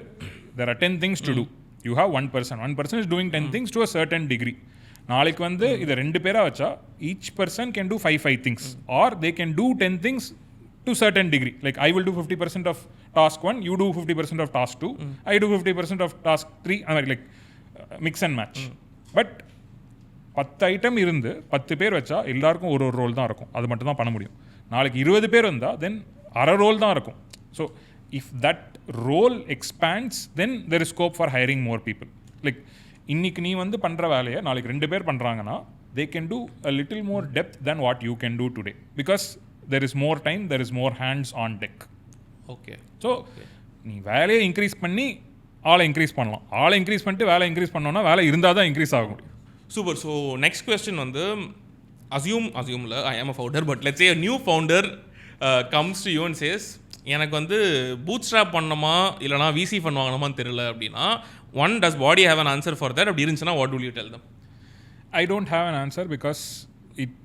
there are 10 things to do. You have one person is doing 10 things to a certain degree. நாளைக்கு வந்து இதை 2 பேராக வச்சா each person can do 5 things or they can do 10 things to certain degree. Like I will do 50% of task 1, you do 50% of task 2, I do 50% of task 3. I mean like mix and match. But 10 item இருந்து 10 பேர் வச்சா எல்லாருக்கும் ஒரு role தான் இருக்கும். அது மட்டும் தான் பண்ண முடியும். நாளைக்கு 20 பேர் வந்தால் தென் அரை ரோல் தான் இருக்கும். So if that role expands then there is scope for hiring more people. Like இன்னைக்கு நீ வந்து பண்ணுற வேலையை நாளைக்கு 2 பேர் பண்ணுறாங்கன்னா they can do a little more depth than what you can do today because there is more time, there is more hands on deck. Okay. So நீ வேலையை இன்க்ரீஸ் பண்ணி ஆளை இன்க்ரீஸ் பண்ணலாம். ஆளை இன்க்ரீஸ் பண்ணிட்டு வேலை இன்க்ரீஸ் பண்ணோன்னா வேலை இருந்தால் தான் இன்க்ரீஸ் ஆக முடியும். சூப்பர். ஸோ நெக்ஸ்ட் கொஸ்டின் வந்து அசியூமில் ஐ ஆம் அ founder, but let's say a new founder comes to you and says எனக்கு வந்து பூட் ஸ்ட்ராப் பண்ணணுமா இல்லைனா விசி ஃபண்ட் வாங்கணுமான்னு தெரியல அப்படின்னா, one does body have an answer for that? அப்படி இருந்துச்சுன்னா what will you tell them? I don't have an answer because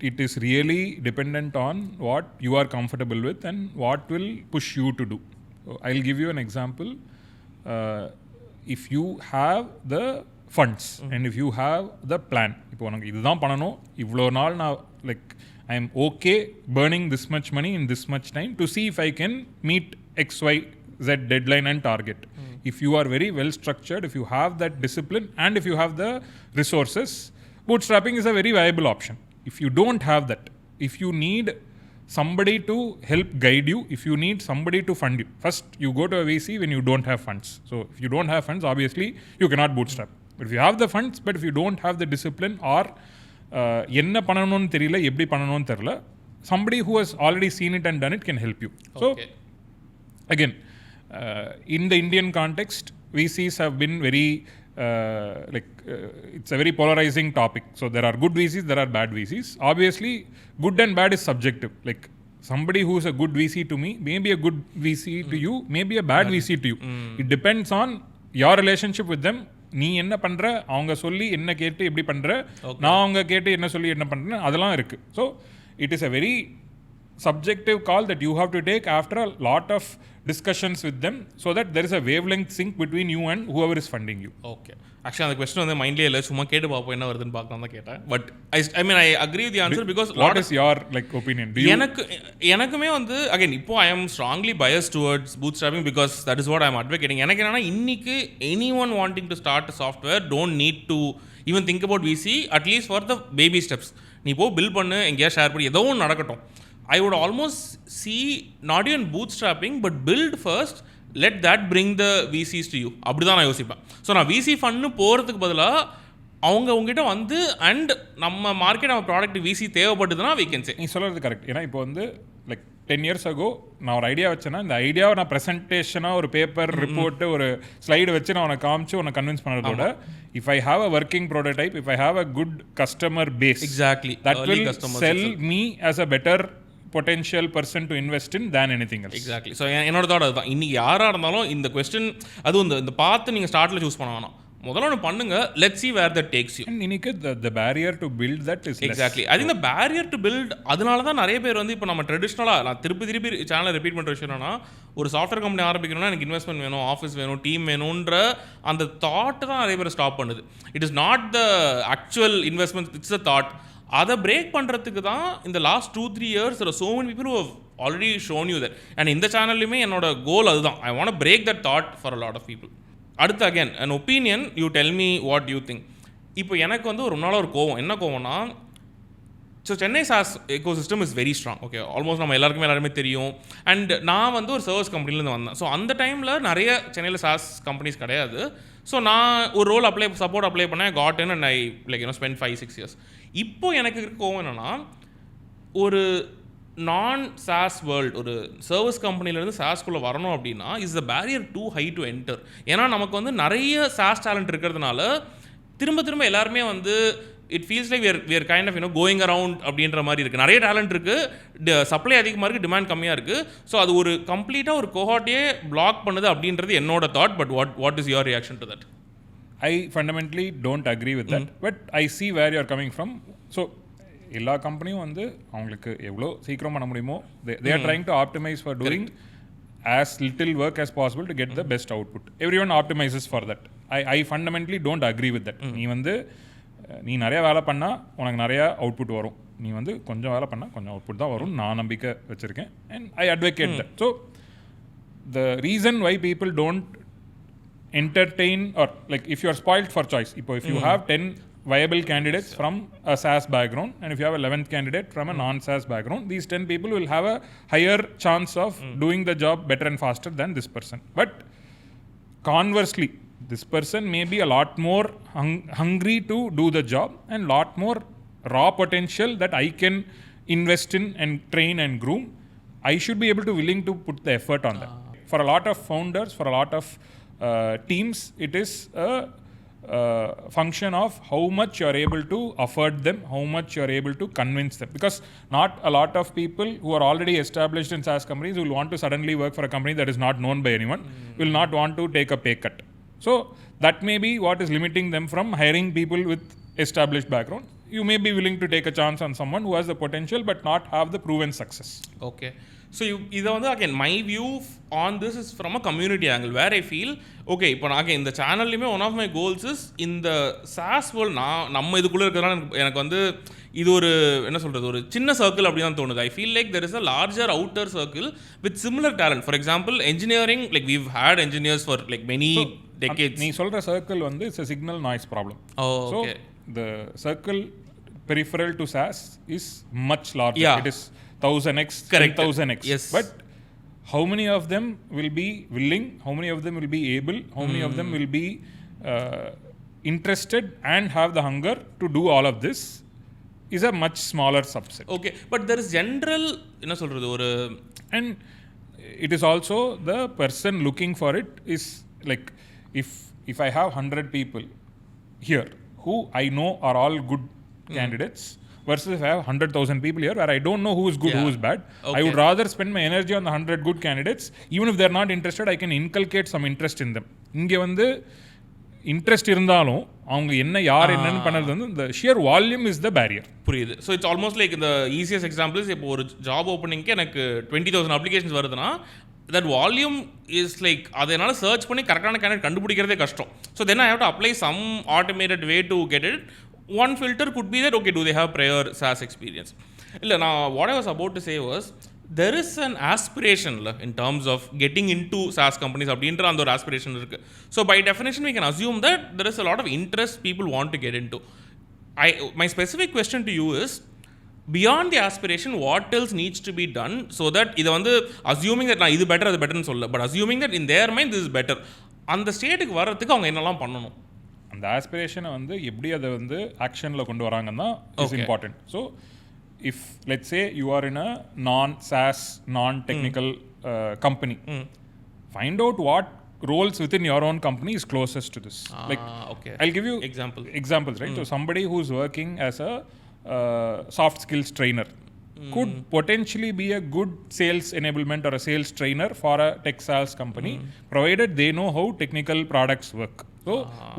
it is really dependent on what you are comfortable with and what will push you to do. I'll give you an example. If you have the funds and if you have the plan, இப்போ உனக்கு இதுதான் பண்ணணும், இவ்வளோ நாள் நான் like I am okay burning this much money in this much time to see if I can meet XYZ deadline and target. If you are very well structured, if you have that discipline and if you have the resources, bootstrapping is a very viable option. If you don't have that, if you need somebody to help guide you, if you need somebody to fund you, first you go to a VC when you don't have funds. So if you don't have funds, obviously you cannot bootstrap. But if you have the funds, but if you don't have the discipline or என்ன பண்ணணும்னு தெரியல, எப்படி பண்ணணும்னு தெரியல, somebody who has already seen it and done it can help you. So again, in the Indian context, VCs have been very it's a very polarizing topic. So there are good VCs, there are bad VCs. Obviously, good and bad is subjective. Like somebody who's a good VC to me may be a good VC to you, may be a bad VC to you. It depends on your relationship with them. நீ என்ன பண்ற, அவங்க சொல்லி என்ன கேட்டு எப்படி பண்ற, நான் அவங்க கேட்டு என்ன சொல்லி என்ன பண்றேன், அதெல்லாம் இருக்கு. So it is a very subjective call that you have to take after a lot of discussions with them, so that there is a wavelength sync between you and whoever is funding you. Okay. Actually அந்த question வந்து மைண்ட்லயே இல்ல, சும்மா கேட்டு பாப்போம் என்ன வருதுன்னு பார்க்கலாம் தான் கேட்டேன். But I mean I agree with the answer because what is your like opinion? Do you எனக்குமே வந்து again இப்போ I am strongly biased towards bootstrapping because that is what I am advocating. எனக்கு என்னன்னா இன்னைக்கு anyone wanting to start a software don't need to even think about VC, at least for the baby steps. நீ போ bill பண்ணு, எங்கேயா share பண்ணி ஏதோ ஒன்று நடக்கட்டும். I would almost see not even bootstrapping but build first, let that bring the VCs to you. அப்படி தான் நான் யோசிப்பேன். ஸோ நான் VC ஃபண்டு போகிறதுக்கு பதிலாக அவங்க உங்ககிட்ட வந்து அண்ட் நம்ம மார்க்கெட் நம்ம product VC தேவைப்பட்டதுன்னா we can say. நீ சொல்கிறது கரெக்ட். ஏன்னா இப்போ வந்து லைக் 10 years ago நான் ஒரு ஐடியா வச்சேன்னா இந்த ஐடியாவை நான் ப்ரெசன்டேஷனாக ஒரு பேப்பர் ரிப்போர்ட்டு ஒரு ஸ்லைடு வச்சு நான் உனக்கு காமிச்சு உனக்கு கன்வின்ஸ் பண்ணுறதோட if I have a working prototype, if I have a good customer base, exactly, that will sell me as a better potential person to invest in than anything else. Exactly. So என்னோட thought அதுதான். இன்னைக்கு யாராக இருந்தாலும் இந்த question அதுவும் இந்த பார்த்து நீங்கள் ஸ்டார்ட்டில் சூஸ் பண்ண வேணாம், முதல்ல ஒன்று பண்ணுங்க, let's see where that takes you. And இன்னைக்கு the barrier to build that is exactly less. I think the barrier to build, அதனால தான் நிறைய பேர் வந்து இப்போ நம்ம ட்ரெடிஷ்னலாக நான் திருப்பி சேனலை ரிப்பீட் பண்ணுற விஷயம் என்னன்னா, ஒரு சாஃப்ட்வேர் கம்பெனி ஆரம்பிக்கணும்னா எனக்கு இன்வெஸ்ட்மெண்ட் வேணும், ஆஃபீஸ் வேணும், டீம் வேணுன்ற அந்த தாட் தான் நிறைய பேர் ஸ்டாப் பண்ணுது. It is not the actual investment, it's the thought. அதை பிரேக் பண்ணுறதுக்கு தான் இந்த last 2-3 years so many people who have already shown you that. and இந்த சேனல்லையுமே என்னோட கோல் அதுதான். I want to break that thought for a lot of people. அடுத்து again an opinion, you tell me what you think. இப்போ எனக்கு வந்து ஒரு நாள் ஒரு கோவம், என்ன கோவம்னா, so Chennai SaaS ecosystem is very strong. ஓகே, ஆல்மோஸ்ட் நம்ம எல்லாருமே தெரியும். அண்ட் நான் வந்து ஒரு சர்வீஸ் கம்பெனிலேருந்து வந்தேன். ஸோ அந்த டைமில் நிறைய சென்னையில் SaaS கம்பெனிஸ் கிடையாது. ஸோ நான் ஒரு ரோல் சப்போர்ட் அப்ளை பண்ணேன், got in and I like spend 5-6 years. இப்போ எனக்கு இருக்க கோவம் என்னென்னா, ஒரு நான் SaaS வேர்ல்டு, ஒரு சர்வீஸ் கம்பெனிலேருந்து SaaSக்குள்ளே வரணும் அப்படின்னா is the barrier too high to enter. ஏன்னா நமக்கு வந்து நிறைய SaaS டேலண்ட் இருக்கிறதுனால திரும்ப எல்லாருமே வந்து it feels like we are kind of going around அப்படின்ற மாதிரி இருக்குது. நிறைய டேலண்ட் இருக்குது, சப்ளை அதிகமாக இருக்குது, டிமாண்ட் கம்மியாக இருக்குது. ஸோ அது ஒரு கம்ப்ளீட்டாக ஒரு கோஹார்ட்டையே பிளாக் பண்ணுது அப்படின்றது என்னோட thought. But what is your reaction to that? I fundamentally don't agree with that, but I see where you are coming from. So எல்லா கம்பெனியும் வந்து அவங்களுக்கு எவ்வளோ சீக்கிரம் பண்ண முடியுமோ they are trying to optimize for doing as little work as possible to get the best output. Everyone optimizes for that. I fundamentally don't agree with that. நீ நிறைய வேலை பண்ணால் உனக்கு நிறையா அவுட்புட் வரும், நீ வந்து கொஞ்சம் வேலை பண்ணால் கொஞ்சம் அவுட்புட் தான் வரும், நான் நம்பிக்கை வச்சுருக்கேன். And I advocate that. So the reason why people don't entertain, or like if you are spoiled for choice, if you have 10 viable candidates from a SaaS background and if you have 11th candidate from a non-SaaS background, these 10 people will have a higher chance of doing the job better and faster than this person. But conversely, this person may be a lot more hungry to do the job and lot more raw potential that I can invest in and train and groom. I should be able to willing to put the effort on that. For a lot of founders, for a lot of teams, it is a function of how much you are able to afford them, how much you are able to convince them. Because not a lot of people who are already established in SaaS companies will want to suddenly work for a company that is not known by anyone, will not want to take a pay cut. So that may be what is limiting them from hiring people with established background. You may be willing to take a chance on someone who has the potential but not have the proven success. Okay. So இதை வந்து again my view on this is from a community angle where I feel okay, இப்போ நான் இந்த சேனல்லையுமே one of my goals is இந்த SaaS world நம்ம இதுக்குள்ளே இருக்கிறதுனால எனக்கு வந்து இது ஒரு என்ன சொல்கிறது, ஒரு சின்ன சர்க்கிள் அப்படி தான் தோணுது. I feel like there is a larger outer circle with similar talent. For example, engineering, like we've had engineers for like many decades. நீ சொல்கிற சர்க்கிள் வந்து it's a signal noise problem. Oh, so okay. The circle peripheral to SaaS is much larger. Yeah. It is 1000x, 10,000x. Yes. But how many of them will be willing? How many of them will be able? How many of them will be interested and have the hunger to do all of this? Is a much smaller subset. Okay, but there is general என்ன சொல்றது ஒரு and it is also the person looking for it is like if I have 100 people here who I know are all good candidates, versus if I have 100,000 people here where I don't know who is good, who is bad. I would rather spend my energy on the 100 good candidates. Even if they're not interested, I can inculcate some interest in them. இங்கே வந்து interest இருந்தாலும் அவங்க என்ன யார் என்னன்னு பண்ணது வந்து இந்த shear volume is the barrier. புரியுது. ஸோ இட்ஸ் ஆல்மோஸ்ட் லைக் இந்த ஈஸியஸ்ட் எக்ஸாம்பிள்ஸ் இப்போ ஒரு ஜாப் ஓப்பனிங்க்கு எனக்கு 20,000 அப்ளிகேஷன்ஸ் வருதுன்னா that volume is like அதை என்னால் சர்ச் பண்ணி கரெக்டான கேண்டிடேட் கண்டுபிடிக்கிறதே கஷ்டம். So then I have to apply some automated way to get it. One filter could be that okay, do they have prior SaaS experience? இல்லை, நான் what I was about to say was there is an aspiration in terms of getting into SaaS companies அப்படின்ற அந்த ஒரு aspiration இருக்கு. So by definition we can assume that there is a lot of interest people want to get into. My specific question to you is, beyond the aspiration, what else needs to be done so that இதை வந்து assuming that நான் இது better அது betterன்னு சொல்ல, but assuming that in their mind this is better, அந்த ஸ்டேட்டுக்கு வர்றதுக்கு அவங்க என்னெல்லாம் பண்ணணும்? அந்த ஆஸ்பிரேஷனை வந்து எப்படி அதை வந்து ஆக்ஷனில் கொண்டு வராங்கன்னா is important. So if let's say you are in a non-SaaS, non-technical company, find out what roles within your own company is closest to this. I'll give you examples, right? So somebody who's working as a soft skills trainer could potentially be a good sales enablement or a sales trainer for a tech SaaS company, provided they know how technical products work. So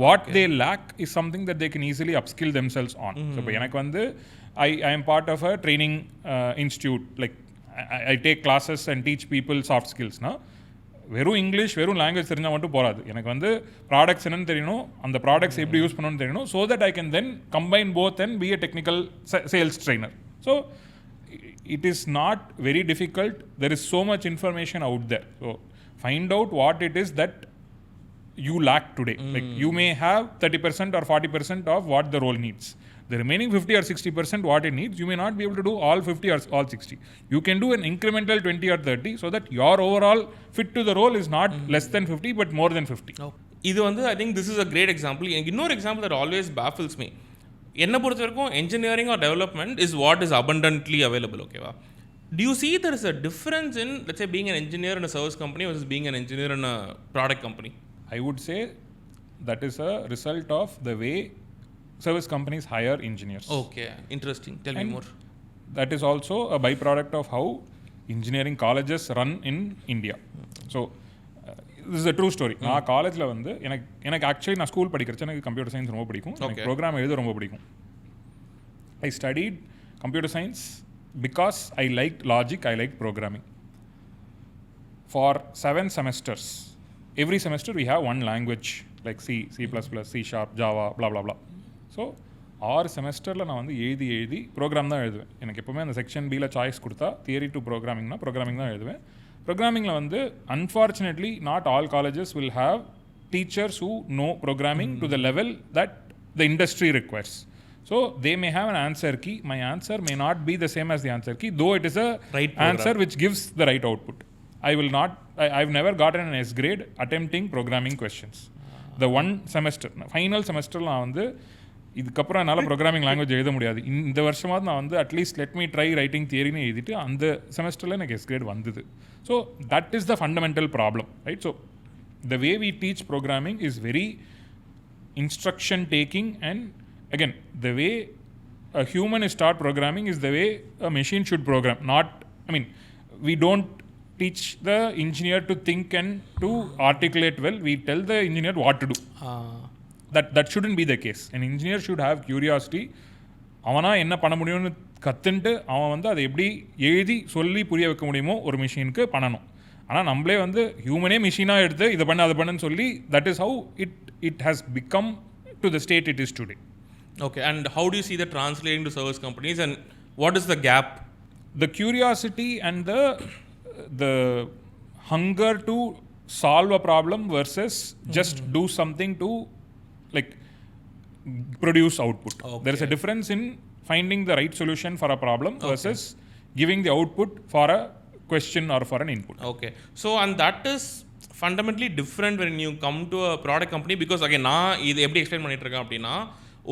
what they lack is something that they can easily upskill themselves on. So இப்போ எனக்கு வந்து I am part of a training institute, like I take classes and teach people soft skills. வெறும் English வெறும் language தெரிஞ்சால் மட்டும் போகாது. எனக்கு வந்து ப்ராடக்ட்ஸ் என்னன்னு தெரியணும், அந்த ப்ராடக்ட்ஸ் எப்படி யூஸ் பண்ணணும்னு தெரியணும். So that I can then combine both and be a technical sales trainer. So it is not very difficult. There is so much information out there. So find out what it is that you lack today. Like you may have 30% or 40% of what the role needs. The remaining 50 or 60% what it needs, you may not be able to do all 50 or all 60. You can do an incremental 20 or 30 so that your overall fit to the role is not less than 50 but more than 50. இது வந்து I think this is a great example. இன்னொரு example that always baffles me. என்னை பொறுத்த வரைக்கும் engineering or development is what is abundantly available, ஓகேவா? Do you see there is a difference in, let's say, being an engineer in a service company versus being an engineer in a product company? I would say that is a result of the way service companies hire engineers. Okay, interesting. Tell me more. That is also a byproduct of how engineering colleges run in India. So this is a true story. நான் காலேஜில் வந்து எனக்கு actually நான் school படிக்கிறச்சு எனக்கு computer science ரொம்ப பிடிக்கும், எனக்கு program எழுத ரொம்ப பிடிக்கும். I studied computer science because I liked logic, I liked programming. For 7 semesters, every semester we have one language like C, C++, C#, Java, blah blah blah. So 6 செமஸ்டரில் நான் வந்து எழுதி ப்ரோக்ராம் தான் எழுதுவேன். எனக்கு எப்போவுமே அந்த செக்ஷன் பியில் சாய்ஸ் கொடுத்தா தியரி டு ப்ரோக்ராமிங்னா ப்ரோக்ராமிங் தான் எழுதுவேன். ப்ரோக்ராமிங்கில் வந்து unfortunately not all colleges will have teachers who know programming to the level that the industry requires. So they may have an answer key. My answer may not be the same as the answer key, though it is a right answer which gives the right output. I've never gotten an S grade attempting programming questions. The one semester, final செமஸ்டரில் நான் வந்து இதுக்கப்புறம் என்னால் programming language எழுத முடியாது, இந்த வருஷமாவது நான் வந்து at least let me try writing தியரின்னு எழுதிட்டு அந்த செமஸ்டரில் எனக்கு எஸ் கிரேட் வந்தது. So that is the fundamental problem, right? So the way we teach programming is very instruction taking, and again, the way a human is taught programming is the way a machine should program. We don't teach the engineer to think and to articulate well. We tell the engineer what to do. That shouldn't be the case. An engineer should have curiosity. அவனா என்ன பண்ண முடியும்னு கற்றுன்ட்டு அவன் வந்து அதை எப்படி எழுதி சொல்லி புரிய வைக்க முடியுமோ ஒரு மிஷினுக்கு பண்ணணும். ஆனால் நம்மளே வந்து ஹியூமனே மிஷினாக எடுத்து இதை பண்ண அதை பண்ணுன்னு சொல்லி, that is how it has become to the state it is today. Okay, and how do you see that translating to service companies, and what is the gap? The curiosity and the hunger to solve a problem versus just do something to like produce output. Okay. There is a difference in finding the right solution for a problem versus giving the output for a question or for an input. Okay, so and that is fundamentally different when you come to a product company, because again நான் இது எப்படி explain பண்ணிட்டு இருக்கேன் அப்படின்னா,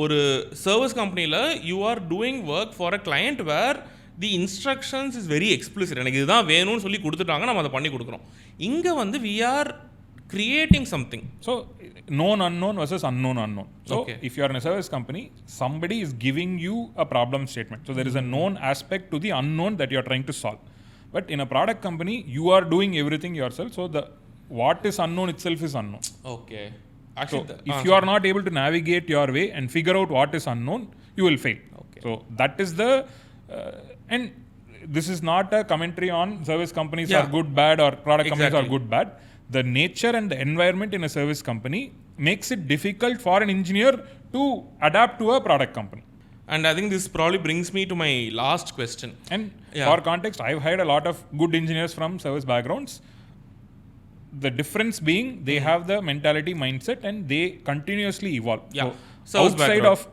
ஒரு service கம்பெனியில் you are doing work for a client where the instructions is very explicit. எனக்கு இதுதான் வேணும்னு சொல்லி கொடுத்துட்டாங்க, நம்ம அதை பண்ணி கொடுக்குறோம். இங்கே வந்து we are creating something. So known unknown versus unknown unknown. So Okay. if you are in a service company, somebody is giving you a problem statement. So there is a known aspect to the unknown that you are trying to solve. But in a product company, you are doing everything yourself. So the what is unknown itself is unknown. Okay. So Actually, if you are not able to navigate your way and figure out what is unknown, you will fail. Okay. So that is the and this is not a commentary on service companies Yeah. are good, bad, or product companies are Exactly. good, bad. The nature and the environment in a service company makes it difficult for an engineer to adapt to a product company. And I think this probably brings me to my last question. And Yeah. for context, I've hired a lot of good engineers from service backgrounds. The difference being they have the mentality, mindset, and they continuously evolve. Yeah. So Service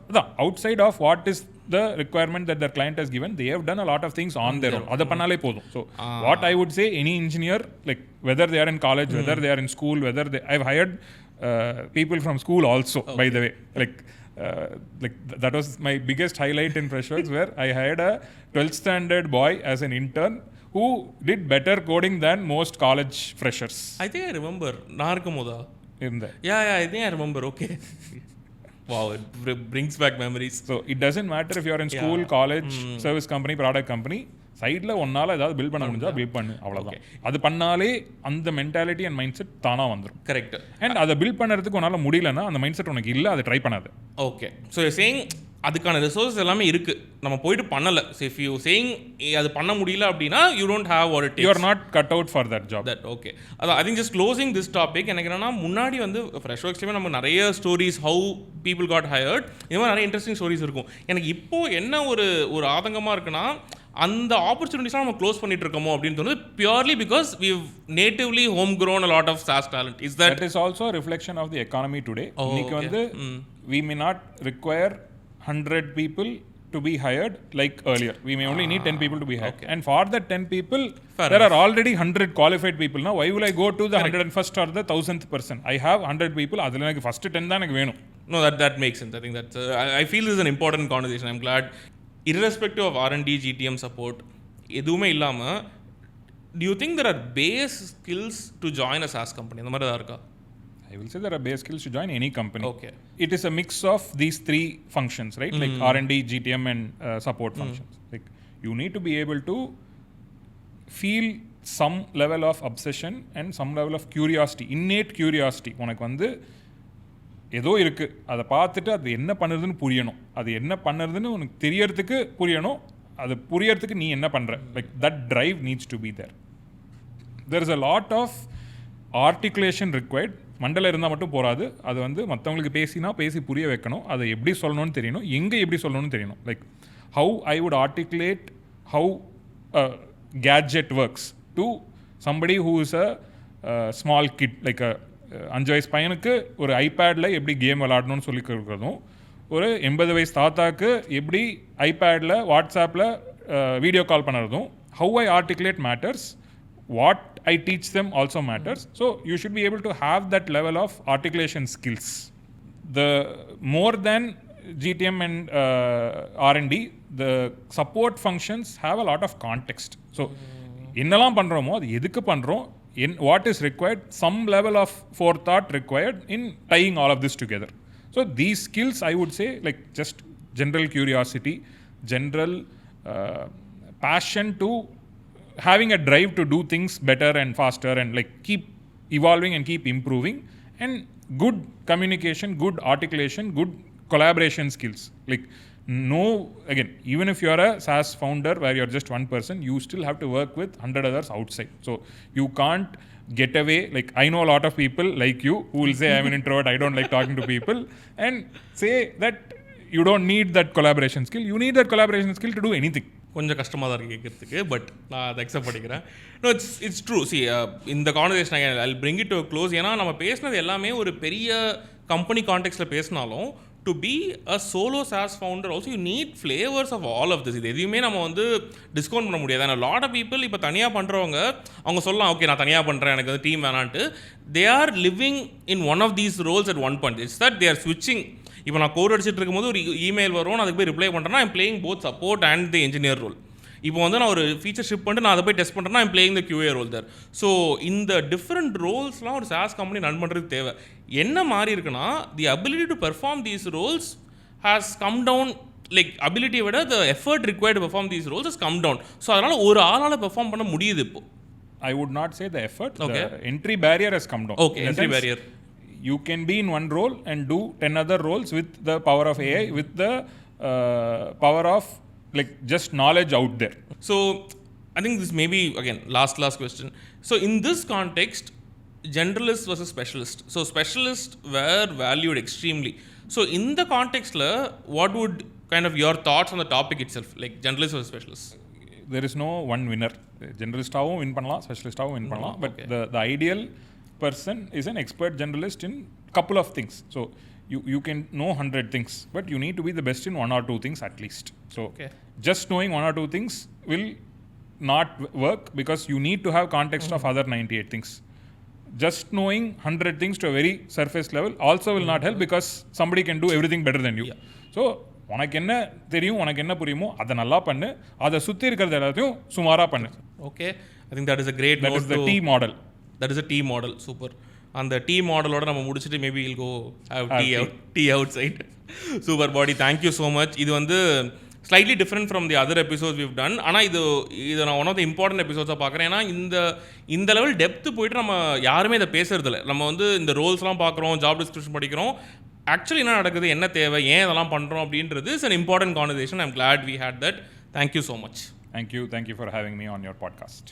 outside of what is the requirement that their client has given, they have done a lot of things on their own. Adha pannale podum. So what I would say, any engineer, like whether they are in college, whether they are in school, I've hired people from school also, by the way. That was my biggest highlight in Freshworks, where I hired a 12th standard boy as an intern who did better coding than most college freshers I think I remember. நான் இருக்கும்போதா? in there. Yeah, I think I remember. Okay. Wow, it brings back memories. So it doesn't matter if you are in school, college, service company, product company, சைடில் ஒன்றால் ஏதாவது build பண்ண முடிஞ்சா build பண்ணு, அவ்வளோதான். அது பண்ணாலே அந்த மென்டாலிட்டி அண்ட் மைண்ட் செட் தானாக வந்துடும். Correct. அண்ட் அதை பில்ட் பண்ணுறதுக்கு உன்னால் முடியலன்னா அந்த மைண்ட் செட் உனக்கு இல்லை, அதை ட்ரை பண்ணாது. ஓகே. ஸோ சேயிங் அதுக்கான ரிசோர்ஸஸ் எல்லாமே இருக்கு, நம்ம போயிட்டு பண்ணலை. ஸோ இஃப் யூ சேயிங் அது பண்ண முடியல அப்படின்னா you don't have what it takes. You are not cut out for that job. That okay. அதான் I think just closing this topic. எனக்கு என்னன்னா, முன்னாடி வந்து ஃப்ரெஷ்வொர்க்ஸ்லேயுமே நம்ம நிறைய stories how people got hired, இது மாதிரி நிறைய இன்ட்ரெஸ்டிங் ஸ்டோரிஸ் இருக்கும். எனக்கு இப்போ என்ன ஒரு ஆதங்கமாக இருக்குன்னா, அந்த ஆப்பர்ச்சுனிட்டிஸ்லாம் நம்ம க்ளோஸ் பண்ணிட்டு இருக்கோமோ அப்படின்னு தோணுது. Purely because we natively home grown a lot of SaaS talent. Is that is also a reflection of the economy today. இன்னைக்கு வந்து we may not require 100 people to be hired like earlier. We may only need 10 people to be hired. And for that 10 people, there are already 100 qualified people. Now, why will I go to the 101st or the 1000th person? I have 100 people. அதில் எனக்கு first 10 தான் எனக்கு வேணும். No, that makes sense. I think that's I feel this is an important conversation. I'm glad. Irrespective of R&D, GTM support, எதுவுமே இல்லாமல், do you think there are base skills to join a SaaS company? அந்த மாதிரி தான் இருக்கா? I will say there are base skills to join any company. Okay. It is a mix of these three functions, right? Like R&D, GTM, and support functions. Like you need to be able to feel some level of obsession and some level of curiosity, innate curiosity. உனக்கு வந்து ஏதோ இருக்குது, அதை பார்த்துட்டு அது என்ன பண்ணுறதுன்னு புரியணும், அது என்ன பண்ணுறதுன்னு உனக்கு தெரியறதுக்கு புரியணும், அது புரியறதுக்கு நீ என்ன பண்ணுற, like that drive needs to be there. There is a lot of articulation required. மண்டல இருந்தால் மட்டும் போகாது, அது வந்து மற்றவங்களுக்கு பேசி புரிய வைக்கணும், அதை எப்படி சொல்லணும்னு தெரியணும், எங்கே எப்படி சொல்லணும்னு தெரியணும். Like how I would articulate how gadget works to somebody who is a small kit, like அ 5 வயசு பையனுக்கு ஒரு ஐபேடில் எப்படி கேம் விளாடணும்னு சொல்லி கொடுக்குறதும், ஒரு 80 வயசு தாத்தாக்கு எப்படி ஐபேடில் வாட்ஸ்அப்பில் வீடியோ கால் பண்ணுறதும், how I articulate matters, what I teach them also matters. So you should be able to have that level of articulation skills. The more than GTM and R&D, the support functions have a lot of context. So என்னெல்லாம் பண்ணுறோமோ அது எதுக்கு பண்ணுறோம், what is required, some level of forethought required in tying all of this together. So these skills, I would say, like just general curiosity, general passion to having a drive to do things better and faster and like keep evolving and keep improving, and good communication, good articulation, good collaboration skills. Like again, even if you are a SaaS founder where you're just one person, you still have to work with 100 others outside. So you can't get away. Like I know a lot of people like you who will say I'm an introvert, I don't like talking to people, and say that you don't need that collaboration skill. You need that collaboration skill to do anything. கொஞ்சம் கஷ்டமாக தான் இருக்குது கேட்குறதுக்கு, but நான் அதை accept பண்ணிக்கிறேன். No, it's true. See, இந்த conversation I bring it to close. ஏன்னா நம்ம பேசினது எல்லாமே ஒரு பெரிய கம்பெனி கான்டெக்ஸ்ட்டில் பேசினாலும், to be a solo SaaS founder also you need flavours of all of this. இது எதுவுமே நம்ம வந்து டிஸ்கவுண்ட் பண்ண முடியாது. ஆனால் லாட் ஆஃப் பீப்புள் இப்போ தனியாக பண்ணுறவங்க அவங்க சொல்லலாம், ஓகே நான் தனியாக பண்ணுறேன், எனக்கு வந்து டீம் வேணான்ட்டு. They are living in one of these roles at one point. It's that they are ஸ்விட்சிங். இப்போ நான் கோட் அடிச்சிட்டு இருக்கும்போது ஒரு இமெயில் வரும், நான் அதுக்கு போய் ரிப்ளை பண்ணுறேன்னா I'm playing both support and the engineer role. இப்போ வந்து நான் ஒரு ஃபீச்சர் ஷிப் பண்ணிட்டு நான் அதை போய் டெஸ்ட் பண்ணுறேன்னா I'm playing the QA role there. So இந்த டிஃப்ரெண்ட் ரோல்ஸ்லாம் ஒரு SaaS கம்பெனி ரன் பண்ணுறதுக்கு தேவை. என்ன மாறி இருக்குன்னா the ability to perform these roles has come down. Like அபிலிட்டியை விட the effort required perform these roles has come down. So அதனால் ஒரு ஆளால் பெர்ஃபார்ம் பண்ண முடியுது இப்போ. I would not say the effort. Okay. The entry barrier has come down. Okay, entry barrier. You can be in one role and do 10 other roles with the power of AI, with the power of like just knowledge out there. So I think this may be again last question. So in this context, generalist versus specialist. So specialists were valued extremely. So in the context la, what would kind of your thoughts on the topic itself, like generalist versus specialist? There is no one winner. Generalist-ஆவும் win பண்ணலாம், specialist-ஆவும் win பண்ணலாம். But the ideal person is an expert generalist in couple of things. So you can know 100 things, but you need to be the best in one or two things at least. So just knowing one or two things will not work because you need to have context of other 98 things. Just knowing 100 things to a very surface level also will not help because somebody can do everything better than you. So உனக்கு என்ன தெரியும், உனக்கு என்ன புரியுமோ அதை நல்லா பண்ணு, அதை சுற்றி இருக்கிறது எல்லாத்தையும் சுமாராக பண்ணு. Okay, I think that is a great that is the T model. That is a T model. Super. அந்த டீ மாடலோட நம்ம முடிச்சுட்டு maybe will go have T outside. Super buddy, thank you so much. இது வந்து slightly different from the other episodes we've done. ஆனால் இது நான் one of the important எபிசோட்ஸாக பார்க்குறேன். ஏன்னா இந்த லெவல் டெப்த்து போயிட்டு நம்ம யாருமே இதை பேசுறதில்ல. நம்ம வந்து இந்த ரோல்ஸ்லாம் பார்க்குறோம், ஜாப் டிஸ்கிரிப்ஷன் படிக்கிறோம், ஆக்சுவலி என்ன நடக்குது, என்ன தேவை, ஏன் இதெல்லாம் பண்ணுறோம் அப்படின்றது is an important conversation. I'm glad we had that. Thank you so much. Thank you for having me on your podcast.